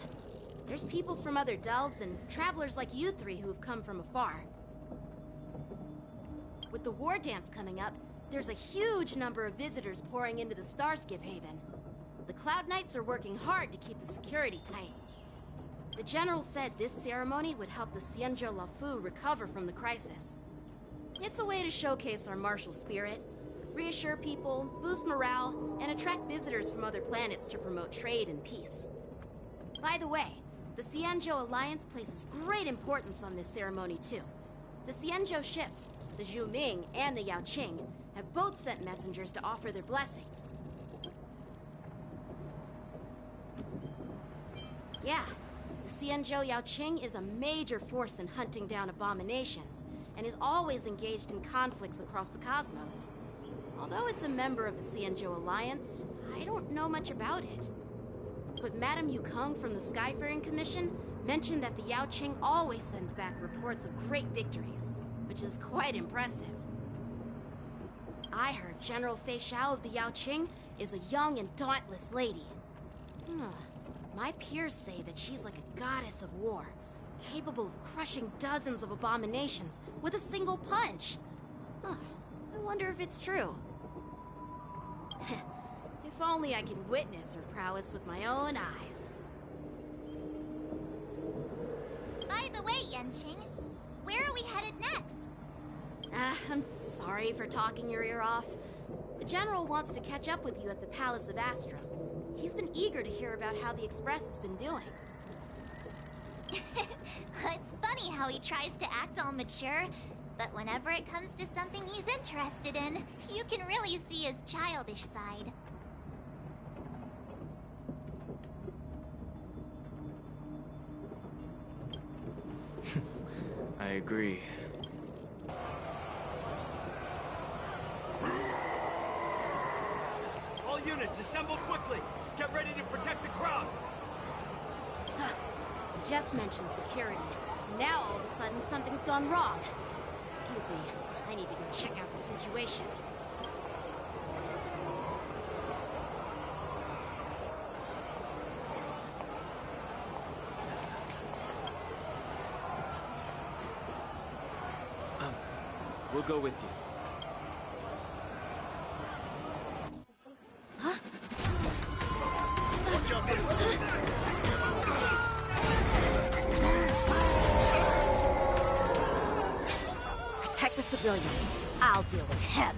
There's people from other delves and travelers like you three who have come from afar. With the war dance coming up, there's a huge number of visitors pouring into the Starskiff Haven. The Cloud Knights are working hard to keep the security tight. The General said this ceremony would help the Xianzhou Luofu recover from the crisis. It's a way to showcase our martial spirit, reassure people, boost morale, and attract visitors from other planets to promote trade and peace. By the way, the Xianzhou Alliance places great importance on this ceremony too. The Xianzhou ships, the Zhu Ming and the Yaoqing, have both sent messengers to offer their blessings. Yeah, the Xianzhou Yaoqing is a major force in hunting down abominations, and is always engaged in conflicts across the cosmos. Although it's a member of the Xianzhou Alliance, I don't know much about it. But Madame Yukong from the Skyfaring Commission mentioned that the Yaoqing always sends back reports of great victories, which is quite impressive. I heard General Fei Xiao of the Yaoqing is a young and dauntless lady. My peers say that she's like a goddess of war, capable of crushing dozens of abominations with a single punch. I wonder if it's true. If only I could witness her prowess with my own eyes. By the way, Yanqing, where are we headed next? I'm sorry for talking your ear off. The General wants to catch up with you at the Palace of Astrum. He's been eager to hear about how the Express has been doing. It's funny how he tries to act all mature, but whenever it comes to something he's interested in, you can really see his childish side. I agree. All units, assemble quickly! Get ready to protect the crowd! You just mentioned security. Now all of a sudden something's gone wrong. Excuse me, I need to go check out the situation. We'll go with you. Watch out for Protect the civilians. I'll deal with him.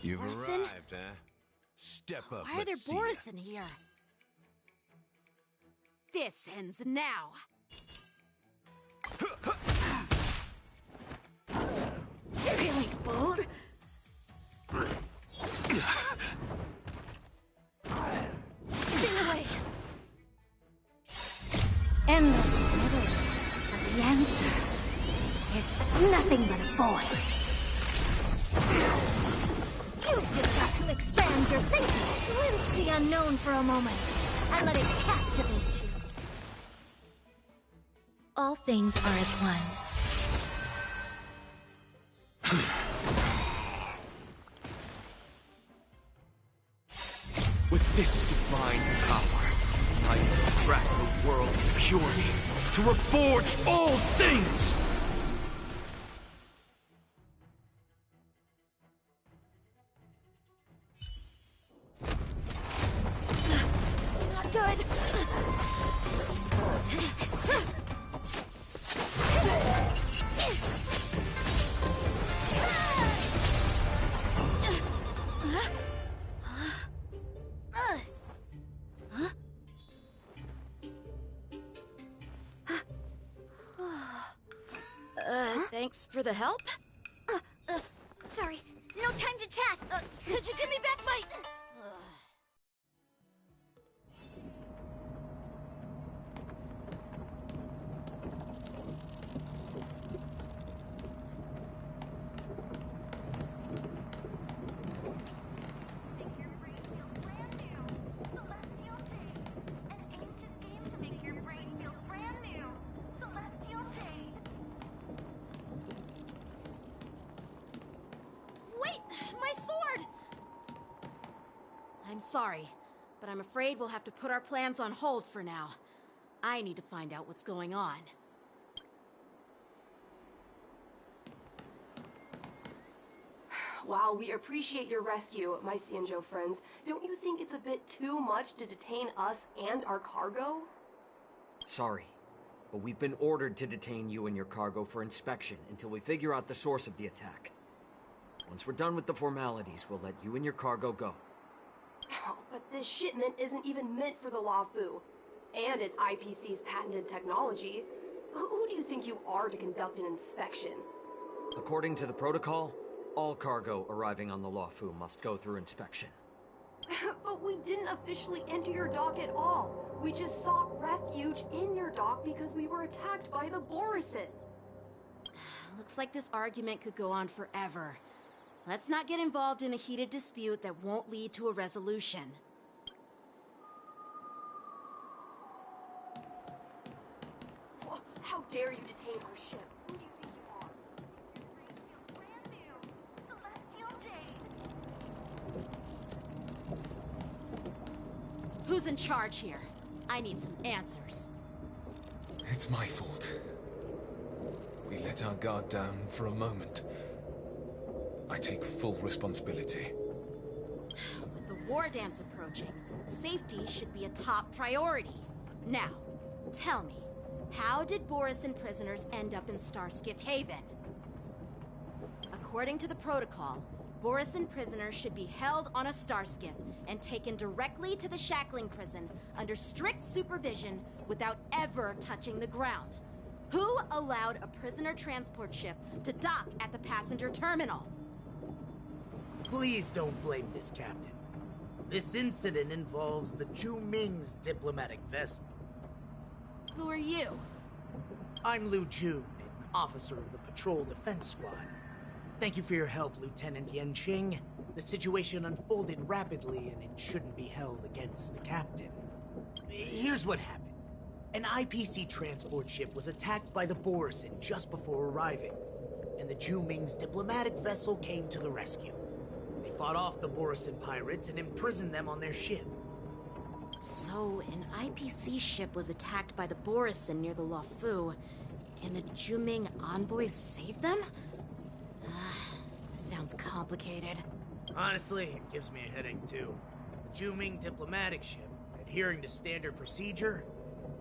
You've Borison? arrived, huh? Step up. Why are there let's see ya. Borison here? This ends now. Really bold? Stay away. Endless riddles, but the answer is nothing but a void. You've just got to expand your thinking, glimpse the unknown for a moment, and let it captivate you. All things are as one. With this divine power, I extract the world's purity, to reforge all things! Not good. Thanks for the help? Sorry, no time to chat. Could you give me back my... I'm sorry, but I'm afraid we'll have to put our plans on hold for now. I need to find out what's going on. While we appreciate your rescue, my Xianzhou friends, don't you think it's a bit too much to detain us and our cargo? Sorry, but we've been ordered to detain you and your cargo for inspection until we figure out the source of the attack. Once we're done with the formalities, we'll let you and your cargo go. Oh, but this shipment isn't even meant for the Luofu, and it's IPC's patented technology. Who do you think you are to conduct an inspection? According to the protocol, all cargo arriving on the Luofu must go through inspection. But we didn't officially enter your dock at all. We just sought refuge in your dock because we were attacked by the Borisin. Looks like this argument could go on forever. Let's not get involved in a heated dispute that won't lead to a resolution. How dare you detain our ship? Who do you think you are? Who's in charge here? I need some answers. It's my fault. We let our guard down for a moment. I take full responsibility. With the war dance approaching, safety should be a top priority. Now, tell me, how did Borisin prisoners end up in Starskiff Haven? According to the protocol, Borisin prisoners should be held on a Starskiff and taken directly to the Shackling prison under strict supervision without ever touching the ground. Who allowed a prisoner transport ship to dock at the passenger terminal? Please don't blame this captain. This incident involves the Zhu Ming's diplomatic vessel. Who are you? I'm Lu Jun, an officer of the Patrol Defense Squad. Thank you for your help, Lieutenant Yanqing. The situation unfolded rapidly, and it shouldn't be held against the captain. Here's what happened. An IPC transport ship was attacked by the Borisin just before arriving, and the Zhu Ming's diplomatic vessel came to the rescue. They fought off the Borisin pirates and imprisoned them on their ship. So, an IPC ship was attacked by the Borisin near the Luofu, and the Zhu Ming envoys saved them? Sounds complicated. Honestly, it gives me a headache too. The Zhu Ming diplomatic ship, adhering to standard procedure,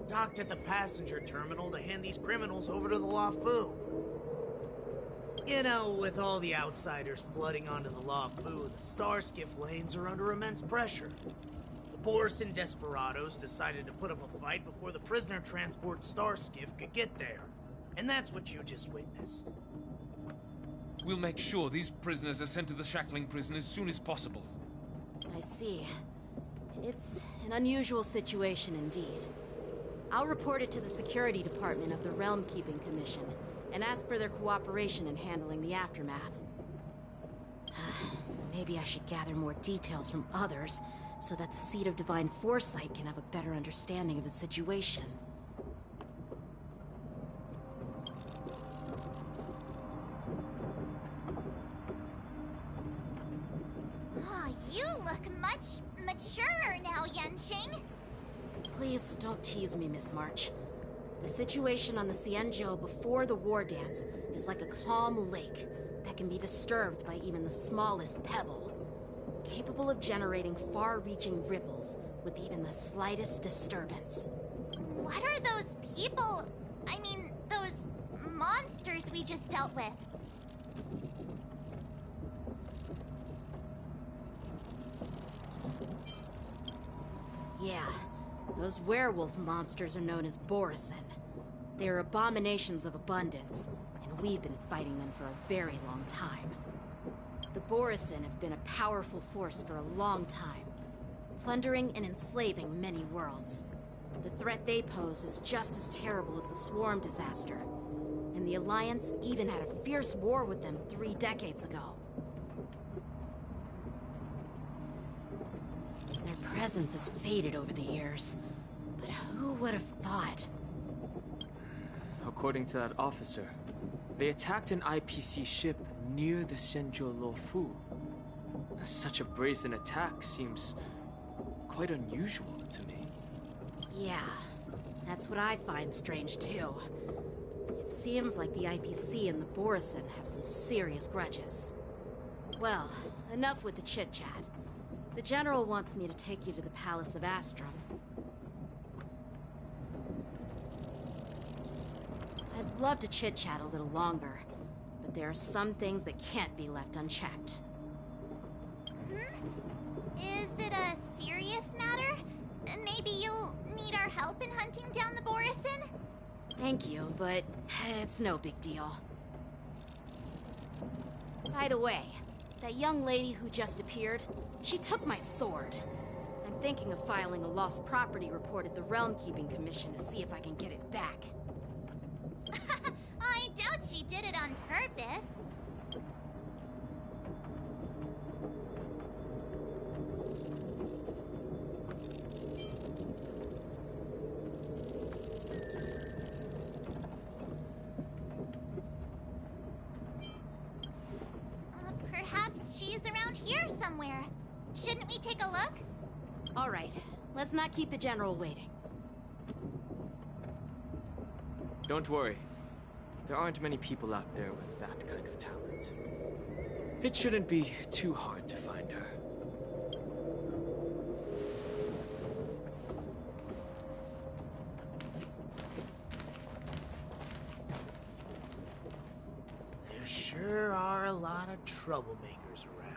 docked at the passenger terminal to hand these criminals over to the Luofu. You know, with all the outsiders flooding onto the Luofu, the Starskiff lanes are under immense pressure. The Borisin desperados decided to put up a fight before the prisoner transport Starskiff could get there. And that's what you just witnessed. We'll make sure these prisoners are sent to the Shackling prison as soon as possible. I see. It's an unusual situation indeed. I'll report it to the security department of the Realm Keeping Commission and ask for their cooperation in handling the aftermath. Maybe I should gather more details from others so that the Seat of Divine Foresight can have a better understanding of the situation. Oh, you look much maturer now, Yanqing. Please don't tease me, Miss March. The situation on the Xianzhou before the war dance is like a calm lake that can be disturbed by even the smallest pebble, capable of generating far-reaching ripples with even the slightest disturbance. What are those people? I mean, those monsters we just dealt with? Yeah, those werewolf monsters are known as Borisin. They're abominations of abundance, and we've been fighting them for a very long time. The Borisin have been a powerful force for a long time, plundering and enslaving many worlds. The threat they pose is just as terrible as the Swarm disaster, and the Alliance even had a fierce war with them 3 decades ago. Their presence has faded over the years, but who would have thought? According to that officer, they attacked an IPC ship near the Xianzhou Luofu. Such a brazen attack seems quite unusual to me. Yeah, that's what I find strange too. It seems like the IPC and the Borisin have some serious grudges. Well, enough with the chit-chat. The General wants me to take you to the Palace of Astrum. I'd love to chit-chat a little longer, but there are some things that can't be left unchecked. Is it a serious matter? Maybe you'll need our help in hunting down the Borisin? Thank you, but it's no big deal. By the way, that young lady who just appeared, she took my sword. I'm thinking of filing a lost property report at the Realm Keeping Commission to see if I can get it back. I doubt she did it on purpose. Perhaps she's around here somewhere. Shouldn't we take a look? All right, let's not keep the General waiting. Don't worry. There aren't many people out there with that kind of talent. It shouldn't be too hard to find her. There sure are a lot of troublemakers around.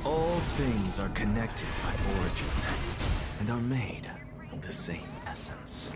All things are connected by origin, and are made of the same essence.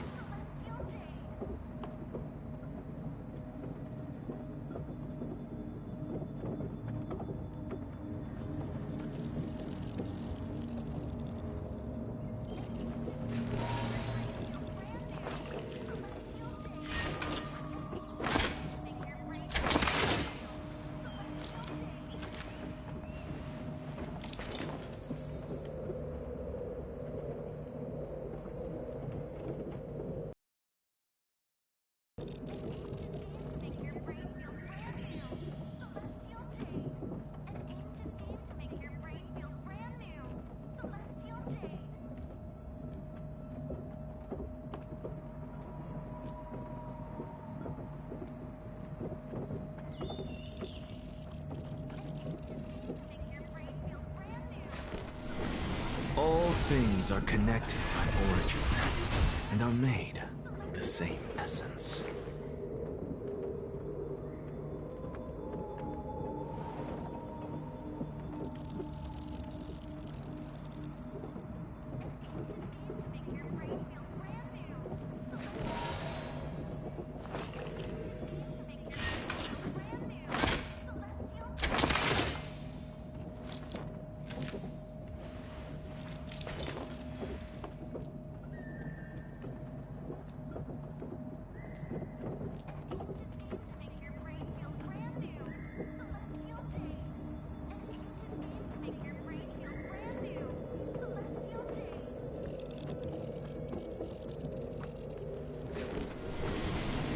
All things are connected by origin, and are made of the same essence.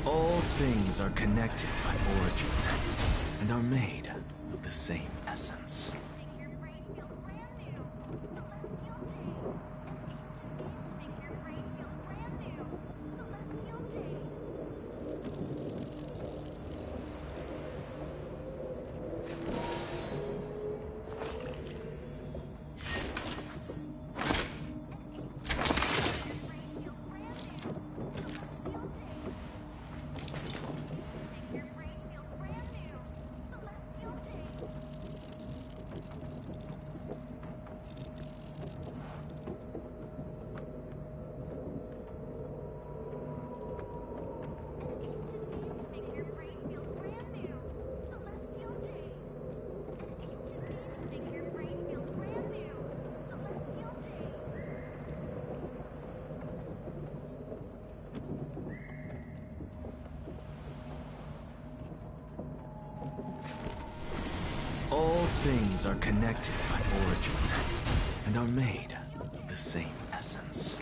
All things are connected by origin and are made of the same essence. All things are connected by origin and are made of the same essence.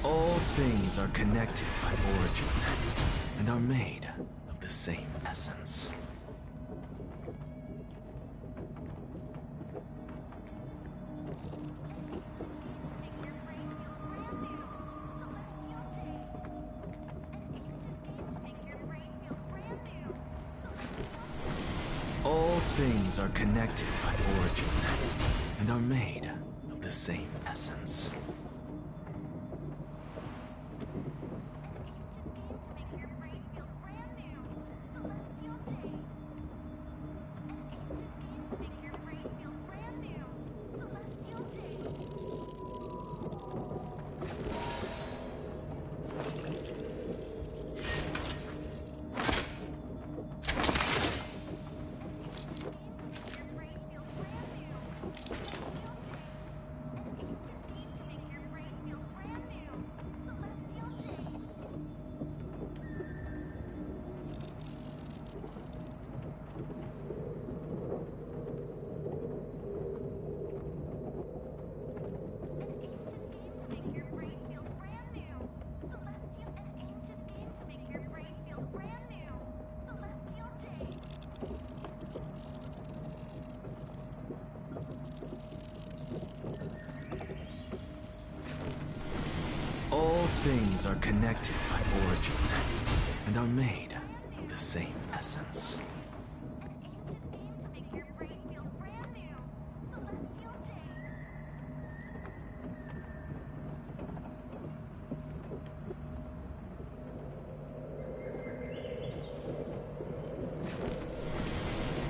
All things are connected by origin and are made of the same essence. All things are connected by origin and are made of the same essence. All things are connected by origin and are made of the same essence.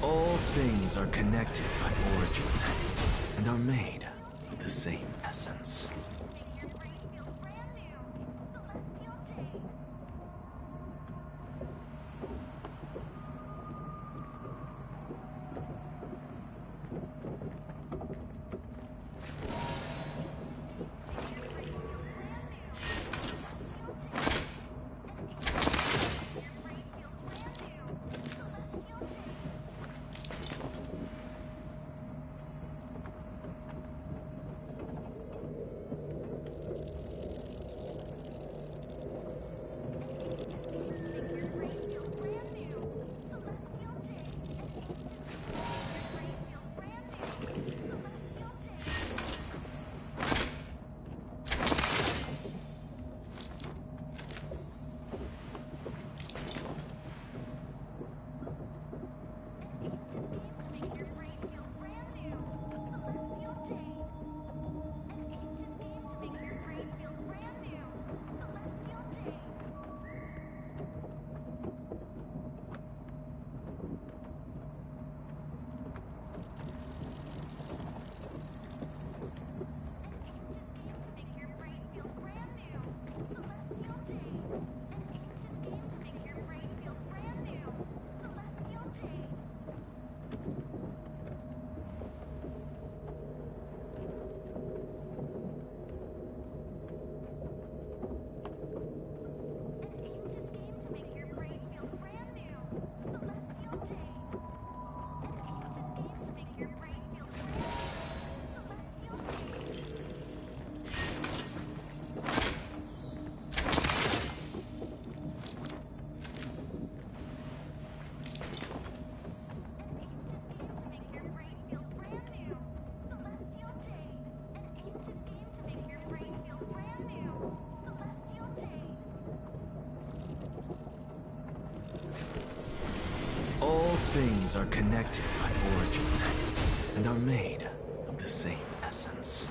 All things are connected by origin and are made of the same essence. things are connected by origin and are made of the same essence.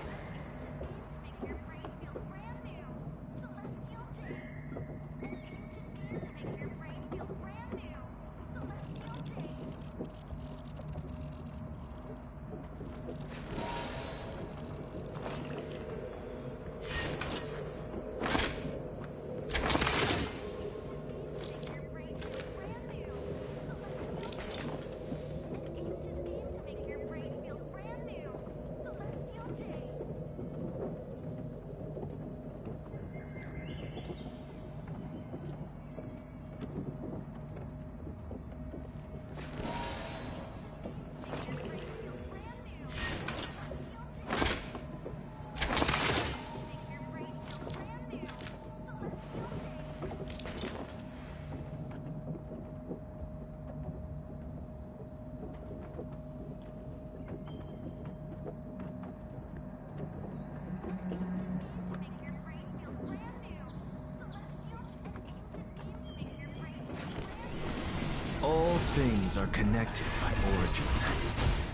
All things are connected by origin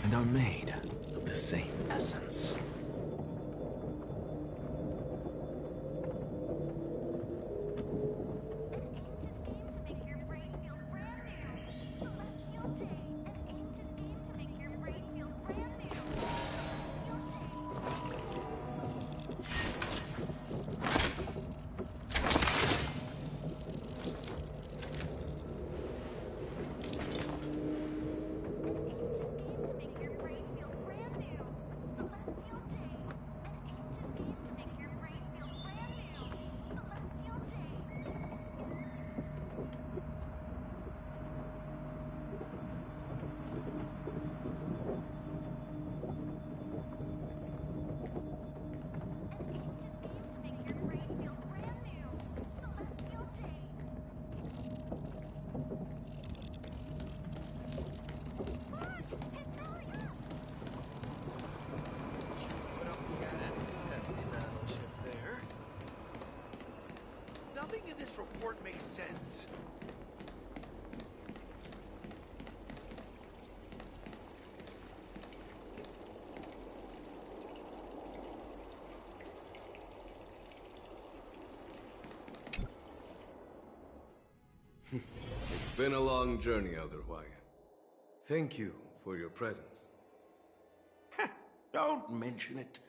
and are made of the same essence. Nothing in this report makes sense. It's been a long journey, Elder Hwaiyan. Thank you for your presence. Don't mention it.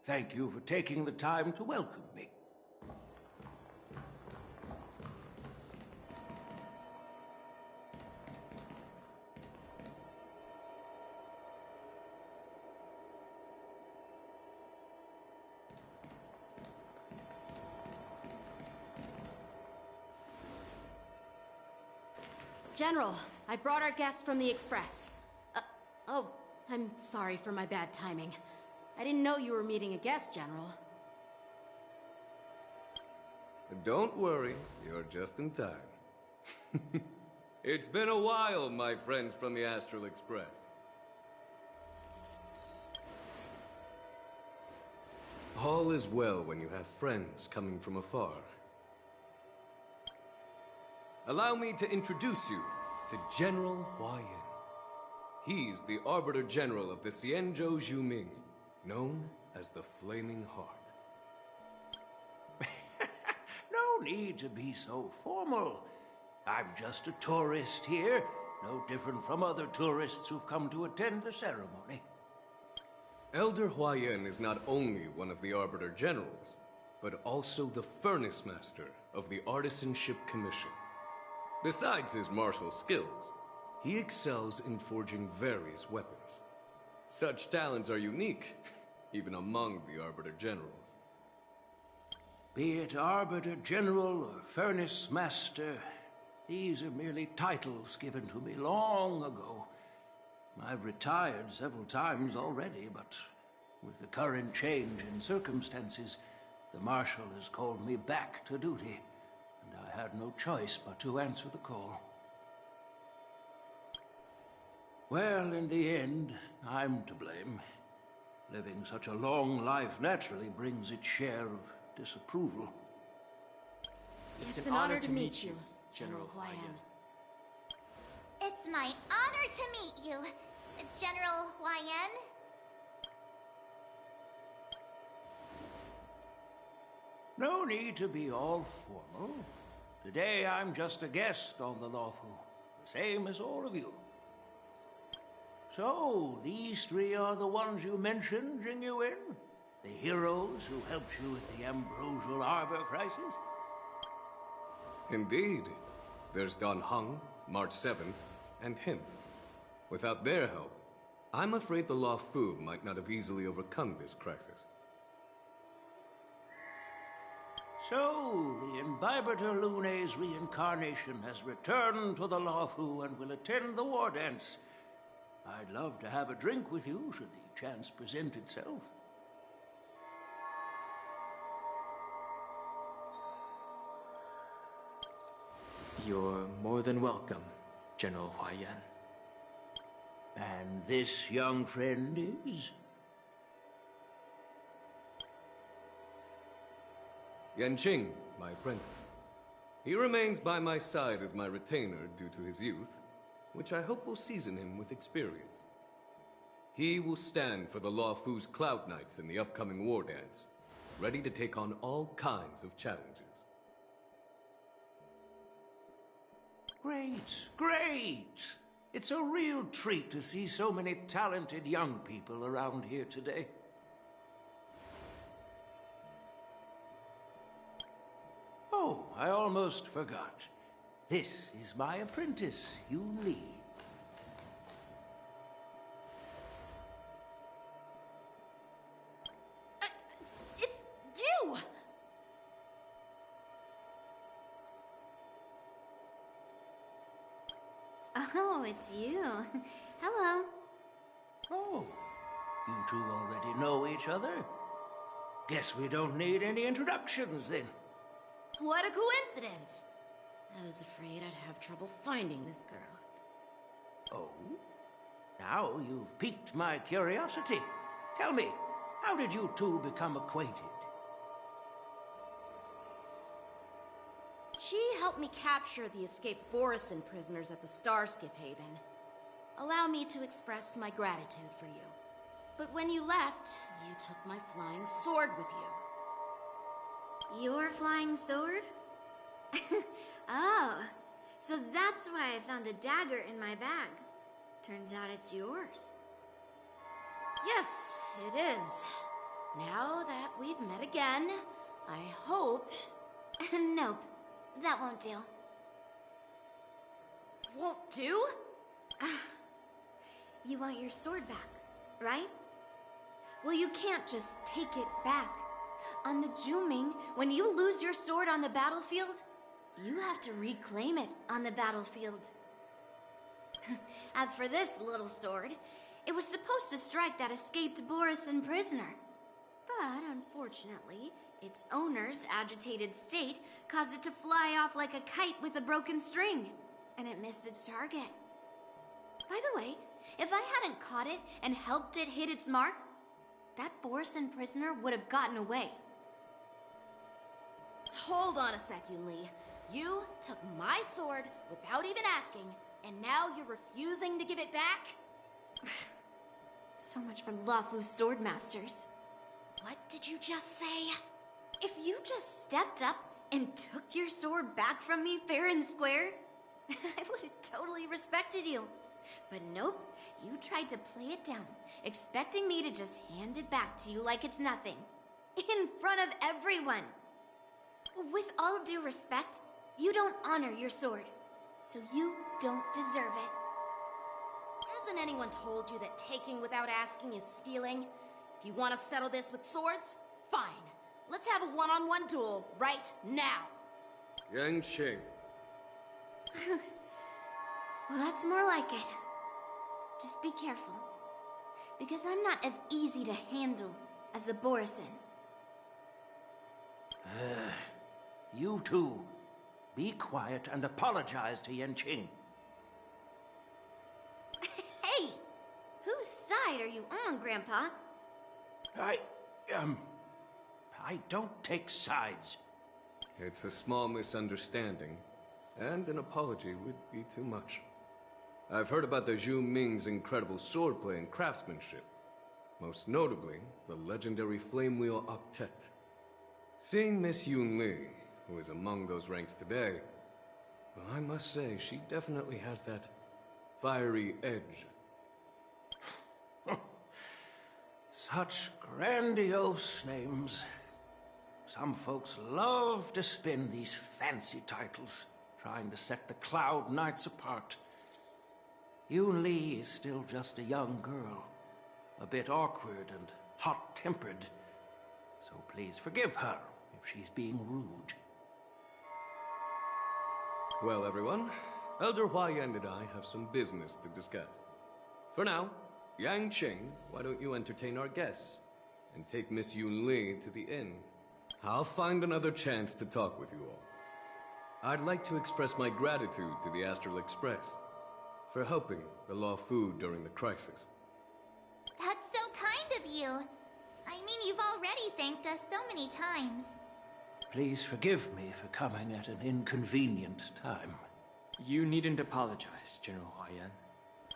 Thank you for taking the time to welcome me. General, I brought our guests from the Express. Oh, I'm sorry for my bad timing. I didn't know you were meeting a guest, General. Don't worry, you're just in time. It's been a while, my friends from the Astral Express. All is well when you have friends coming from afar. Allow me to introduce you to General Hwaiyan. He's the Arbiter General of the Xianzhou Zhuming, known as the Flaming Heart. No need to be so formal. I'm just a tourist here, no different from other tourists who've come to attend the ceremony. Elder Hwaiyan is not only one of the Arbiter Generals, but also the Furnace Master of the Artisanship Commission. Besides his martial skills, he excels in forging various weapons. Such talents are unique, even among the Arbiter Generals. Be it Arbiter General or Furnace Master, these are merely titles given to me long ago. I've retired several times already, but with the current change in circumstances, the Marshal has called me back to duty, and I had no choice but to answer the call. Well, in the end, I'm to blame. Living such a long life naturally brings its share of disapproval. It's an honor to meet you, General Hwaiyan. It's It's my honor to meet you, General YN. No need to be all formal. Today I'm just a guest on the Luofu, the same as all of you. So, these three are the ones you mentioned, Jingyuin? The heroes who helped you with the Ambrosial Arbor crisis? Indeed. There's Dan Heng, March 7th, and him. Without their help, I'm afraid the Luofu might not have easily overcome this crisis. So, the Imbibitor Lune's reincarnation has returned to the Luofu and will attend the war dance. I'd love to have a drink with you, should the chance present itself. You're more than welcome, General Huaiyan. And this young friend is? Yanqing, my apprentice. He remains by my side as my retainer due to his youth, which I hope will season him with experience. He will stand for the Luofu's Cloud Knights in the upcoming war dance, ready to take on all kinds of challenges. Great, great! It's a real treat to see so many talented young people around here today. Oh, I almost forgot. This is my apprentice, Yu Li. It's you! Oh, it's you. Hello. Oh, you two already know each other? Guess we don't need any introductions then. What a coincidence! I was afraid I'd have trouble finding this girl. Oh? Now you've piqued my curiosity. Tell me, how did you two become acquainted? She helped me capture the escaped Borisin prisoners at the Starskiff Haven. Allow me to express my gratitude for you. But when you left, you took my flying sword with you. Your flying sword? Oh, so that's why I found a dagger in my bag. Turns out it's yours. Yes, it is. Now that we've met again, I hope... Nope, that won't do. Won't do? You want your sword back, right? Well, you can't just take it back. On the Zhuming, when you lose your sword on the battlefield, you have to reclaim it on the battlefield. As for this little sword, it was supposed to strike that escaped Borisin prisoner. But unfortunately, its owner's agitated state caused it to fly off like a kite with a broken string, and it missed its target. By the way, if I hadn't caught it and helped it hit its mark, that Borisin prisoner would have gotten away. Hold on a sec, Yun Li. You took my sword without even asking, and now you're refusing to give it back? So much for Luofu sword masters. What did you just say? If you just stepped up and took your sword back from me fair and square, I would have totally respected you. But nope, you tried to play it down, expecting me to just hand it back to you like it's nothing. In front of everyone. With all due respect, you don't honor your sword, so you don't deserve it. Hasn't anyone told you that taking without asking is stealing? If you want to settle this with swords, fine. Let's have a one-on-one duel right now. Yanqing. Well, that's more like it. Just be careful, because I'm not as easy to handle as the Borisin. You two, be quiet and apologize to Yanqing. Hey! Whose side are you on, Grandpa? I don't take sides. It's a small misunderstanding, and an apology would be too much. I've heard about the Zhu Ming's incredible swordplay and craftsmanship. Most notably, the legendary Flame Wheel Octet. Seeing Miss Yun Li, who is among those ranks today, well, I must say, she definitely has that fiery edge. Such grandiose names. Some folks love to spin these fancy titles, trying to set the Cloud Knights apart. Yun Li is still just a young girl, a bit awkward and hot-tempered. So please forgive her if she's being rude. Well, everyone, Elder Huaiyan and I have some business to discuss. For now, Yanqing, why don't you entertain our guests and take Miss Yun Li to the inn? I'll find another chance to talk with you all. I'd like to express my gratitude to the Astral Express for helping the Luofu during the crisis. That's so kind of you. I mean, you've already thanked us so many times. Please forgive me for coming at an inconvenient time. You needn't apologize, General Huaiyan.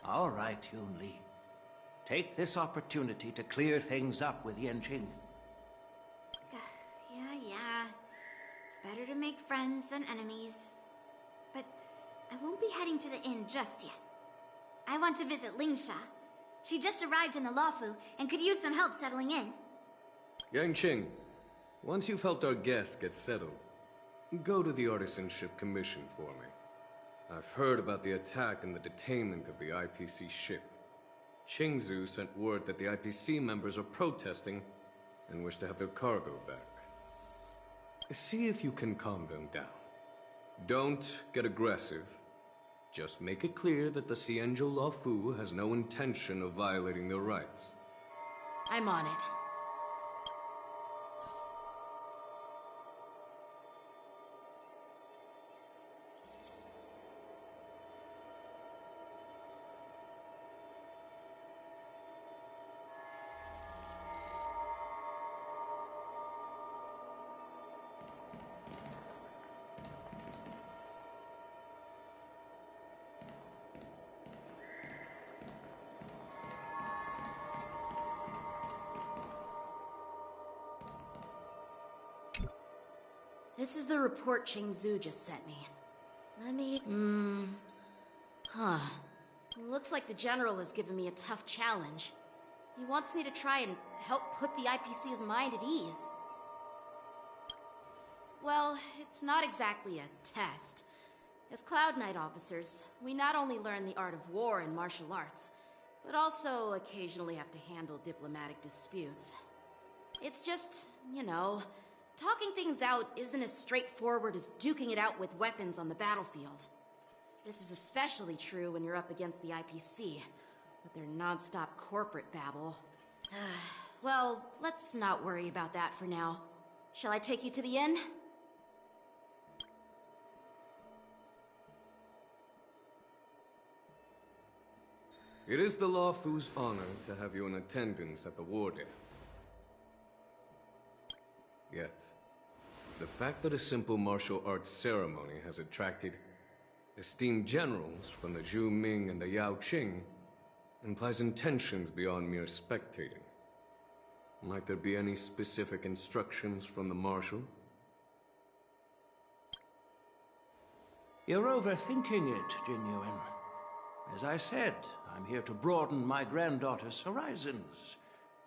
All right, Yun Li. Take this opportunity to clear things up with Yanqing. Yeah. It's better to make friends than enemies. But I won't be heading to the inn just yet. I want to visit Lingsha. She just arrived in the Luofu and could use some help settling in. Yanqing, once you've helped our guests get settled, go to the Artisanship Commission for me. I've heard about the attack and the detainment of the IPC ship. Qingzu sent word that the IPC members are protesting and wish to have their cargo back. See if you can calm them down. Don't get aggressive. Just make it clear that the Xianzhou Luofu has no intention of violating their rights. I'm on it. This is the report Qingzu just sent me. Let me... Looks like the General has given me a tough challenge. He wants me to try and help put the IPC's mind at ease. Well, it's not exactly a test. As Cloud Knight officers, we not only learn the art of war and martial arts, but also occasionally have to handle diplomatic disputes. It's just, talking things out isn't as straightforward as duking it out with weapons on the battlefield. This is especially true when you're up against the IPC, with their non-stop corporate babble. Well, let's not worry about that for now. Shall I take you to the inn? It is the Luofu's honor to have you in attendance at the war dance. Yet, the fact that a simple martial arts ceremony has attracted esteemed generals from the Zhu Ming and the Yao Qing implies intentions beyond mere spectating. Might there be any specific instructions from the Marshal? You're overthinking it, Jingyuan. As I said, I'm here to broaden my granddaughter's horizons.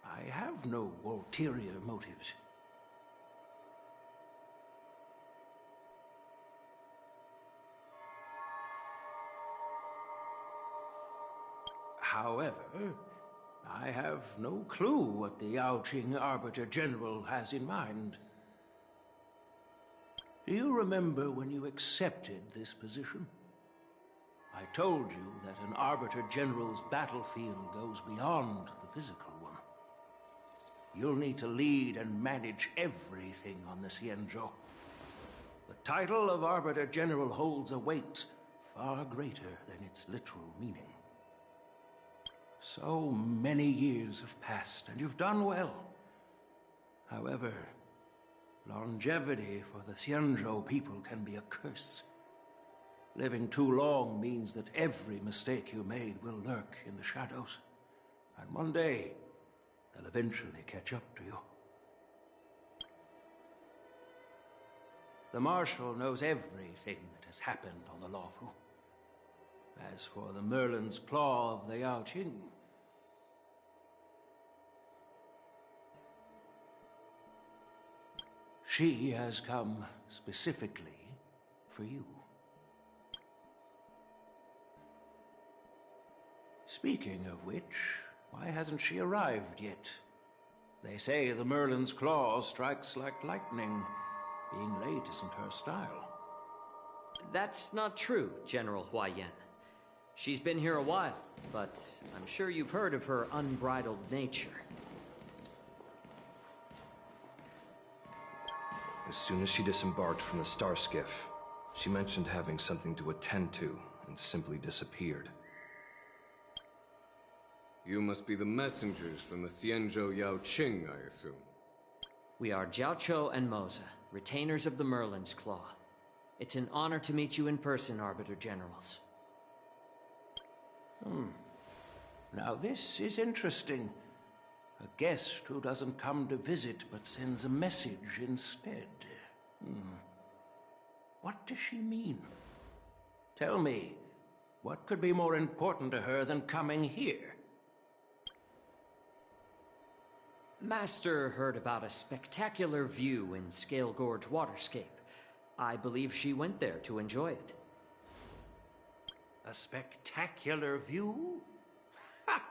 I have no ulterior motives. However, I have no clue what the Yaoqing Arbiter General has in mind. Do you remember when you accepted this position? I told you that an Arbiter General's battlefield goes beyond the physical one. You'll need to lead and manage everything on the Xianzhou. The title of Arbiter General holds a weight far greater than its literal meaning. So many years have passed, and you've done well. However, longevity for the Xianzhou people can be a curse. Living too long means that every mistake you made will lurk in the shadows. And one day, they'll eventually catch up to you. The Marshal knows everything that has happened on the Luofu. As for the Merlin's Claw of the Yao Qing, she has come specifically for you. Speaking of which, why hasn't she arrived yet? They say the Merlin's Claw strikes like lightning. Being late isn't her style. That's not true, General Huaiyan. She's been here a while, but I'm sure you've heard of her unbridled nature. As soon as she disembarked from the star skiff, she mentioned having something to attend to and simply disappeared. You must be the messengers from the Xianzhou Yao Qing, I assume. We are Jiaoqiu and Moza, retainers of the Merlin's Claw. It's an honor to meet you in person, Arbiter Generals. Now this is interesting. A guest who doesn't come to visit but sends a message instead. What does she mean? Tell me, what could be more important to her than coming here? Master heard about a spectacular view in Scale Gorge Waterscape. I believe she went there to enjoy it. A spectacular view? Ha!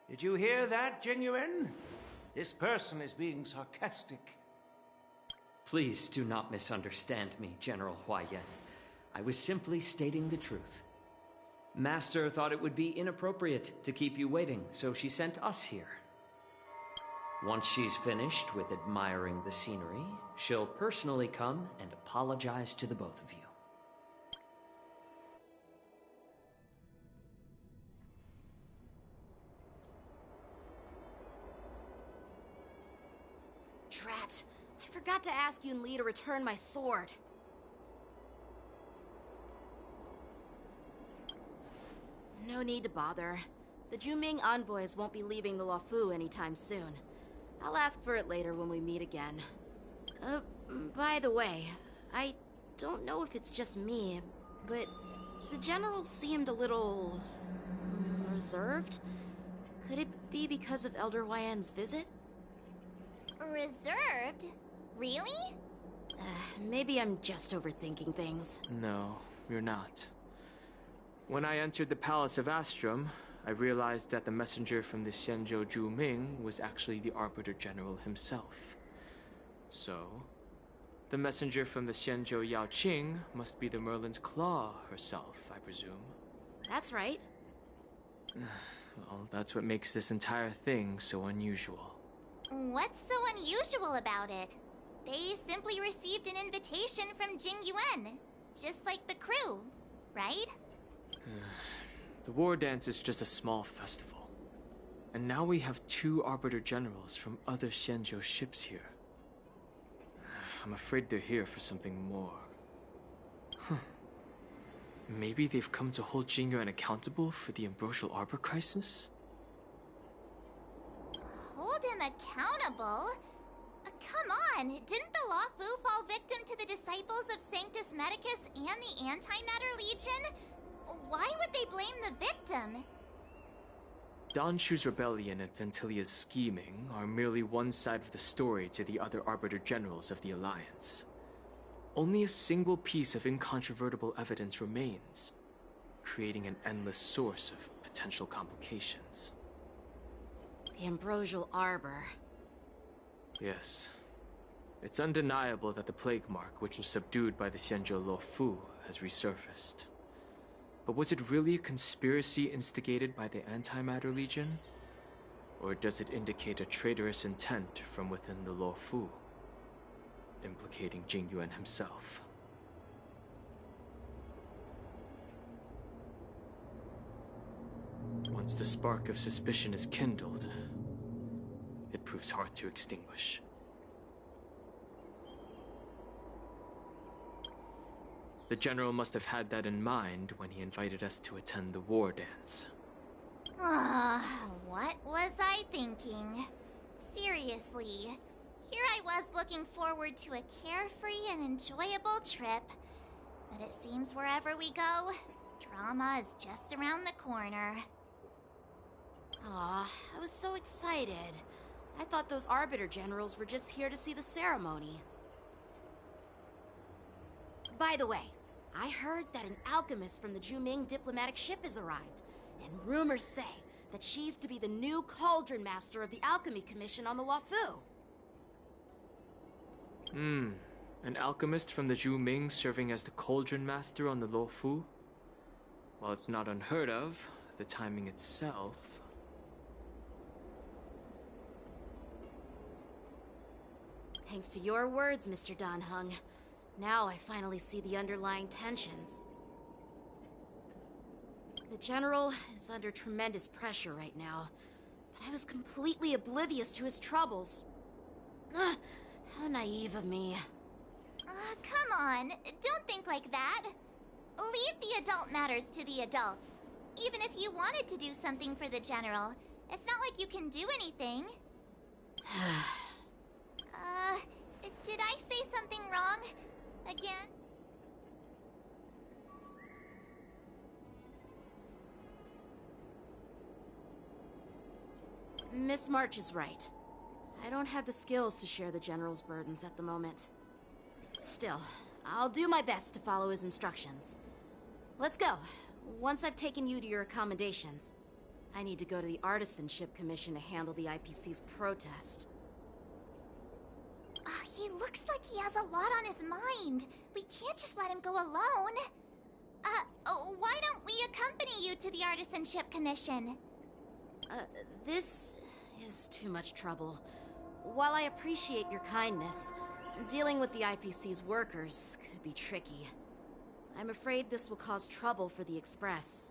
Did you hear that, Jingyuan? This person is being sarcastic. Please do not misunderstand me, General Huaiyan. I was simply stating the truth. Master thought it would be inappropriate to keep you waiting, so she sent us here. Once she's finished with admiring the scenery, she'll personally come and apologize to the both of you. Drat, I forgot to ask Yun Li to return my sword. No need to bother. The Zhuming envoys won't be leaving the Luofu anytime soon. I'll ask for it later when we meet again. By the way, I don't know if it's just me, but the general seemed a little reserved. Could it be because of Elder Huaiyan's visit? Reserved? Really? Maybe I'm just overthinking things. No, you're not. When I entered the Palace of Astrum, I realized that the messenger from the Xianzhou Zhuming was actually the Arbiter General himself. So, the messenger from the Xianzhou Yao Qing must be the Merlin's Claw herself, I presume. That's right. Well, that's what makes this entire thing so unusual. What's so unusual about it? They simply received an invitation from Jingyuan, just like the crew, right? The war dance is just a small festival. And now we have 2 Arbiter Generals from other Xianzhou ships here. I'm afraid they're here for something more. Maybe they've come to hold Jingyuan accountable for the Ambrosial Arbor crisis? Hold him accountable? Come on, didn't the Luofu fall victim to the disciples of Sanctus Medicus and the Antimatter Legion? Why would they blame the victim? Don Shu's rebellion and Ventilia's scheming are merely one side of the story to the other Arbiter Generals of the Alliance. Only a single piece of incontrovertible evidence remains, creating an endless source of potential complications. The Ambrosial Arbor. Yes. It's undeniable that the Plague Mark, which was subdued by the Xianzhou Luofu, has resurfaced. But was it really a conspiracy instigated by the Antimatter Legion? Or does it indicate a traitorous intent from within the Luofu, implicating Jingyuan himself? Once the spark of suspicion is kindled, it proves hard to extinguish. The The General must have had that in mind when he invited us to attend the war dance. What was I thinking? Seriously, here I was looking forward to a carefree and enjoyable trip. But it seems wherever we go, drama is just around the corner. Aw, I was so excited. I thought those Arbiter Generals were just here to see the ceremony. By the way, I heard that an alchemist from the Juming diplomatic ship has arrived, and rumors say that she's to be the new Cauldron Master of the Alchemy Commission on the Luofu. An alchemist from the Juming serving as the Cauldron Master on the Luofu? While it's not unheard of, the timing itself... Thanks to your words, Mr. Dan Heng. Now I finally see the underlying tensions. The General is under tremendous pressure right now, but I was completely oblivious to his troubles. How naive of me. Come on, don't think like that. Leave the adult matters to the adults. Even if you wanted to do something for the General, it's not like you can do anything. Did I say something wrong? Again? Miss March is right. I don't have the skills to share the General's burdens at the moment. Still, I'll do my best to follow his instructions. Let's go. Once I've taken you to your accommodations, I need to go to the Artisanship Commission to handle the IPC's protest. He looks like he has a lot on his mind. We can't just let him go alone. Why don't we accompany you to the Artisanship Commission? This is too much trouble. While I appreciate your kindness, dealing with the IPC's workers could be tricky. I'm afraid this will cause trouble for the Express.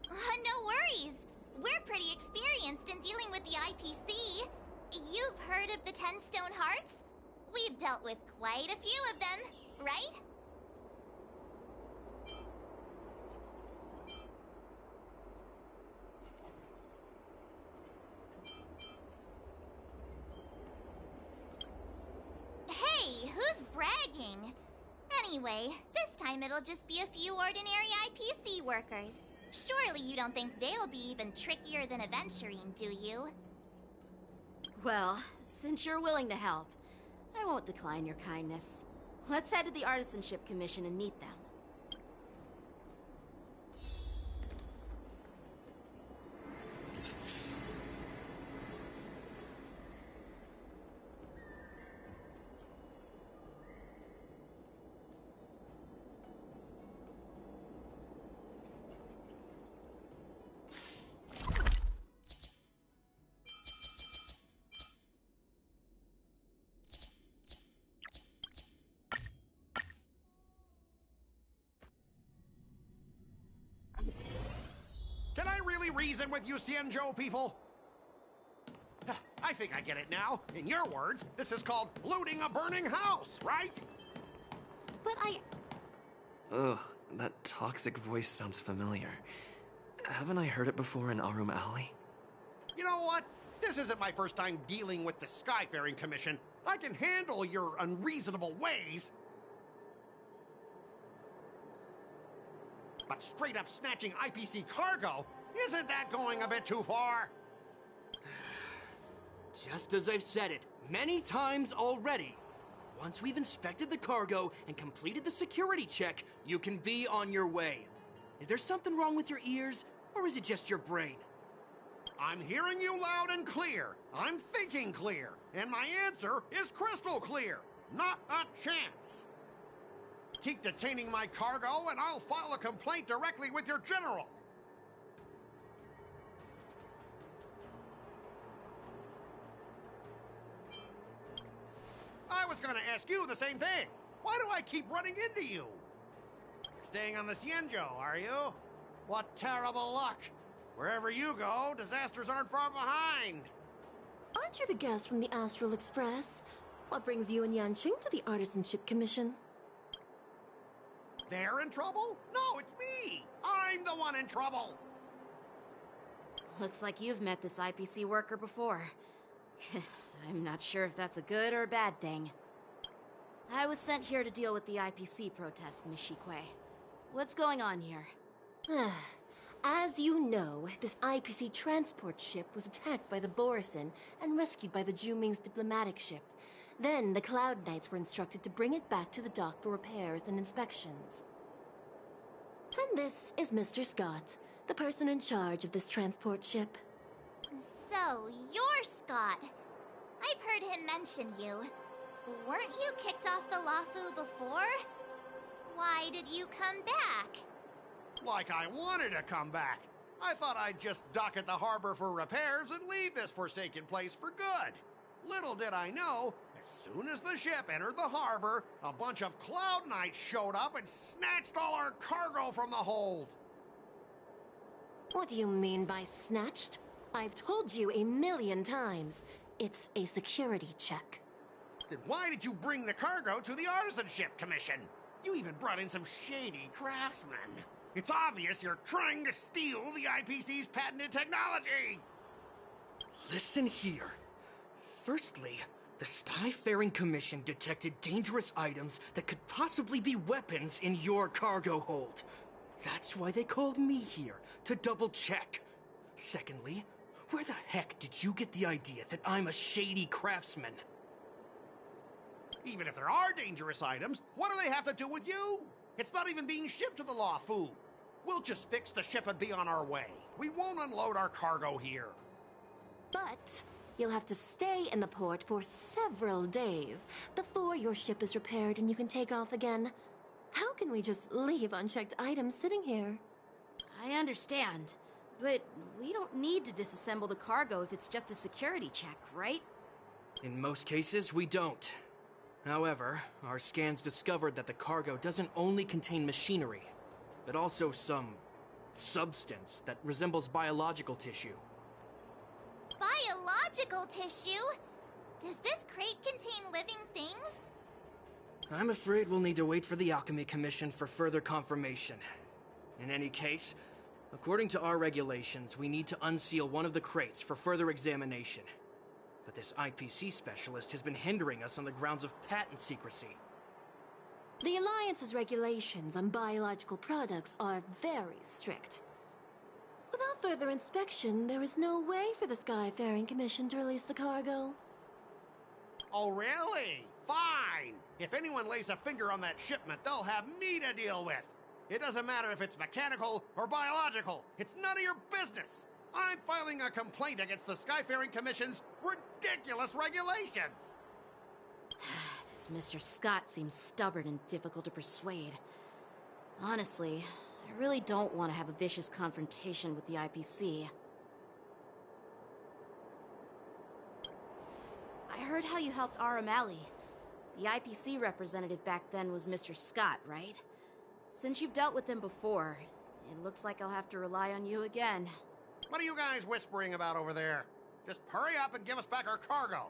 No worries. We're pretty experienced in dealing with the IPC. You've heard of the 10 Stone Hearts? We've dealt with quite a few of them, right? Hey, who's bragging? Anyway, this time it'll just be a few ordinary IPC workers. Surely you don't think they'll be even trickier than Aventurine, do you? Well, since you're willing to help, I won't decline your kindness. Let's head to the Artisanship Commission and meet them. Can I really reason with you Xianzhou people? I think I get it now. In your words, this is called looting a burning house, right? But Ugh, that toxic voice sounds familiar. Haven't I heard it before in Arum Alley? You know what? This isn't my first time dealing with the Skyfaring Commission. I can handle your unreasonable ways. But straight up snatching IPC cargo, isn't that going a bit too far? Just as I've said it many times already. Once we've inspected the cargo and completed the security check, you can be on your way. Is there something wrong with your ears, or is it just your brain? I'm hearing you loud and clear. I'm thinking clear. And my answer is crystal clear. Not a chance. Keep detaining my cargo, and I'll file a complaint directly with your general. I was gonna ask you the same thing. Why do I keep running into you? Staying on the Xianzhou, are you? What terrible luck. Wherever you go, disasters aren't far behind. Aren't you the guest from the Astral Express? What brings you and Yanqing to the Artisanship Commission? they're in trouble? No, it's me! I'm the one in trouble! Looks like you've met this IPC worker before. I'm not sure if that's a good or a bad thing. I was sent here to deal with the IPC protest, Miss Shikwe. What's going on here? As you know, this IPC transport ship was attacked by the Borisin and rescued by the Juming's diplomatic ship. Then the Cloud Knights were instructed to bring it back to the dock for repairs and inspections. And this is Mr. Scott, the person in charge of this transport ship. So, you're Scott. I've heard him mention you. Weren't you kicked off the Lafu before? Why did you come back? Like I wanted to come back. I thought I'd just dock at the harbor for repairs and leave this forsaken place for good. Little did I know, as soon as the ship entered the harbor, a bunch of Cloud Knights showed up and snatched all our cargo from the hold. What do you mean by snatched? I've told you 1,000,000 times. It's a security check. Then why did you bring the cargo to the Artisanship Commission? You even brought in some shady craftsmen. It's obvious you're trying to steal the IPC's patented technology! Listen here. Firstly, the Skyfaring Commission detected dangerous items that could possibly be weapons in your cargo hold. That's why they called me here, to double-check. Secondly, where the heck did you get the idea that I'm a shady craftsman? Even if there are dangerous items, what do they have to do with you? It's not even being shipped to the Lafu. We'll just fix the ship and be on our way. We won't unload our cargo here. But you'll have to stay in the port for several days before your ship is repaired and you can take off again. How can we just leave unchecked items sitting here? I understand, but we don't need to disassemble the cargo if it's just a security check, right? In most cases, we don't. However, our scans discovered that the cargo doesn't only contain machinery, but also some substance that resembles biological tissue. Biological tissue? Does this crate contain living things? I'm afraid we'll need to wait for the Alchemy Commission for further confirmation. In any case, according to our regulations, we need to unseal one of the crates for further examination. But this IPC specialist has been hindering us on the grounds of patent secrecy. The Alliance's regulations on biological products are very strict. Without further inspection, there is no way for the Skyfaring Commission to release the cargo. Oh, really? Fine! If anyone lays a finger on that shipment, they'll have me to deal with. It doesn't matter if it's mechanical or biological. It's none of your business. I'm filing a complaint against the Skyfaring Commission's ridiculous regulations. This Mr. Scott seems stubborn and difficult to persuade. Honestly, I really don't want to have a vicious confrontation with the IPC. I heard how you helped Aramali. The IPC representative back then was Mr. Scott, right? Since you've dealt with him before, it looks like I'll have to rely on you again. What are you guys whispering about over there? Just hurry up and give us back our cargo.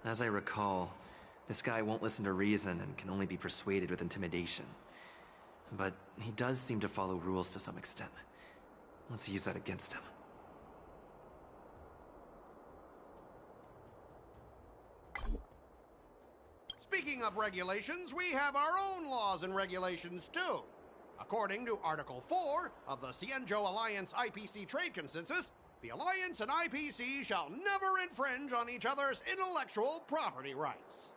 As I recall, This guy won't listen to reason and can only be persuaded with intimidation. But he does seem to follow rules to some extent. Let's use that against him. Speaking of regulations, we have our own laws and regulations too. According to Article 4 of the Xianzhou Alliance IPC Trade Consensus, the Alliance and IPC shall never infringe on each other's intellectual property rights.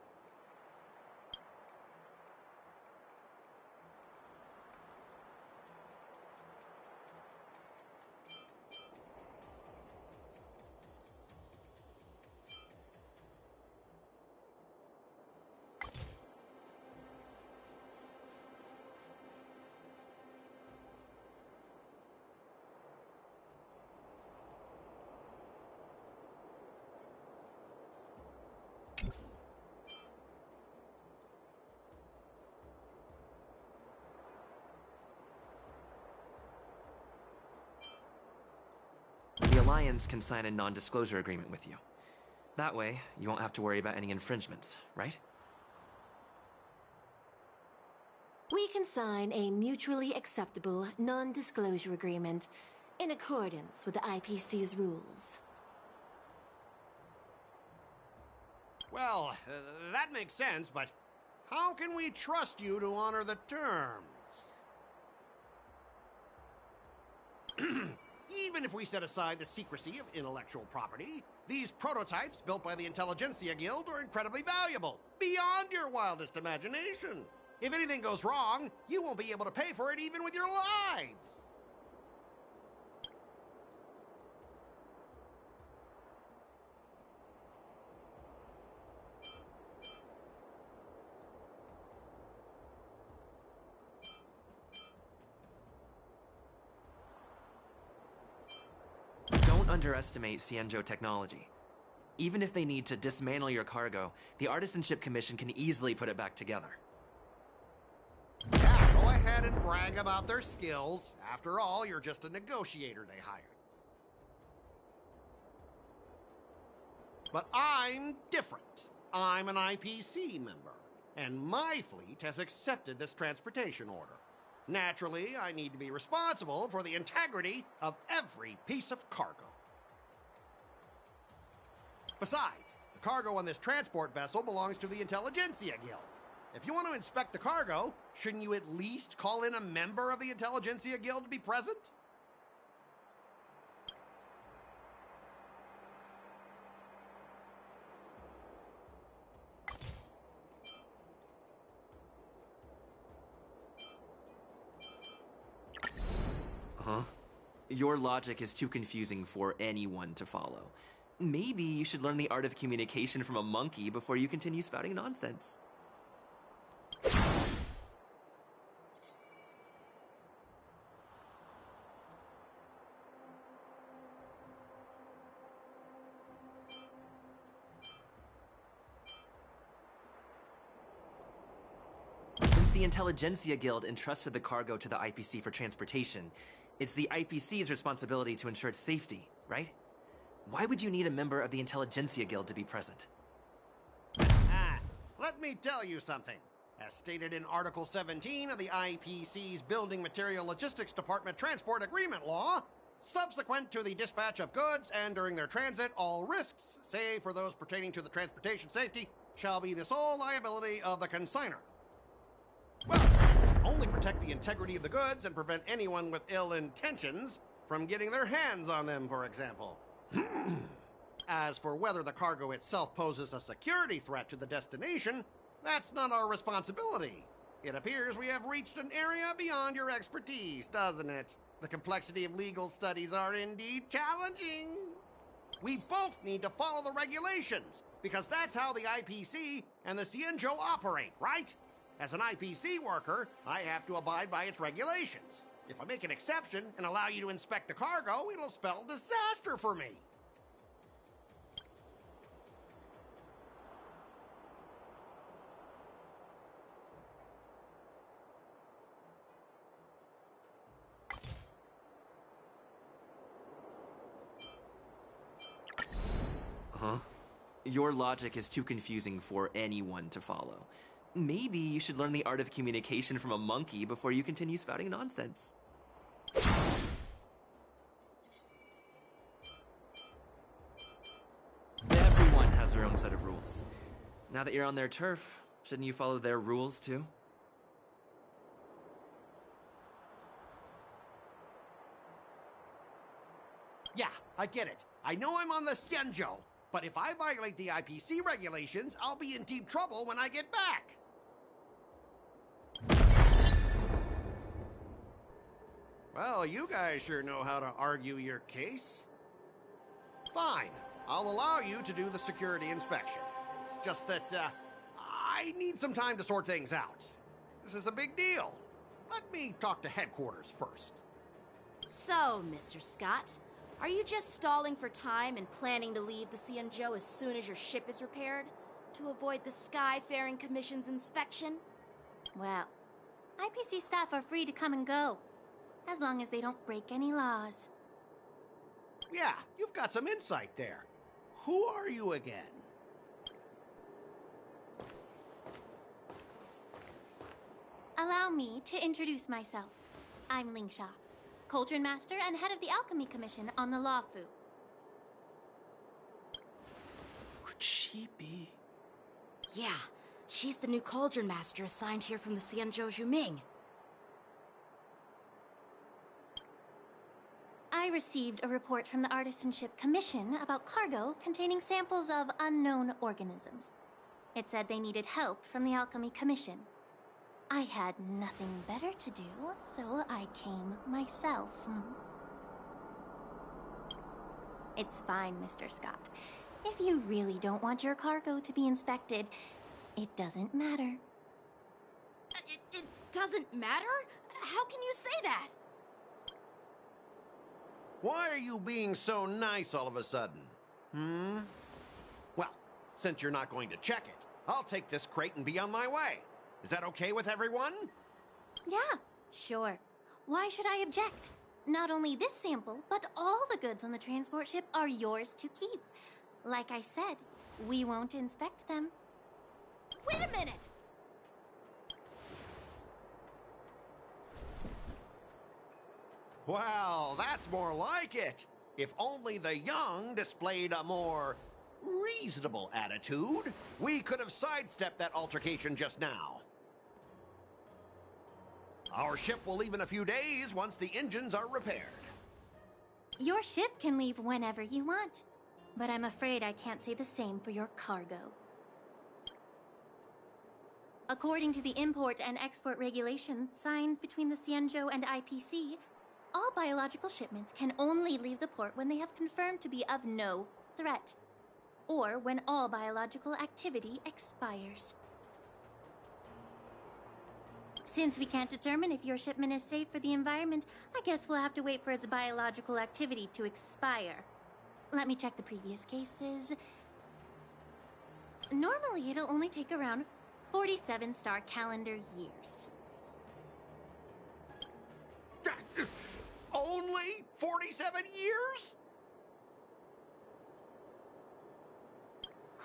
The Alliance can sign a non-disclosure agreement with you. That way, you won't have to worry about any infringements, right? We can sign a mutually acceptable non-disclosure agreement in accordance with the IPC's rules. Well, that makes sense, but how can we trust you to honor the terms? Even if we set aside the secrecy of intellectual property, these prototypes built by the Intelligentsia Guild are incredibly valuable, beyond your wildest imagination. If anything goes wrong, you won't be able to pay for it even with your lives. Don't underestimate Xianzhou technology. Even if they need to dismantle your cargo, the Artisanship Commission can easily put it back together. Yeah, go ahead and brag about their skills. After all, you're just a negotiator they hired. But I'm different. I'm an IPC member, and my fleet has accepted this transportation order. Naturally, I need to be responsible for the integrity of every piece of cargo. Besides, the cargo on this transport vessel belongs to the Intelligentsia Guild. If you want to inspect the cargo, shouldn't you at least call in a member of the Intelligentsia Guild to be present? Huh? Your logic is too confusing for anyone to follow. Maybe you should learn the art of communication from a monkey before you continue spouting nonsense. Since the Intelligentsia Guild entrusted the cargo to the IPC for transportation, it's the IPC's responsibility to ensure its safety, right? Why would you need a member of the Intelligentsia Guild to be present? Let me tell you something. As stated in Article 17 of the IPC's Building Material Logistics Department Transport Agreement Law, subsequent to the dispatch of goods and during their transit, all risks, save for those pertaining to the transportation safety, shall be the sole liability of the consignor. Well, only protect the integrity of the goods and prevent anyone with ill intentions from getting their hands on them, for example. As for whether the cargo itself poses a security threat to the destination, that's not our responsibility. It appears we have reached an area beyond your expertise, doesn't it? The complexity of legal studies are indeed challenging. We both need to follow the regulations, because that's how the IPC and the Xianzhou operate, right? As an IPC worker, I have to abide by its regulations. If I make an exception and allow you to inspect the cargo, it'll spell disaster for me. Huh? Your logic is too confusing for anyone to follow. Maybe you should learn the art of communication from a monkey before you continue spouting nonsense. Everyone has their own set of rules. Now that you're on their turf, shouldn't you follow their rules too? Yeah, I get it. I know I'm on the Xianzhou, but if I violate the IPC regulations, I'll be in deep trouble when I get back. Well, you guys sure know how to argue your case. Fine. I'll allow you to do the security inspection. It's just that, I need some time to sort things out. This is a big deal. Let me talk to headquarters first. So, Mr. Scott, are you just stalling for time and planning to leave the Xianzhou as soon as your ship is repaired? To avoid the Skyfaring Commission's inspection? Well, IPC staff are free to come and go, as long as they don't break any laws. Yeah, you've got some insight there. Who are you again? Allow me to introduce myself. I'm Ling Sha, Cauldron Master and head of the Alchemy Commission on the Luofu. Could she be? Yeah, she's the new Cauldron Master assigned here from the Xianzhou Zhuming. I received a report from the Artisanship Commission about cargo containing samples of unknown organisms. It said they needed help from the Alchemy Commission. I had nothing better to do, so I came myself. It's fine, Mr. Scott. If you really don't want your cargo to be inspected, it doesn't matter. It doesn't matter? How can you say that? Why are you being so nice all of a sudden? Well, since you're not going to check it, I'll take this crate and be on my way. Is that okay with everyone? Yeah, sure. Why should I object? Not only this sample, but all the goods on the transport ship are yours to keep. Like I said, we won't inspect them. Wait a minute! Well, that's more like it. If only the young displayed a more reasonable attitude, we could have sidestepped that altercation just now. Our ship will leave in a few days once the engines are repaired. Your ship can leave whenever you want, but I'm afraid I can't say the same for your cargo. According to the import and export regulations signed between the Xianzhou and IPC, all biological shipments can only leave the port when they have confirmed to be of no threat, or when all biological activity expires. Since we can't determine if your shipment is safe for the environment, I guess we'll have to wait for its biological activity to expire. Let me check the previous cases. Normally, it'll only take around 47 star calendar years. Only 47 years?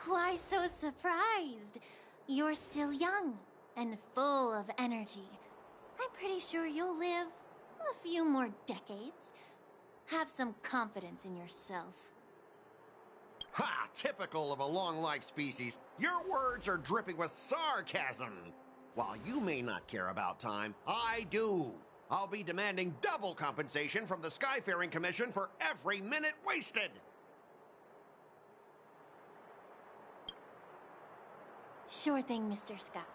Why so surprised? You're still young and full of energy. I'm pretty sure you'll live a few more decades. Have some confidence in yourself. Ha! Typical of a long-life species. Your words are dripping with sarcasm. While you may not care about time, I do. I'll be demanding double compensation from the Skyfaring Commission for every minute wasted. Sure thing, Mr. Scott.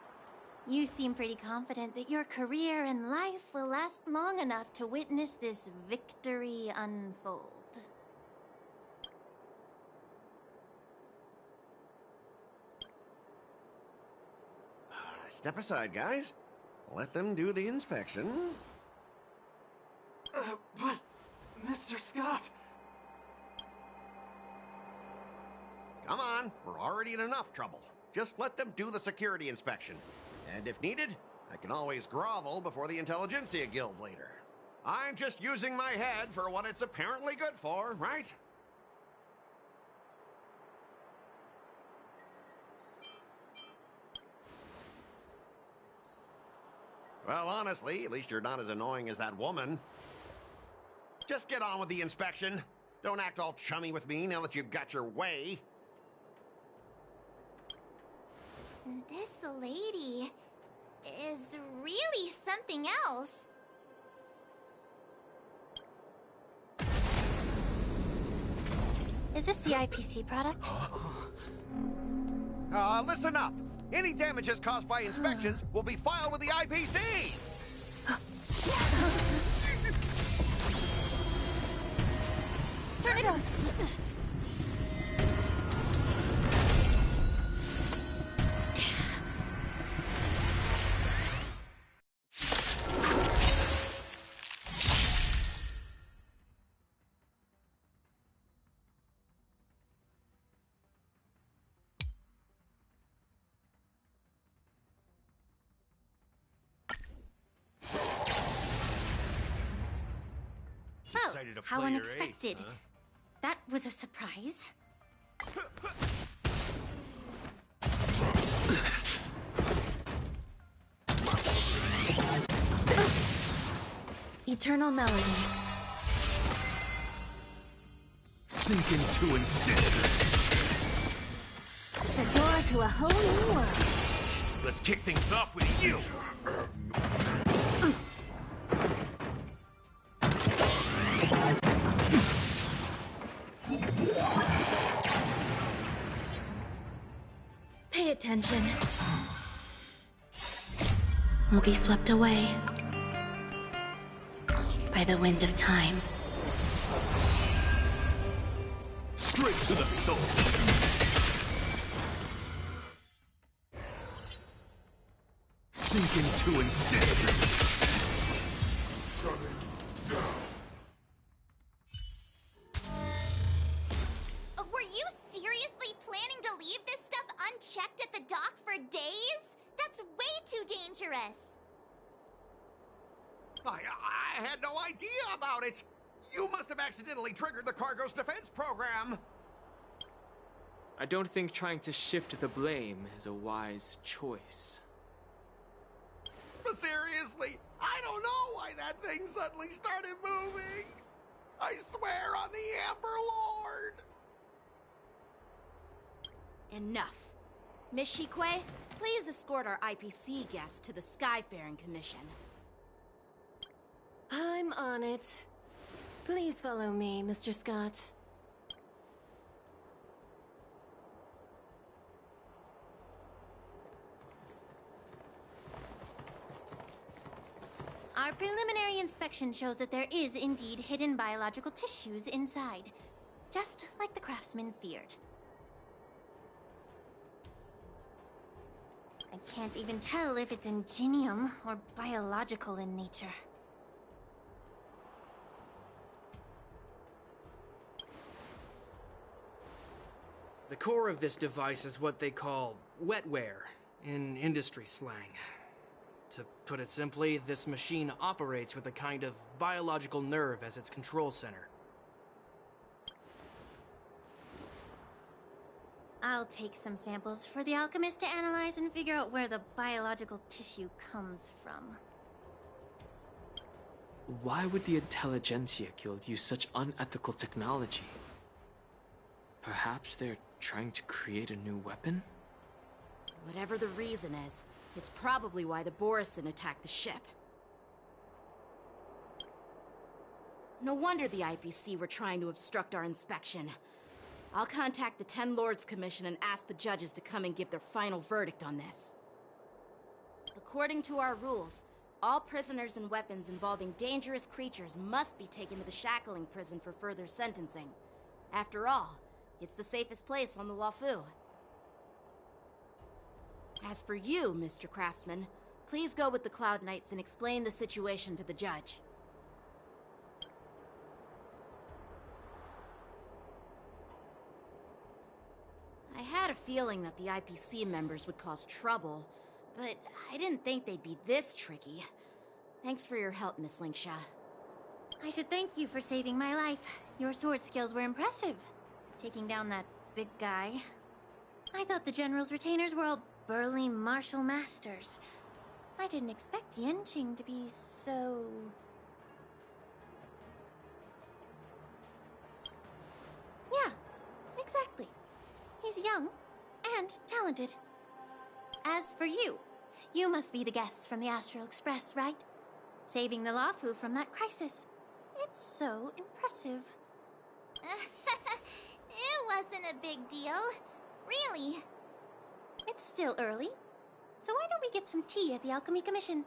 You seem pretty confident that your career and life will last long enough to witness this victory unfold. Step aside, guys. Let them do the inspection. But, Mr. Scott... Come on, we're already in enough trouble. Just let them do the security inspection. And if needed, I can always grovel before the Intelligentsia Guild later. I'm just using my head for what it's apparently good for, right? Well, honestly, at least you're not as annoying as that woman. Just get on with the inspection. Don't act all chummy with me now that you've got your way. This lady is really something else. Is this the IPC product? Listen up. Any damages caused by inspections will be filed with the IPC. Turn it off. Well, how unexpected. That was a surprise. Eternal Melody. Sink into incision. The door to a whole new world. Let's kick things off with you. Pay attention. We'll be swept away by the wind of time. Straight to the soul. Sink into incision. Were you seriously planning to leave this stuff unchecked at the dock for days? That's way too dangerous. I had no idea about it. You must have accidentally triggered the cargo's defense program. I don't think trying to shift the blame is a wise choice. But seriously, I don't know why that thing suddenly started moving. I swear on the Amber Lord. Enough. Miss Shikwe, please escort our IPC guest to the Skyfaring Commission. I'm on it. Please follow me, Mr. Scott. Our preliminary inspection shows that there is indeed hidden biological tissues inside, just like the craftsman feared. I can't even tell if it's ingenium or biological in nature. The core of this device is what they call wetware in industry slang. To put it simply, this machine operates with a kind of biological nerve as its control center. I'll take some samples for the alchemist to analyze and figure out where the biological tissue comes from. Why would the Intelligentsia Guild use such unethical technology? Perhaps they're trying to create a new weapon? Whatever the reason is, it's probably why the Borisin attacked the ship. No wonder the IPC were trying to obstruct our inspection. I'll contact the Ten Lords Commission and ask the judges to come and give their final verdict on this. According to our rules, all prisoners and weapons involving dangerous creatures must be taken to the Shackling Prison for further sentencing. After all, it's the safest place on the Luofu. As for you, Mr. Craftsman, please go with the Cloud Knights and explain the situation to the judge. I had a feeling that the IPC members would cause trouble, but I didn't think they'd be this tricky. Thanks for your help, Miss Linksha. I should thank you for saving my life. Your sword skills were impressive. Taking down that big guy. I thought the General's retainers were all burly martial masters. I didn't expect Yanqing to be so... Yeah, exactly. He's young and talented. As for you, you must be the guests from the Astral Express, right? Saving the Luofu from that crisis. It's so impressive. It wasn't a big deal. Really. It's still early, so why don't we get some tea at the Alchemy Commission?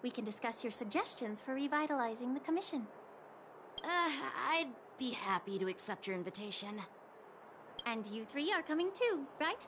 We can discuss your suggestions for revitalizing the commission. I'd be happy to accept your invitation. And you three are coming too, right?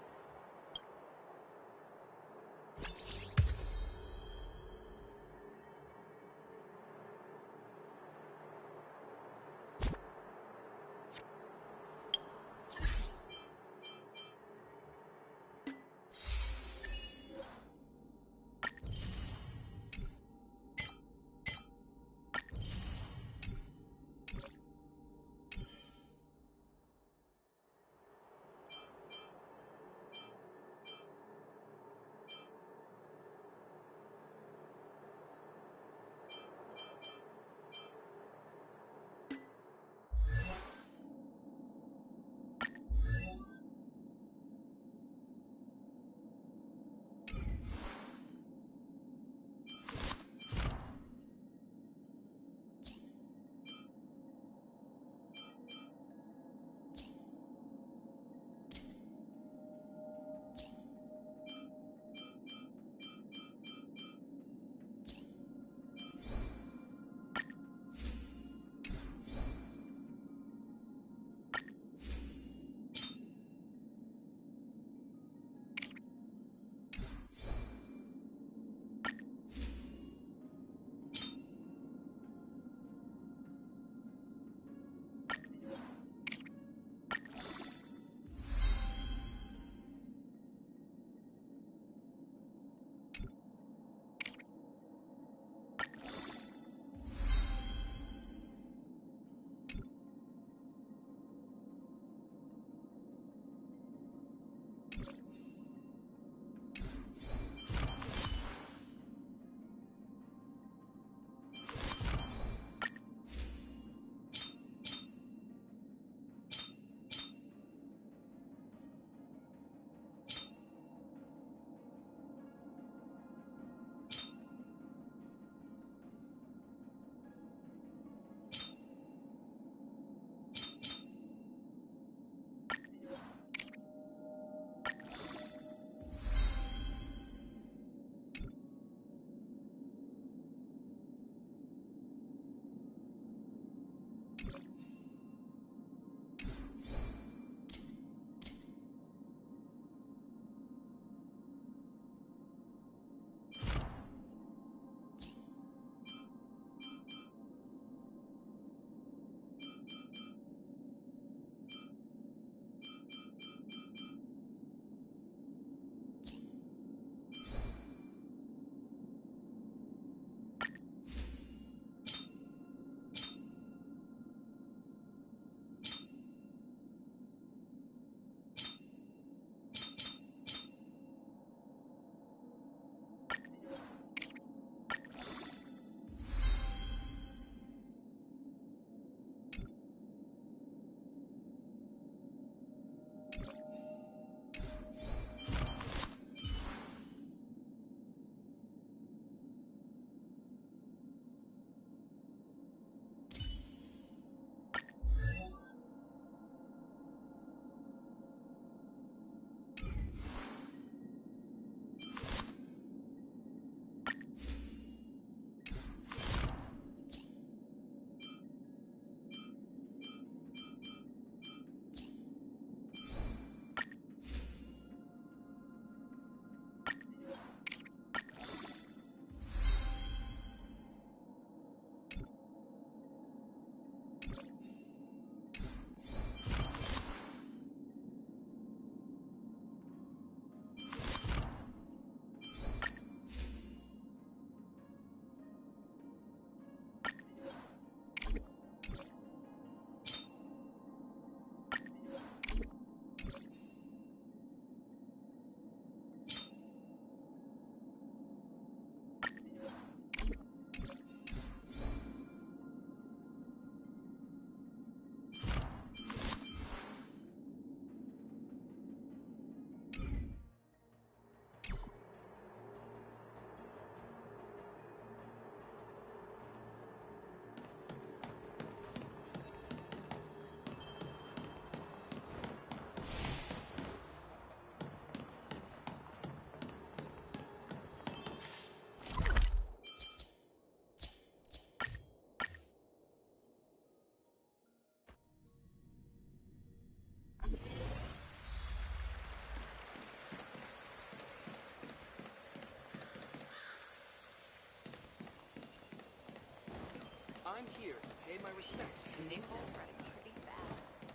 I'm here to pay my respects to News is spreading pretty fast.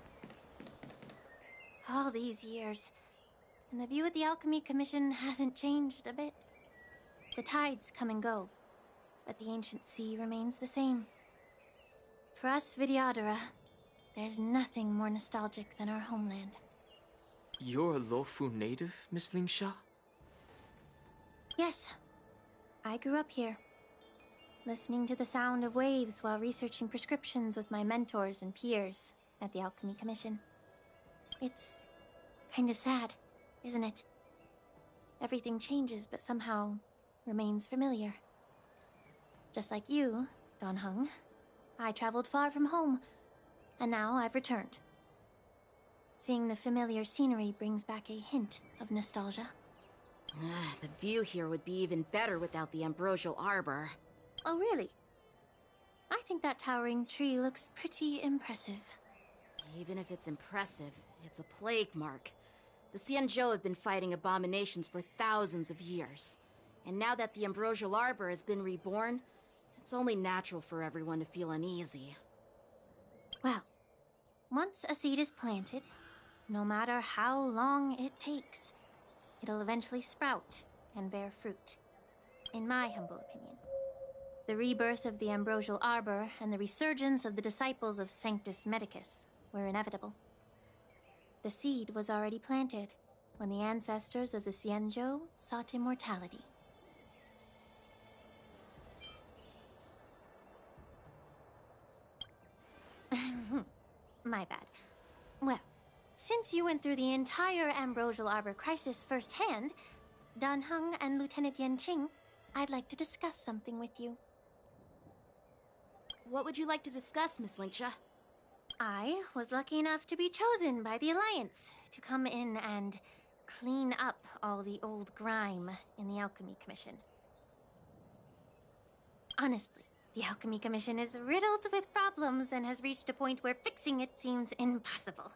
All these years, and the view of the Alchemy Commission hasn't changed a bit. The tides come and go, but the ancient sea remains the same. For us Vidyadhara, there's nothing more nostalgic than our homeland. You're a Luofu native, Miss Lingsha? Yes, I grew up here, listening to the sound of waves while researching prescriptions with my mentors and peers at the Alchemy Commission. It's kind of sad, isn't it? Everything changes, but somehow remains familiar. Just like you, Dan Heng, I traveled far from home, and now I've returned. Seeing the familiar scenery brings back a hint of nostalgia. The view here would be even better without the Ambrosial Arbor. Oh, really? I think that towering tree looks pretty impressive. Even if it's impressive, it's a plague mark. The Xianzhou have been fighting abominations for thousands of years. And now that the Ambrosial Arbor has been reborn, it's only natural for everyone to feel uneasy. Well, once a seed is planted, no matter how long it takes, it'll eventually sprout and bear fruit. In my humble opinion, the rebirth of the Ambrosial Arbor and the resurgence of the disciples of Sanctus Medicus were inevitable. The seed was already planted when the ancestors of the Xianzhou sought immortality. My bad. Well, since you went through the entire Ambrosial Arbor crisis firsthand, Dan Heng and Lieutenant Yanqing, I'd like to discuss something with you. What would you like to discuss, Miss Lingsha? I was lucky enough to be chosen by the Alliance to come in and clean up all the old grime in the Alchemy Commission. Honestly, the Alchemy Commission is riddled with problems and has reached a point where fixing it seems impossible.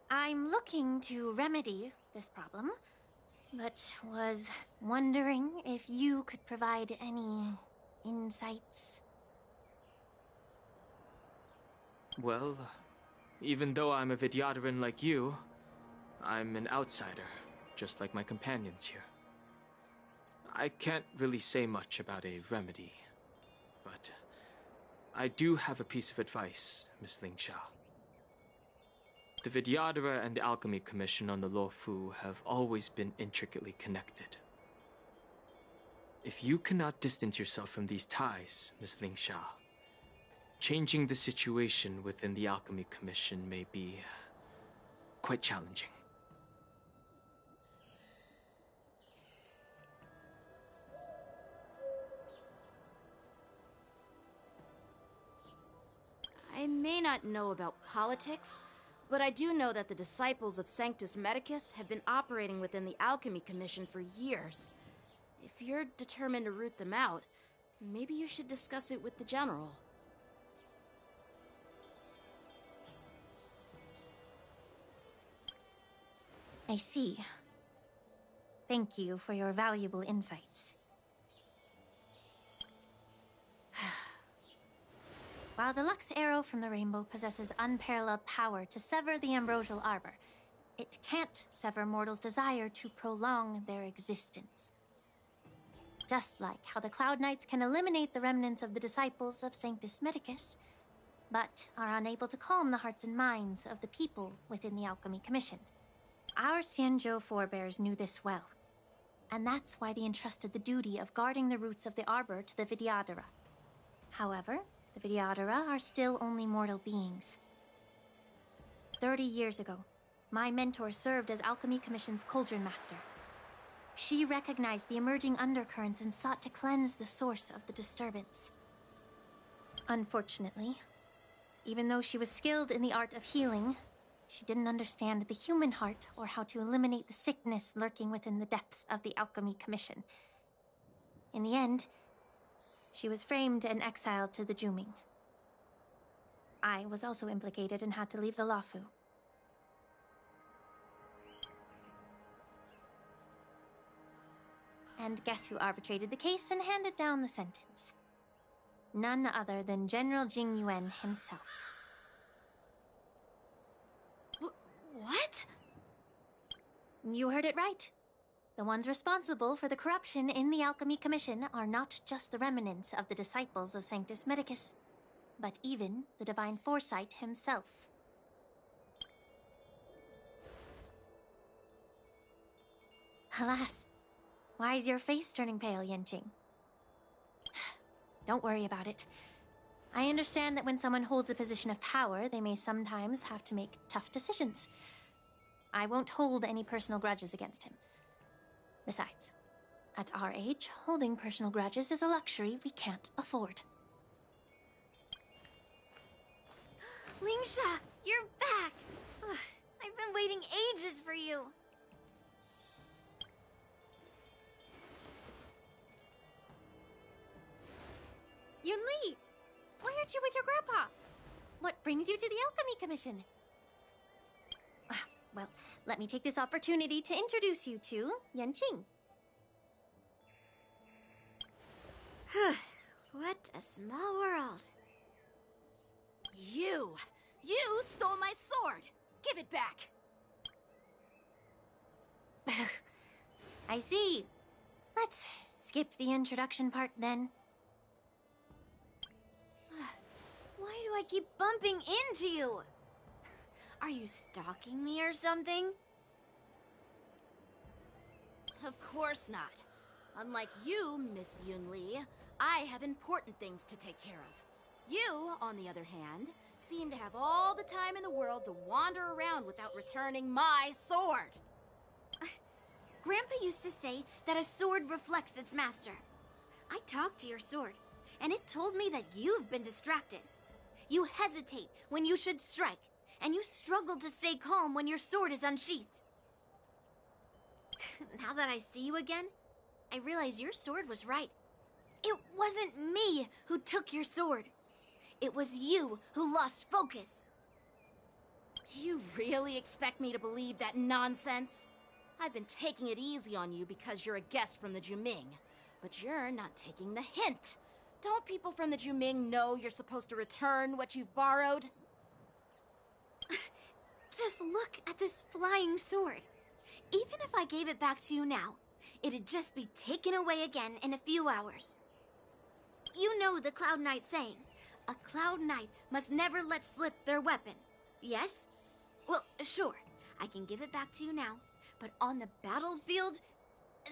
I'm looking to remedy this problem, but was wondering if you could provide any insights. Well, even though I'm a Vidyadharan like you, I'm an outsider, just like my companions here. I can't really say much about a remedy, but I do have a piece of advice, Miss Lingsha. The Vidyadhara and the Alchemy Commission on the Luofu have always been intricately connected. If you cannot distance yourself from these ties, Miss Lingsha, changing the situation within the Alchemy Commission may be quite challenging. I may not know about politics, but I do know that the disciples of Sanctus Medicus have been operating within the Alchemy Commission for years. If you're determined to root them out, maybe you should discuss it with the General. I see. Thank you for your valuable insights. While the Lux Arrow from the Rainbow possesses unparalleled power to sever the Ambrosial Arbor, it can't sever mortals' desire to prolong their existence. Just like how the Cloud Knights can eliminate the remnants of the disciples of Sanctus Medicus, but are unable to calm the hearts and minds of the people within the Alchemy Commission. Our Xianzhou forebears knew this well, and that's why they entrusted the duty of guarding the roots of the Arbor to the Vidyadhara. However, the Vidyadhara are still only mortal beings. 30 years ago, my mentor served as Alchemy Commission's Cauldron Master. She recognized the emerging undercurrents and sought to cleanse the source of the disturbance. Unfortunately, even though she was skilled in the art of healing, she didn't understand the human heart or how to eliminate the sickness lurking within the depths of the Alchemy Commission. In the end, she was framed and exiled to the Juming. I was also implicated and had to leave the Luofu. And guess who arbitrated the case and handed down the sentence? None other than General Jing Yuan himself. What? You heard it right. The ones responsible for the corruption in the Alchemy Commission are not just the remnants of the disciples of Sanctus Medicus, but even the Divine Foresight himself. Alas, why is your face turning pale, Yanqing? Don't worry about it. I understand that when someone holds a position of power, they may sometimes have to make tough decisions. I won't hold any personal grudges against him. Besides, at our age, holding personal grudges is a luxury we can't afford. Lingsha, you're back! Ugh, I've been waiting ages for you. Yunli! Why aren't you with your grandpa? What brings you to the Alchemy Commission? Well, let me take this opportunity to introduce you to Yanqing. What a small world. You stole my sword! Give it back! I see. Let's skip the introduction part then. Why do I keep bumping into you? Are you stalking me or something? Of course not. Unlike you, Miss Yunli, I have important things to take care of. You, on the other hand, seem to have all the time in the world to wander around without returning my sword. Grandpa used to say that a sword reflects its master. I talked to your sword, and it told me that you've been distracted. You hesitate when you should strike, and you struggle to stay calm when your sword is unsheathed. Now that I see you again, I realize your sword was right. It wasn't me who took your sword. It was you who lost focus. Do you really expect me to believe that nonsense? I've been taking it easy on you because you're a guest from the Juming, but you're not taking the hint. Don't people from the Juming know you're supposed to return what you've borrowed? Just look at this flying sword. Even if I gave it back to you now, it'd just be taken away again in a few hours. You know the Cloud Knight saying, a Cloud Knight must never let slip their weapon. Yes? Well, sure, I can give it back to you now, but on the battlefield,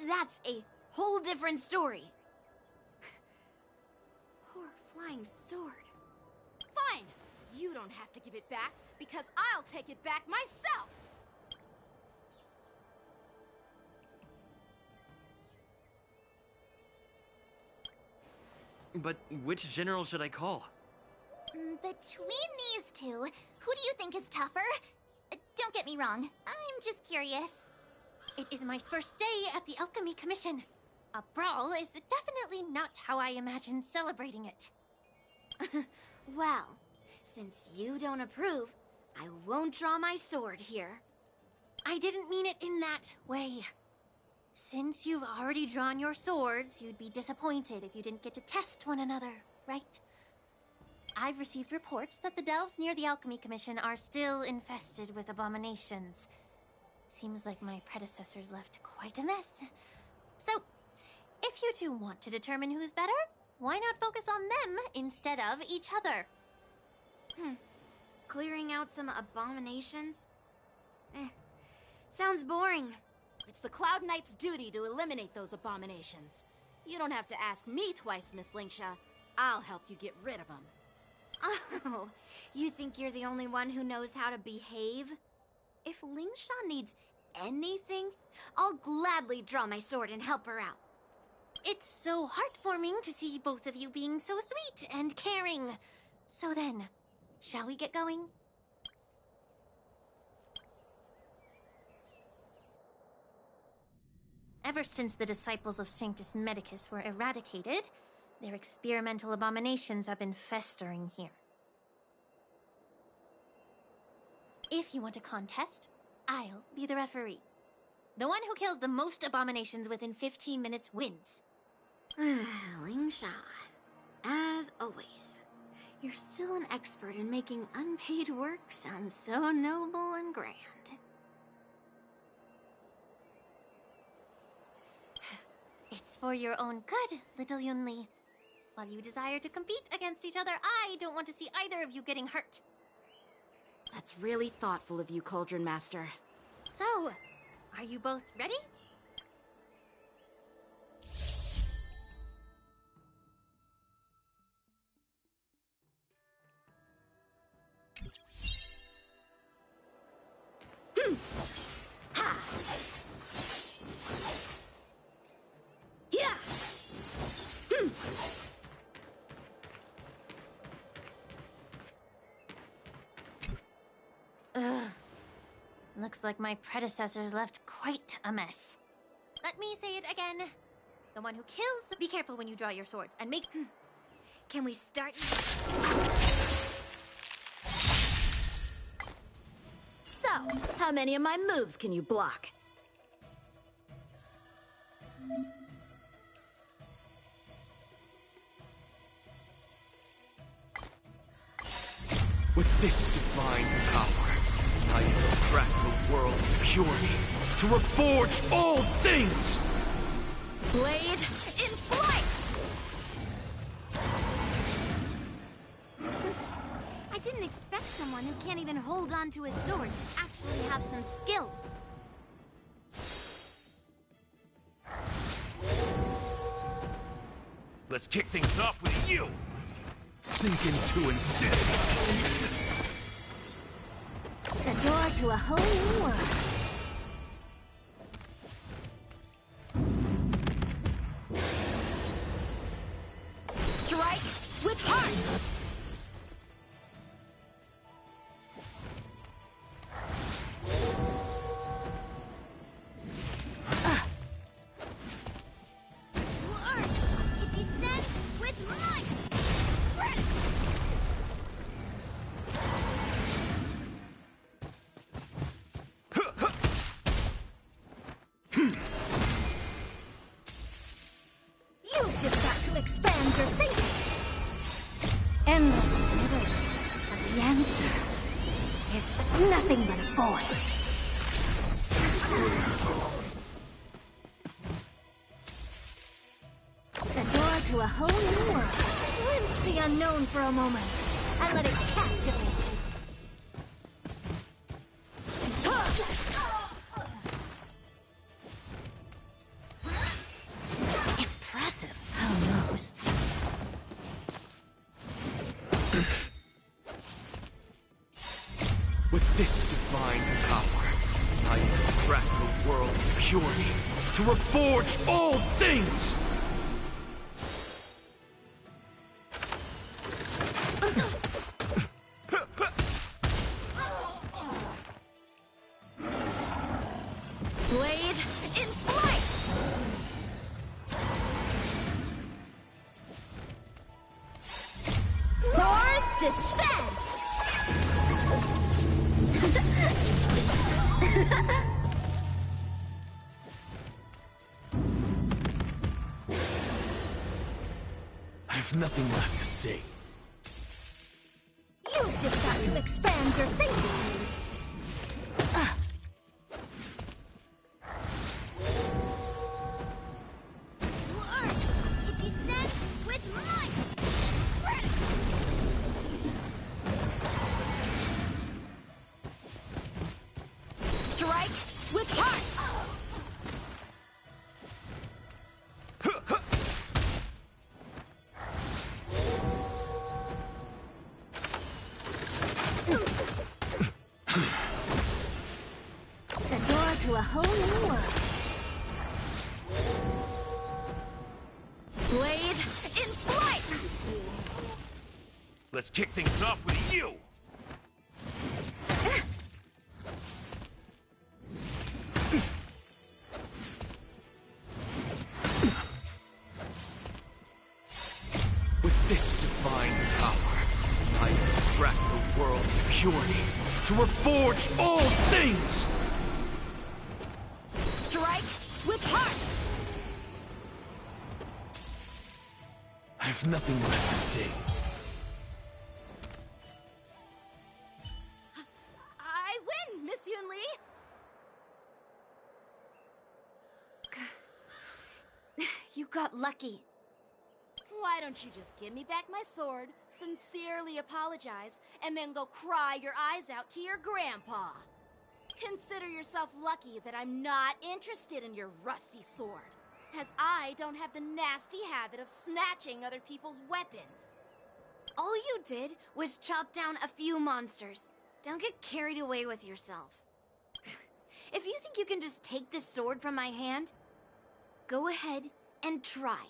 that's a whole different story. Poor flying sword. Fine! You don't have to give it back, because I'll take it back myself! But which general should I call? Between these two, who do you think is tougher? Don't get me wrong, I'm just curious. It is my first day at the Alchemy Commission. A brawl is definitely not how I imagined celebrating it. Well, since you don't approve, I won't draw my sword here. I didn't mean it in that way. Since you've already drawn your swords, you'd be disappointed if you didn't get to test one another, right? I've received reports that the delves near the Alchemy Commission are still infested with abominations. Seems like my predecessors left quite a mess. So, if you two want to determine who's better, why not focus on them instead of each other? Clearing out some abominations? Sounds boring. It's the Cloud Knight's duty to eliminate those abominations. You don't have to ask me twice, Miss Lingsha. I'll help you get rid of them. Oh, you think you're the only one who knows how to behave? If Lingsha needs anything, I'll gladly draw my sword and help her out. It's so heartwarming to see both of you being so sweet and caring. So then, shall we get going? Ever since the disciples of Sanctus Medicus were eradicated, their experimental abominations have been festering here. If you want a contest, I'll be the referee. The one who kills the most abominations within 15 minutes wins. Lingsha, as always. You're still an expert in making unpaid work sound so noble and grand. It's for your own good, little Yunli. While you desire to compete against each other, I don't want to see either of you getting hurt. That's really thoughtful of you, Cauldron Master. So, are you both ready? Looks like my predecessors left quite a mess. Let me say it again. The one who kills the— Be careful when you draw your swords, and make— Can we start? So, how many of my moves can you block? With this divine power, I extract the world's purity to reforge all things! Blade in flight! I didn't expect someone who can't even hold on to a sword to actually have some skill. Let's kick things off with you! Sink into insanity! The door to a whole new world. Strike with heart! It descends with might! You've just got to expand your thinking. Endless riddles, but the answer is nothing but a void. The door to a whole new world. Glimpse the unknown for a moment, and let it captivate you. Impressive, almost. With this divine power, I extract the world's purity to reforge all things! Blade in flight! Swords descend! I have nothing left to say. You've just got to expand your thinking. It descends with might! Strike with heart! The door to a whole new world. Blade in flight! Let's kick things off with you! With this divine power, I extract the world's purity to reforge all things! Strike with heart! I have nothing left to say. got lucky. Why don't you just give me back my sword, sincerely apologize, and then go cry your eyes out to your grandpa? Consider yourself lucky that I'm not interested in your rusty sword, as I don't have the nasty habit of snatching other people's weapons. All you did was chop down a few monsters. Don't get carried away with yourself. If you think you can just take this sword from my hand, go ahead and try.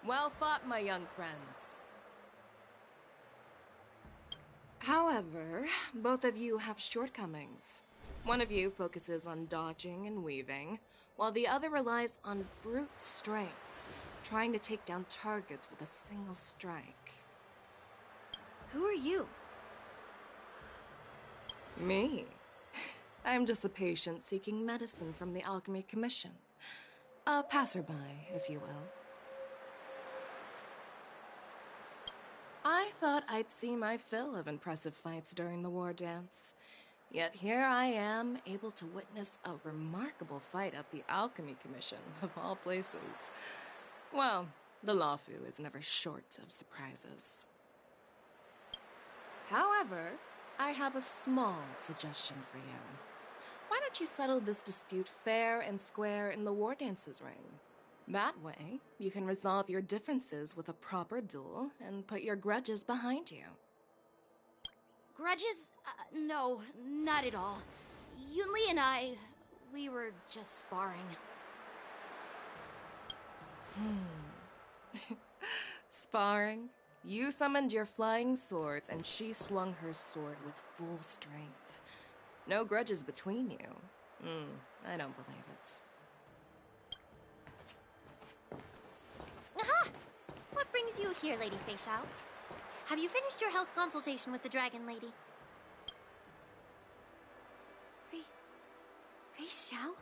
Well fought, my young friends. However, both of you have shortcomings. One of you focuses on dodging and weaving, while the other relies on brute strength, trying to take down targets with a single strike. Who are you? Me? I'm just a patient seeking medicine from the Alchemy Commission. A passerby, if you will. I thought I'd see my fill of impressive fights during the war dance. Yet here I am, able to witness a remarkable fight at the Alchemy Commission, of all places. Well, the Luofu is never short of surprises. However, I have a small suggestion for you. Why don't you settle this dispute fair and square in the war dance's ring? That way, you can resolve your differences with a proper duel and put your grudges behind you. Grudges? No, not at all. Yunli and we were just sparring. Sparring? You summoned your flying swords and she swung her sword with full strength. No grudges between you. I don't believe it. Aha! What brings you here, Lady Fei Xiao? Have you finished your health consultation with the Dragon Lady? Fei Xiao?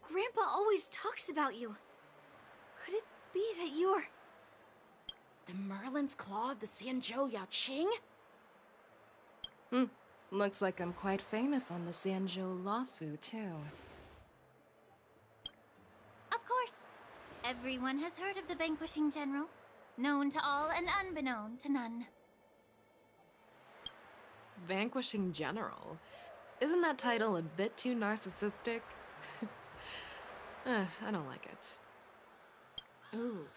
Grandpa always talks about you. Could it be that you're... The Merlin's Claw of the Xianzhou Yao Qing? Looks like I'm quite famous on the Xianzhou Luofu, too. Of course. Everyone has heard of the Vanquishing General. Known to all and unbeknown to none. Vanquishing General? Isn't that title a bit too narcissistic? I don't like it. Ooh,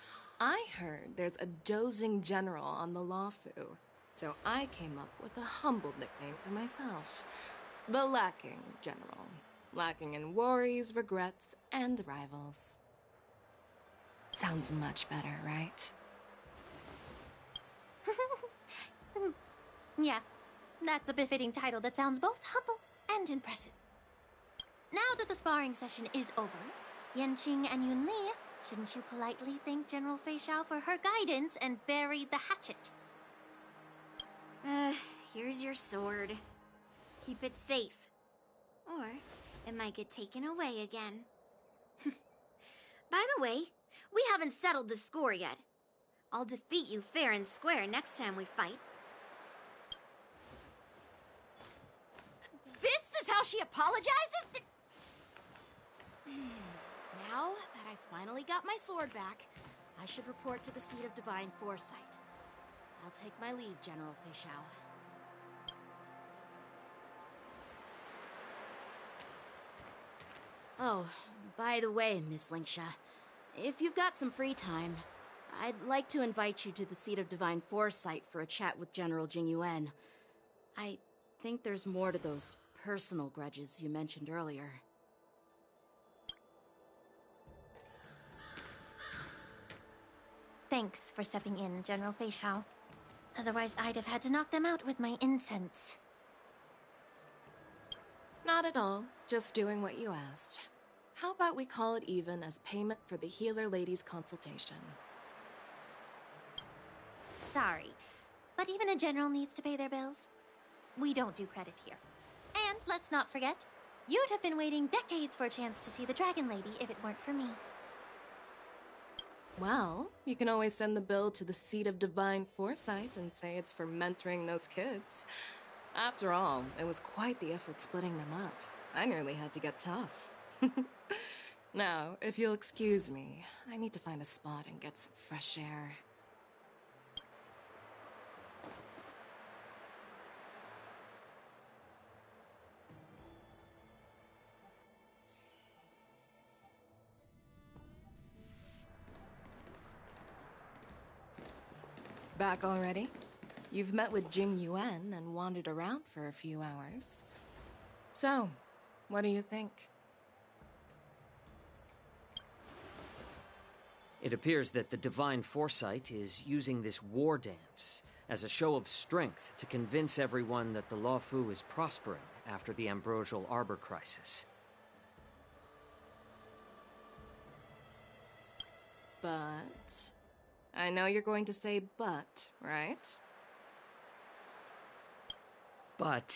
I heard there's a dozing general on the Luofu, so I came up with a humble nickname for myself. The Lacking General. Lacking in worries, regrets, and rivals. Sounds much better, right? Yeah, that's a befitting title that sounds both humble and impressive. Now that the sparring session is over, Yanqing and Yunli, shouldn't you politely thank General Fei Xiao for her guidance and bury the hatchet? Here's your sword. Keep it safe. Or it might get taken away again. By the way, we haven't settled the score yet. I'll defeat you fair and square next time we fight. This is how she apologizes? Now that I finally got my sword back, I should report to the Seat of Divine Foresight. I'll take my leave, General Fei Xiao. Oh, by the way, Miss Linxia, if you've got some free time, I'd like to invite you to the Seat of Divine Foresight for a chat with General Jing Yuan. I think there's more to those personal grudges you mentioned earlier. Thanks for stepping in, General Feixiao. Otherwise, I'd have had to knock them out with my incense. Not at all. Just doing what you asked. How about we call it even as payment for the healer lady's consultation? Sorry, but even a general needs to pay their bills. We don't do credit here. And let's not forget, you'd have been waiting decades for a chance to see the Dragon Lady if it weren't for me. Well, you can always send the bill to the Seat of Divine Foresight and say it's for mentoring those kids. After all, it was quite the effort splitting them up. I nearly had to get tough. Now, if you'll excuse me, I need to find a spot and get some fresh air. Back already? You've met with Jing Yuan and wandered around for a few hours. So, what do you think? It appears that the Divine Foresight is using this war dance as a show of strength to convince everyone that the Luofu is prospering after the Ambrosial Arbor crisis. But... I know you're going to say but, right? But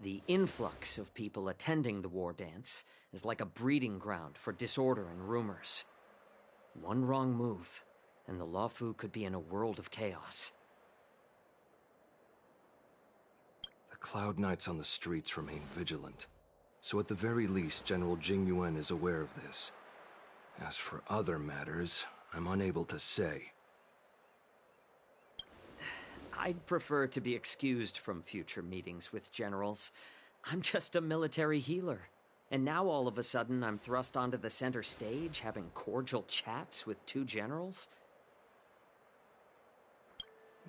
the influx of people attending the war dance is like a breeding ground for disorder and rumors. One wrong move, and the Luofu could be in a world of chaos. The Cloud Knights on the streets remain vigilant, so at the very least, General Jing Yuan is aware of this. As for other matters, I'm unable to say. I'd prefer to be excused from future meetings with generals. I'm just a military healer. And now all of a sudden I'm thrust onto the center stage having cordial chats with two generals?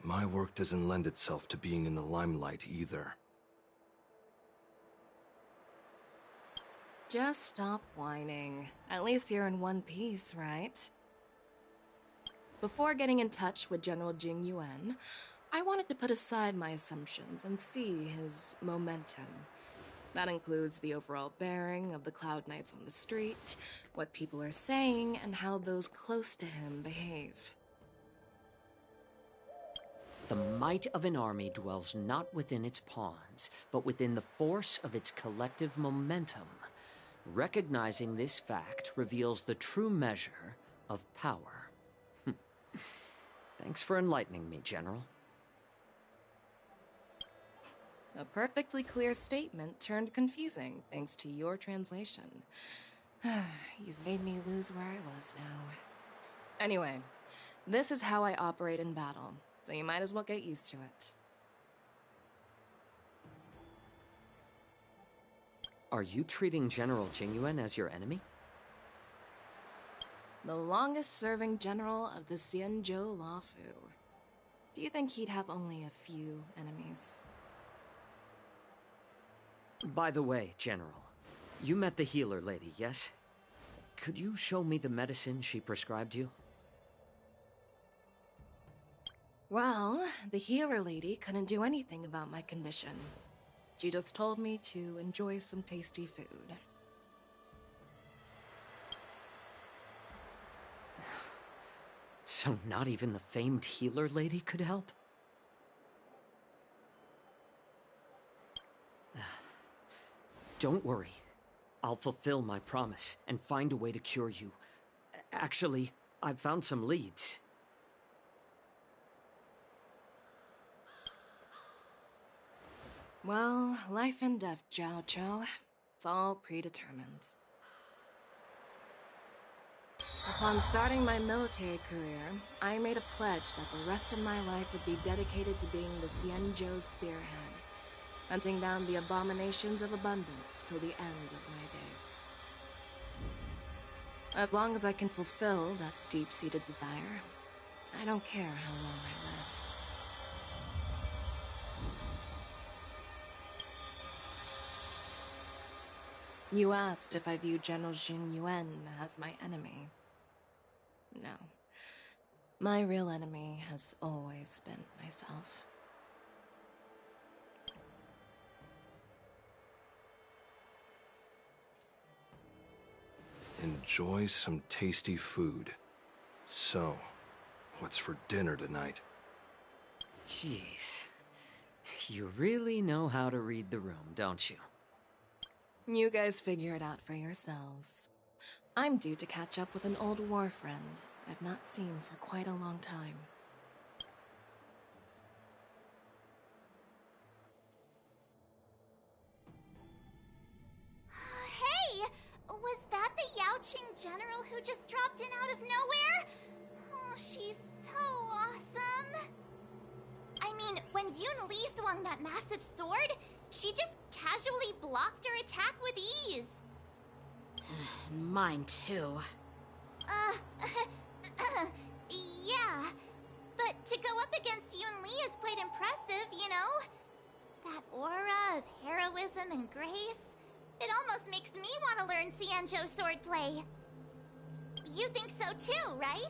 My work doesn't lend itself to being in the limelight either. Just stop whining. At least you're in one piece, right? Before getting in touch with General Jing Yuan, I wanted to put aside my assumptions and see his momentum. That includes the overall bearing of the Cloud Knights on the street, what people are saying, and how those close to him behave. The might of an army dwells not within its pawns, but within the force of its collective momentum. Recognizing this fact reveals the true measure of power. Thanks for enlightening me, General. A perfectly clear statement turned confusing thanks to your translation. You've made me lose where I was now. Anyway, this is how I operate in battle, so you might as well get used to it. Are you treating General Jing Yuan as your enemy? The longest-serving general of the Xianzhou Luofu. Do you think he'd have only a few enemies? By the way, General, you met the healer lady, yes? Could you show me the medicine she prescribed you? Well, the healer lady couldn't do anything about my condition. She just told me to enjoy some tasty food. So not even the famed healer lady could help? Don't worry. I'll fulfill my promise and find a way to cure you. Actually, I've found some leads. Well, life and death, Zhao Chou. It's all predetermined. Upon starting my military career, I made a pledge that the rest of my life would be dedicated to being the Xianzhou spearhead, hunting down the abominations of abundance till the end of my days. As long as I can fulfill that deep-seated desire, I don't care how long I live. You asked if I view General Jing Yuan as my enemy. No. My real enemy has always been myself. Enjoy some tasty food. So, what's for dinner tonight? Jeez. You really know how to read the room, don't you? You guys figure it out for yourselves. I'm due to catch up with an old war friend I've not seen for quite a long time. Hey! Was that the Yaoqing general who just dropped in out of nowhere? Oh, she's so awesome! I mean, when Yun Li swung that massive sword, she just casually blocked her attack with ease. Mine too. Yeah. But to go up against Yun Li is quite impressive, you know? That aura of heroism and grace. It almost makes me want to learn Xianzhou swordplay. You think so too, right?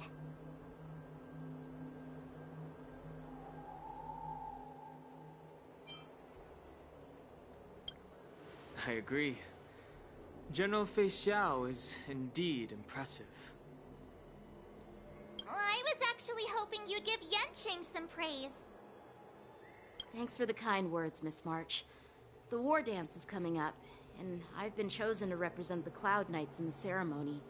I agree. General Fei Xiao is indeed impressive. I was actually hoping you'd give Yanqing some praise. Thanks for the kind words, Miss March. The war dance is coming up, and I've been chosen to represent the Cloud Knights in the ceremony.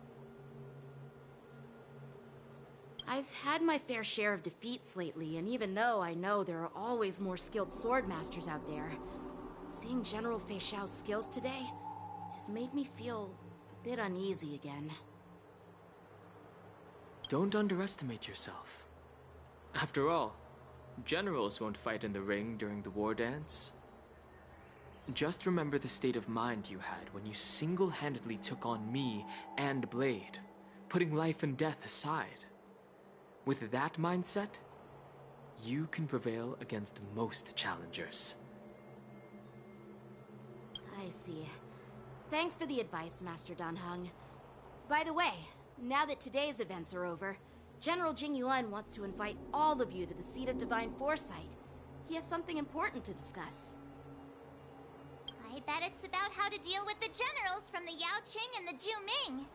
I've had my fair share of defeats lately, and even though I know there are always more skilled swordmasters out there, seeing General Fei Xiao's skills today has made me feel a bit uneasy again. Don't underestimate yourself. After all, generals won't fight in the ring during the war dance. Just remember the state of mind you had when you single-handedly took on me and Blade, putting life and death aside. With that mindset, you can prevail against most challengers. I see. Thanks for the advice, Master Dan Heng. By the way, now that today's events are over, General Jing Yuan wants to invite all of you to the Seat of Divine Foresight. He has something important to discuss. I bet it's about how to deal with the generals from the Yaoqing and the Zhu Ming.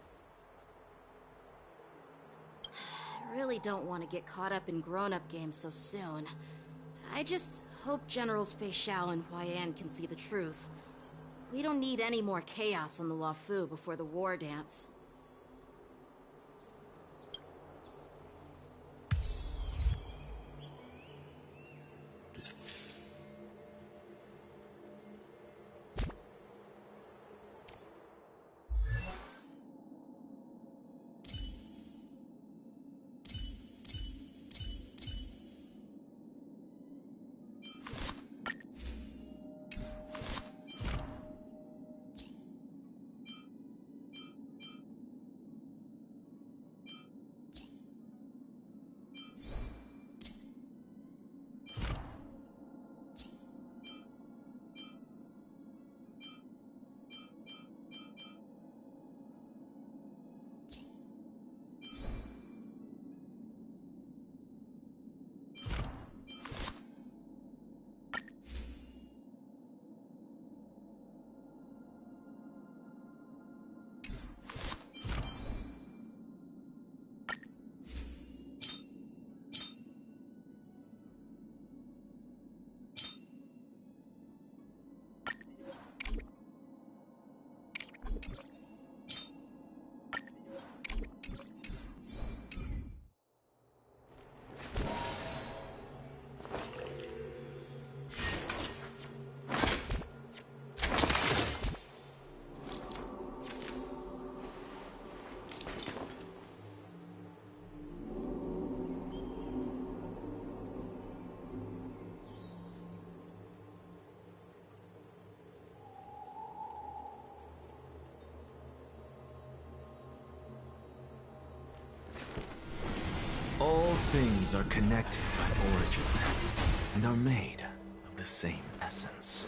I really don't want to get caught up in grown-up games so soon. I just hope Generals Fei Xiao and Huaiyan can see the truth. We don't need any more chaos on the Luofu before the war dance. All things are connected by origin, and are made of the same essence.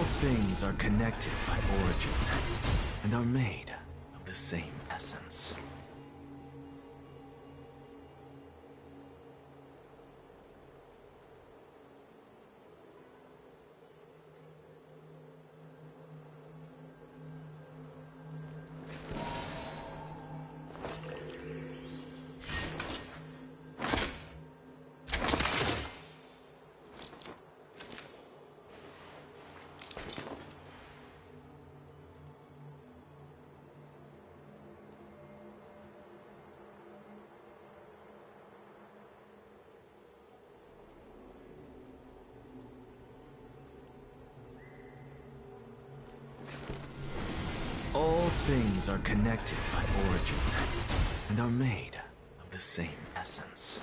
things are connected by origin and are made of the same essence. All things are connected by origin and are made of the same essence.